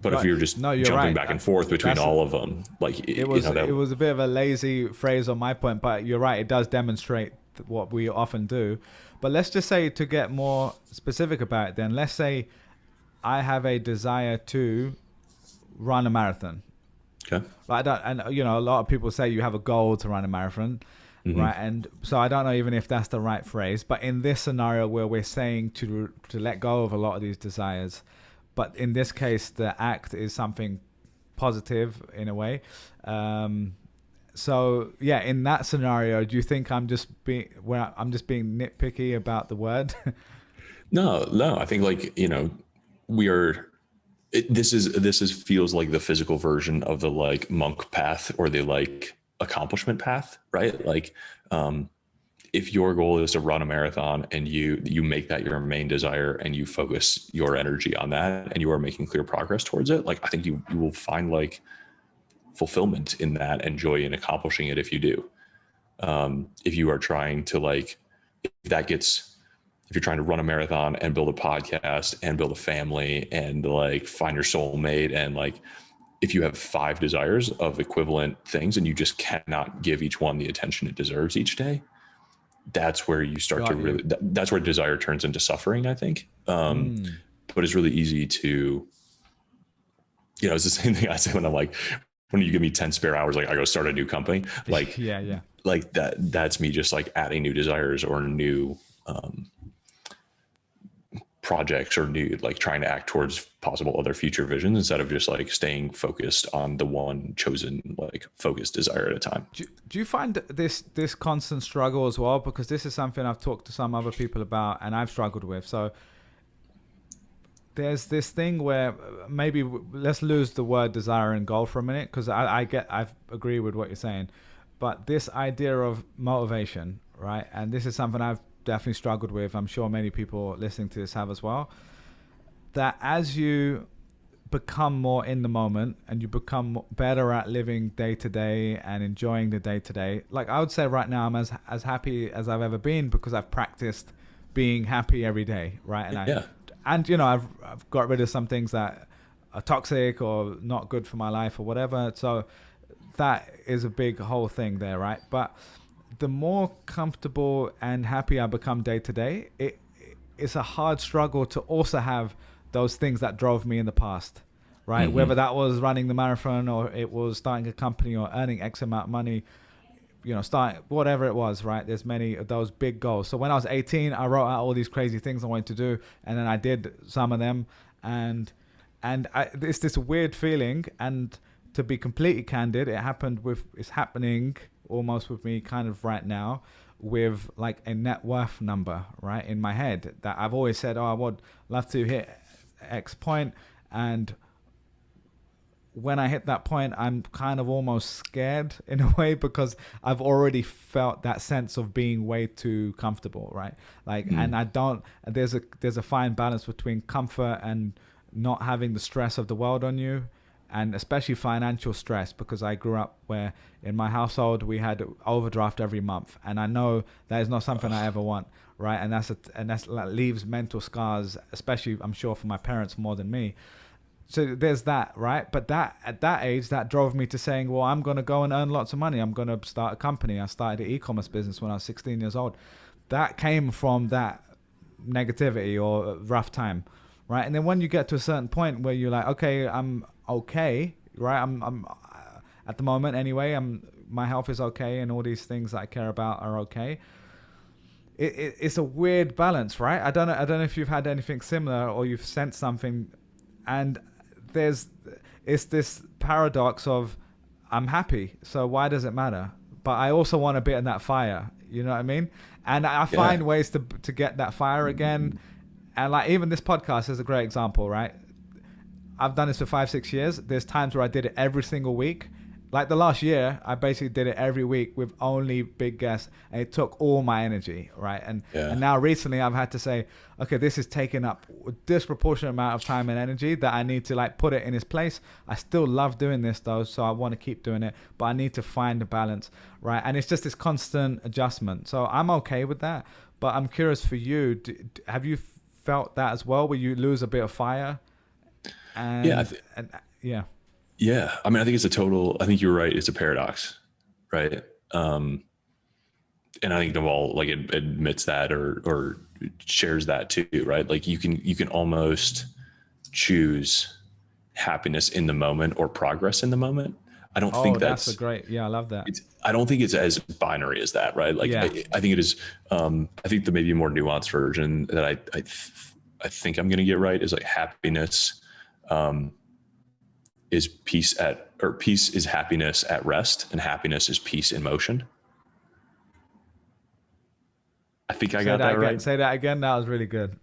But if you're just jumping back and forth between all of them, like it was a bit of a lazy phrase on my point, but you're right. It does demonstrate what we often do. But let's just say, to get more specific about it, then let's say I have a desire to run a marathon. Okay. But a lot of people say you have a goal to run a marathon. Right, and so I don't know even if that's the right phrase, but in this scenario where we're saying to let go of a lot of these desires, but in this case the act is something positive in a way. So yeah, in that scenario, do you think I'm just being nitpicky about the word? No, I think like this feels like the physical version of the like monk path or the like accomplishment path, right? Like if your goal is to run a marathon and you make that your main desire and you focus your energy on that and you are making clear progress towards it, like I think you will find like fulfillment in that and joy in accomplishing it if you do. If you are trying to like, if that gets if you're trying to run a marathon and build a podcast and build a family and like find your soulmate, and like, if you have 5 desires of equivalent things and you just cannot give each one the attention it deserves each day, that's where you start to really, that's where desire turns into suffering, I think. But it's really easy to, you know, it's the same thing I say when I'm like, when you give me 10 spare hours, like I go start a new company, like, like that's me just like adding new desires or new, projects, or new, like trying to act towards possible other future visions instead of just like staying focused on the one chosen, like focused desire at a time. Do you find this constant struggle as well? Because this is something I've talked to some other people about and I've struggled with. So there's this thing where maybe let's lose the word desire and goal for a minute, because I agree with what you're saying, but this idea of motivation, right? And this is something I've definitely struggled with. I'm sure many people listening to this have as well. That as you become more in the moment and you become better at living day to day and enjoying the day to day, like I would say right now I'm as happy as I've ever been because I've practiced being happy every day, right? And and you know, I've got rid of some things that are toxic or not good for my life or whatever. So that is a big whole thing there, right? But the more comfortable and happy I become day to day, it's a hard struggle to also have those things that drove me in the past, right? Whether that was running the marathon or it was starting a company or earning X amount of money, you know, whatever it was, right? There's many of those big goals. So when I was 18, I wrote out all these crazy things I wanted to do, and then I did some of them, and it's this weird feeling. And to be completely candid, it's happening almost with me kind of right now with like a net worth number, right, in my head, that I've always said, oh, I would love to hit X point. And when I hit that point, I'm kind of almost scared in a way, because I've already felt that sense of being way too comfortable, right? Like, and there's a fine balance between comfort and not having the stress of the world on you, and especially financial stress, because I grew up where in my household we had overdraft every month, and I know that is not something I ever want, right? And that leaves mental scars, especially I'm sure for my parents more than me. So there's that, right? But that at that age, that drove me to saying, well, I'm going to go and earn lots of money. I'm going to start a company. I started an e-commerce business when I was 16 years old. That came from that negativity or rough time, right? And then when you get to a certain point where you're like, okay, I'm okay, right? I'm at the moment anyway, my health is okay, and all these things that I care about are okay. It's a weird balance, right? I don't know if you've had anything similar or you've sensed something, and it's this paradox of I'm happy, so why does it matter? But I also want a bit of that fire, you know what I mean? And I find ways to get that fire again. And like even this podcast is a great example, right? I've done this for 5-6 years. There's times where I did it every single week. Like the last year, I basically did it every week with only big guests, and it took all my energy, right? And now recently I've had to say, okay, this is taking up a disproportionate amount of time and energy that I need to like put it in its place. I still love doing this though, so I want to keep doing it, but I need to find a balance, right? And it's just this constant adjustment. So I'm okay with that, but I'm curious for you, have you felt that as well, where you lose a bit of fire? And, Yeah. I mean, I think you're right. It's a paradox, right? And I think Naval like admits that or shares that too, right? Like you can almost choose happiness in the moment or progress in the moment. I don't think that's a great, I love that. I don't think it's as binary as that, right? Like I think it is, I think the maybe more nuanced version that I think I'm going to get right is like happiness, is peace is happiness at rest, and happiness is peace in motion. I think I got that right. Say that again. That was really good.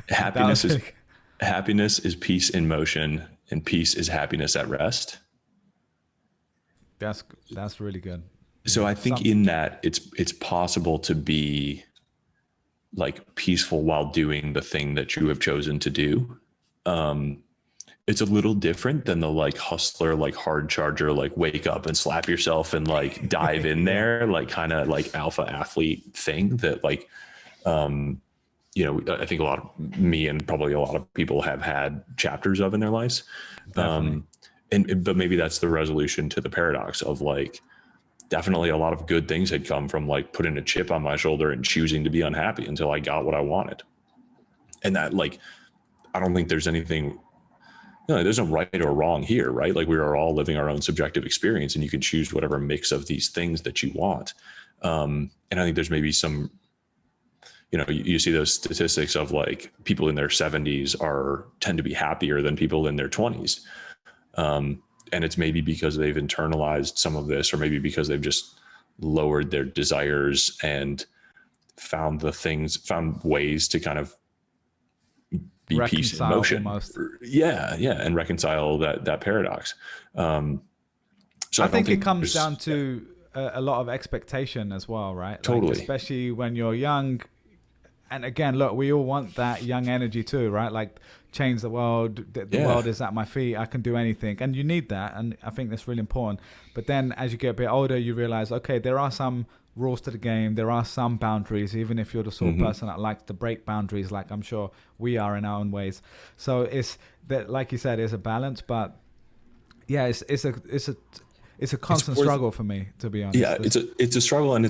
Happiness is peace in motion, and peace is happiness at rest. That's really good. So I think in that it's possible to be like peaceful while doing the thing that you have chosen to do. It's a little different than the like hustler, like hard charger, like wake up and slap yourself and like dive in there, like kind of like alpha athlete thing that like I think me and probably a lot of people have had chapters of in their lives. But maybe that's the resolution to the paradox of like, definitely a lot of good things had come from like putting a chip on my shoulder and choosing to be unhappy until I got what I wanted. And that, like, I don't think there's anything, there's no right or wrong here, right? Like, we are all living our own subjective experience, and you can choose whatever mix of these things that you want. And I think there's maybe some, you see those statistics of like people in their 70s tend to be happier than people in their 20s. And it's maybe because they've internalized some of this, or maybe because they've just lowered their desires and found ways to kind of be peace in motion. Almost. Yeah. And reconcile that paradox. So I think it comes down to a lot of expectation as well, right? Totally. Like, especially when you're young. And again, look, we all want that young energy too, right? Like, change the world. The world is at my feet. I can do anything. And you need that. And I think that's really important. But then as you get a bit older, you realize, okay, there are some rules to the game. There are some boundaries, even if you're the sort of person that likes to break boundaries, like I'm sure we are in our own ways. So it's that, like you said, it's a balance. But yeah, it's a constant struggle for me, to be honest. Yeah, it's a struggle, and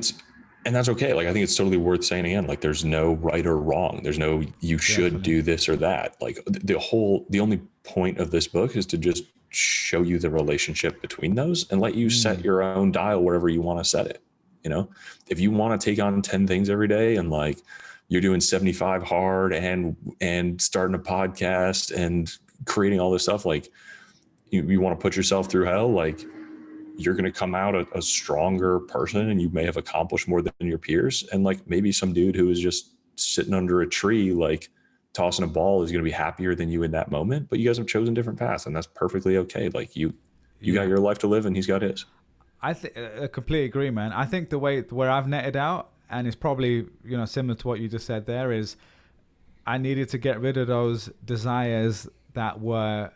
that's okay. Like, I think it's totally worth saying again, like, there's no right or wrong. There's no, you should do this or that. Like, the only point of this book is to just show you the relationship between those and let you set your own dial wherever you want to set it. If you want to take on 10 things every day and like you're doing 75 hard and starting a podcast and creating all this stuff, like you want to put yourself through hell, like, you're going to come out a stronger person, and you may have accomplished more than your peers. And like, maybe some dude who is just sitting under a tree, like tossing a ball, is going to be happier than you in that moment, but you guys have chosen different paths, and that's perfectly okay. Like, you got your life to live and he's got his. I completely agree, man. I think the way where I've netted out, and it's probably, similar to what you just said there, is I needed to get rid of those desires that were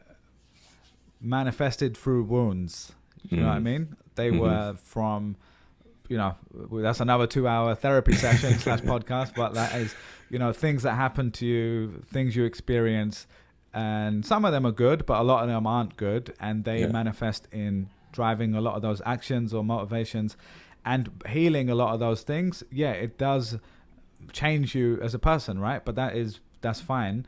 manifested through wounds. You know what I mean? They were from, that's another 2-hour therapy session / podcast, but that is, things that happen to you, things you experience, and some of them are good, but a lot of them aren't good, and they manifest in driving a lot of those actions or motivations, and healing a lot of those things. Yeah, it does change you as a person, right? But that's fine.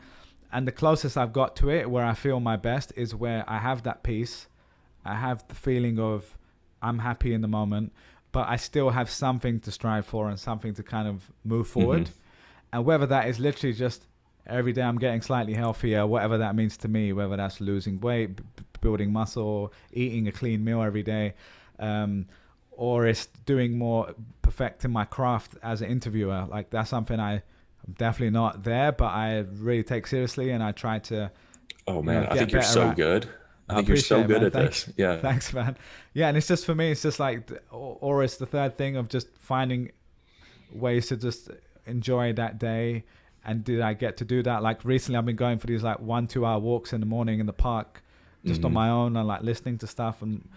And the closest I've got to it, where I feel my best, is where I have that peace. I have the feeling of I'm happy in the moment, but I still have something to strive for and something to kind of move forward. And whether that is literally just every day I'm getting slightly healthier, whatever that means to me, whether that's losing weight, building muscle, eating a clean meal every day, or it's doing more, perfecting my craft as an interviewer. Like, that's something I'm definitely not there, but I really take seriously, and I try to. Oh man, I think you're so good. I think you're so good at this. Yeah. Thanks, man. Yeah. And it's just, for me, it's just like, or it's the third thing of just finding ways to just enjoy that day. And did I get to do that? Like, recently I've been going for these like 1-2 hour walks in the morning in the park, just on my own, and like listening to stuff, and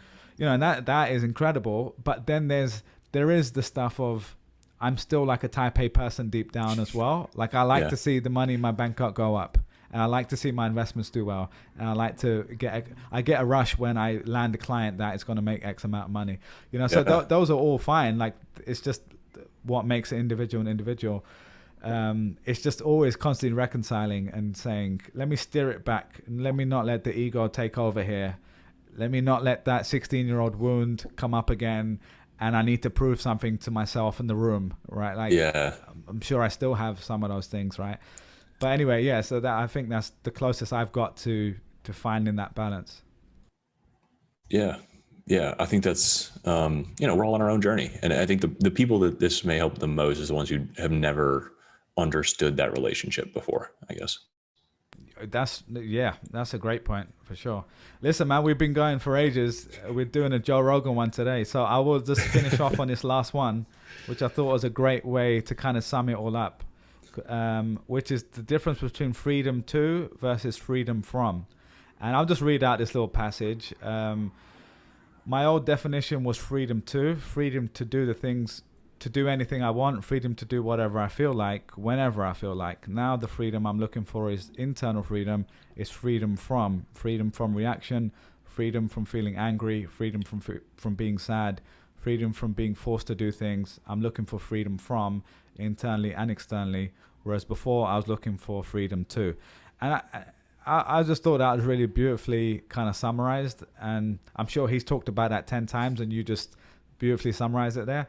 and that is incredible. But then there is the stuff of, I'm still like a type A person deep down as well. Like, I like to see the money in my bank account go up. And I like to see my investments do well. And I like to get a rush when I land a client that is going to make X amount of money. So those are all fine. Like, it's just what makes an individual. It's just always constantly reconciling and saying, let me steer it back. Let me not let the ego take over here. Let me not let that 16-year-old wound come up again. And I need to prove something to myself in the room, right? Like, I'm sure I still have some of those things, right? But anyway, so that, I think that's the closest I've got to finding that balance. Yeah. I think that's, we're all on our own journey. And I think the people that this may help the most is the ones who have never understood that relationship before, I guess. That's a great point for sure. Listen, man, we've been going for ages. We're doing a Joe Rogan one today. So I will just finish off on this last one, which I thought was a great way to kind of sum it all up. Which is the difference between freedom to versus freedom from. And I'll just read out this little passage. My old definition was freedom to do the things to do anything I want, freedom to do whatever I feel like, whenever I feel like. Now the freedom I'm looking for is internal freedom, is freedom from reaction, freedom from feeling angry, freedom from being sad, freedom from being forced to do things. I'm looking for freedom from internally and externally, whereas before I was looking for freedom too. And I just thought that was really beautifully kind of summarized, and I'm sure he's talked about that 10 times and you just beautifully summarized it there.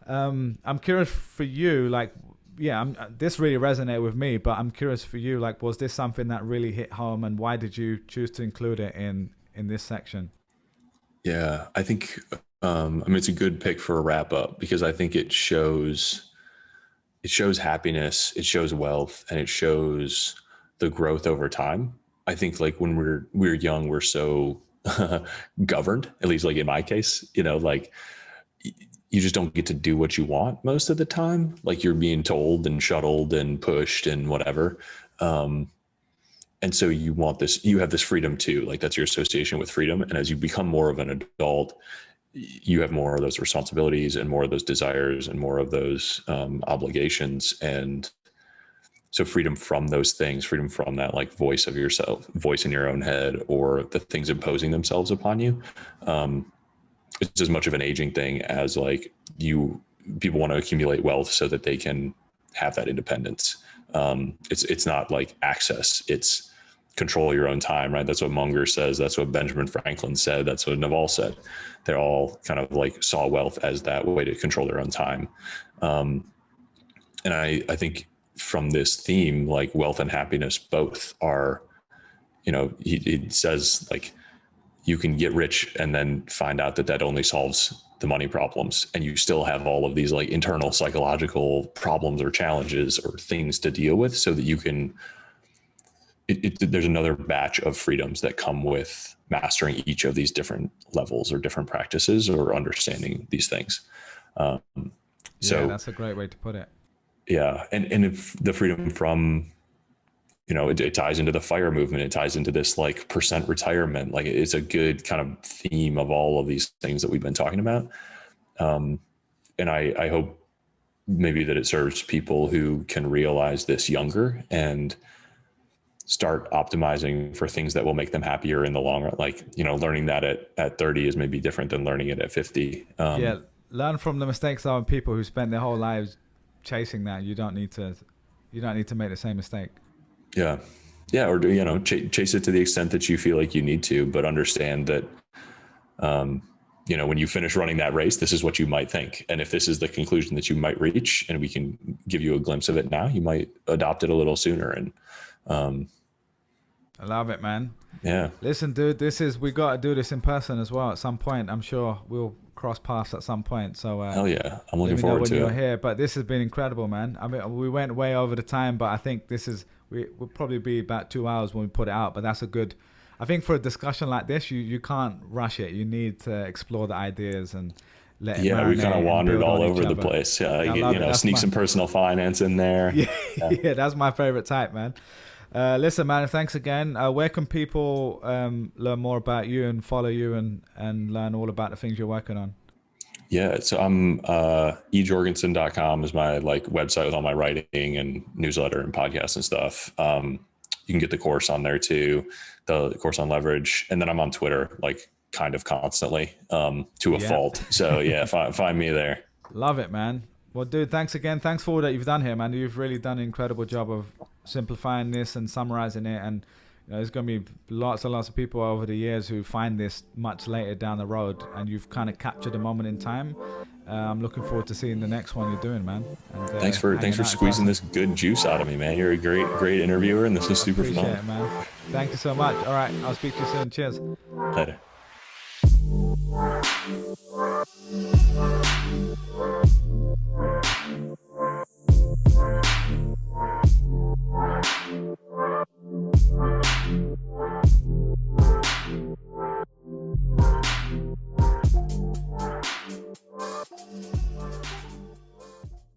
I'm curious for you, like, this really resonated with me, but I'm curious for you, like, was this something that really hit home, and why did you choose to include it in this section? Yeah, I think, I mean, it's a good pick for a wrap up, because I think it shows happiness, it shows wealth, and it shows the growth over time. I think, like, when we're young, we're so governed, at least like in my case, like, you just don't get to do what you want most of the time. Like, you're being told and shuttled and pushed and whatever. And so you have this freedom too. Like, that's your association with freedom. And as you become more of an adult, you have more of those responsibilities and more of those desires and more of those obligations. And so freedom from those things, freedom from that, like, voice of yourself, voice in your own head, or the things imposing themselves upon you. It's as much of an aging thing as, like, people want to accumulate wealth so that they can have that independence. It's not like access, it's control your own time, right? That's what Munger says. That's what Benjamin Franklin said. That's what Naval said. They're all kind of like saw wealth as that way to control their own time. And I think from this theme, like, wealth and happiness both are, he says, like, you can get rich and then find out that only solves the money problems, and you still have all of these, like, internal psychological problems or challenges or things to deal with, so that you can, there's another batch of freedoms that come with mastering each of these different levels or different practices or understanding these things. So that's a great way to put it. Yeah. And if the freedom from, it ties into the FIRE movement. It ties into this, like, percent retirement. Like, it's a good kind of theme of all of these things that we've been talking about. And I hope maybe that it serves people who can realize this younger and start optimizing for things that will make them happier in the long run. Like, learning that at 30 is maybe different than learning it at 50. Learn from the mistakes of people who spend their whole lives chasing that. You don't need to make the same mistake. Yeah. Or chase it to the extent that you feel like you need to, but understand that, when you finish running that race, this is what you might think. And if this is the conclusion that you might reach, and we can give you a glimpse of it now, you might adopt it a little sooner. And, I love it, man. Yeah. Listen, dude, we got to do this in person as well at some point. I'm sure we'll cross paths at some point. So hell yeah, I'm looking forward to it. When you're here, but this has been incredible, man. I mean, we went way over the time, but I think we'll probably be about 2 hours when we put it out. But that's a good. I think for a discussion like this, you can't rush it. You need to explore the ideas and let it marinate. We kind of wandered all over the place. Sneak some personal finance in there. Yeah, that's my favorite type, man. Listen, man, thanks again. Where can people learn more about you and follow you and learn all about the things you're working on? Yeah, so I'm ejorgenson.com is my, like, website with all my writing and newsletter and podcasts and stuff. You can get the course on there too, the course on leverage, and then I'm on Twitter, like, kind of constantly, to a fault. So yeah, find me there. Love it, man. Well, dude, thanks again. Thanks for all that you've done here, man. You've really done an incredible job of simplifying this and summarizing it. And there's going to be lots and lots of people over the years who find this much later down the road, and you've kind of captured a moment in time. I'm looking forward to seeing the next one you're doing, man. And, thanks for squeezing this good juice out of me, man. You're a great interviewer, and this is super fun. Appreciate it, man. Thank you so much. All right, I'll speak to you soon. Cheers. Later.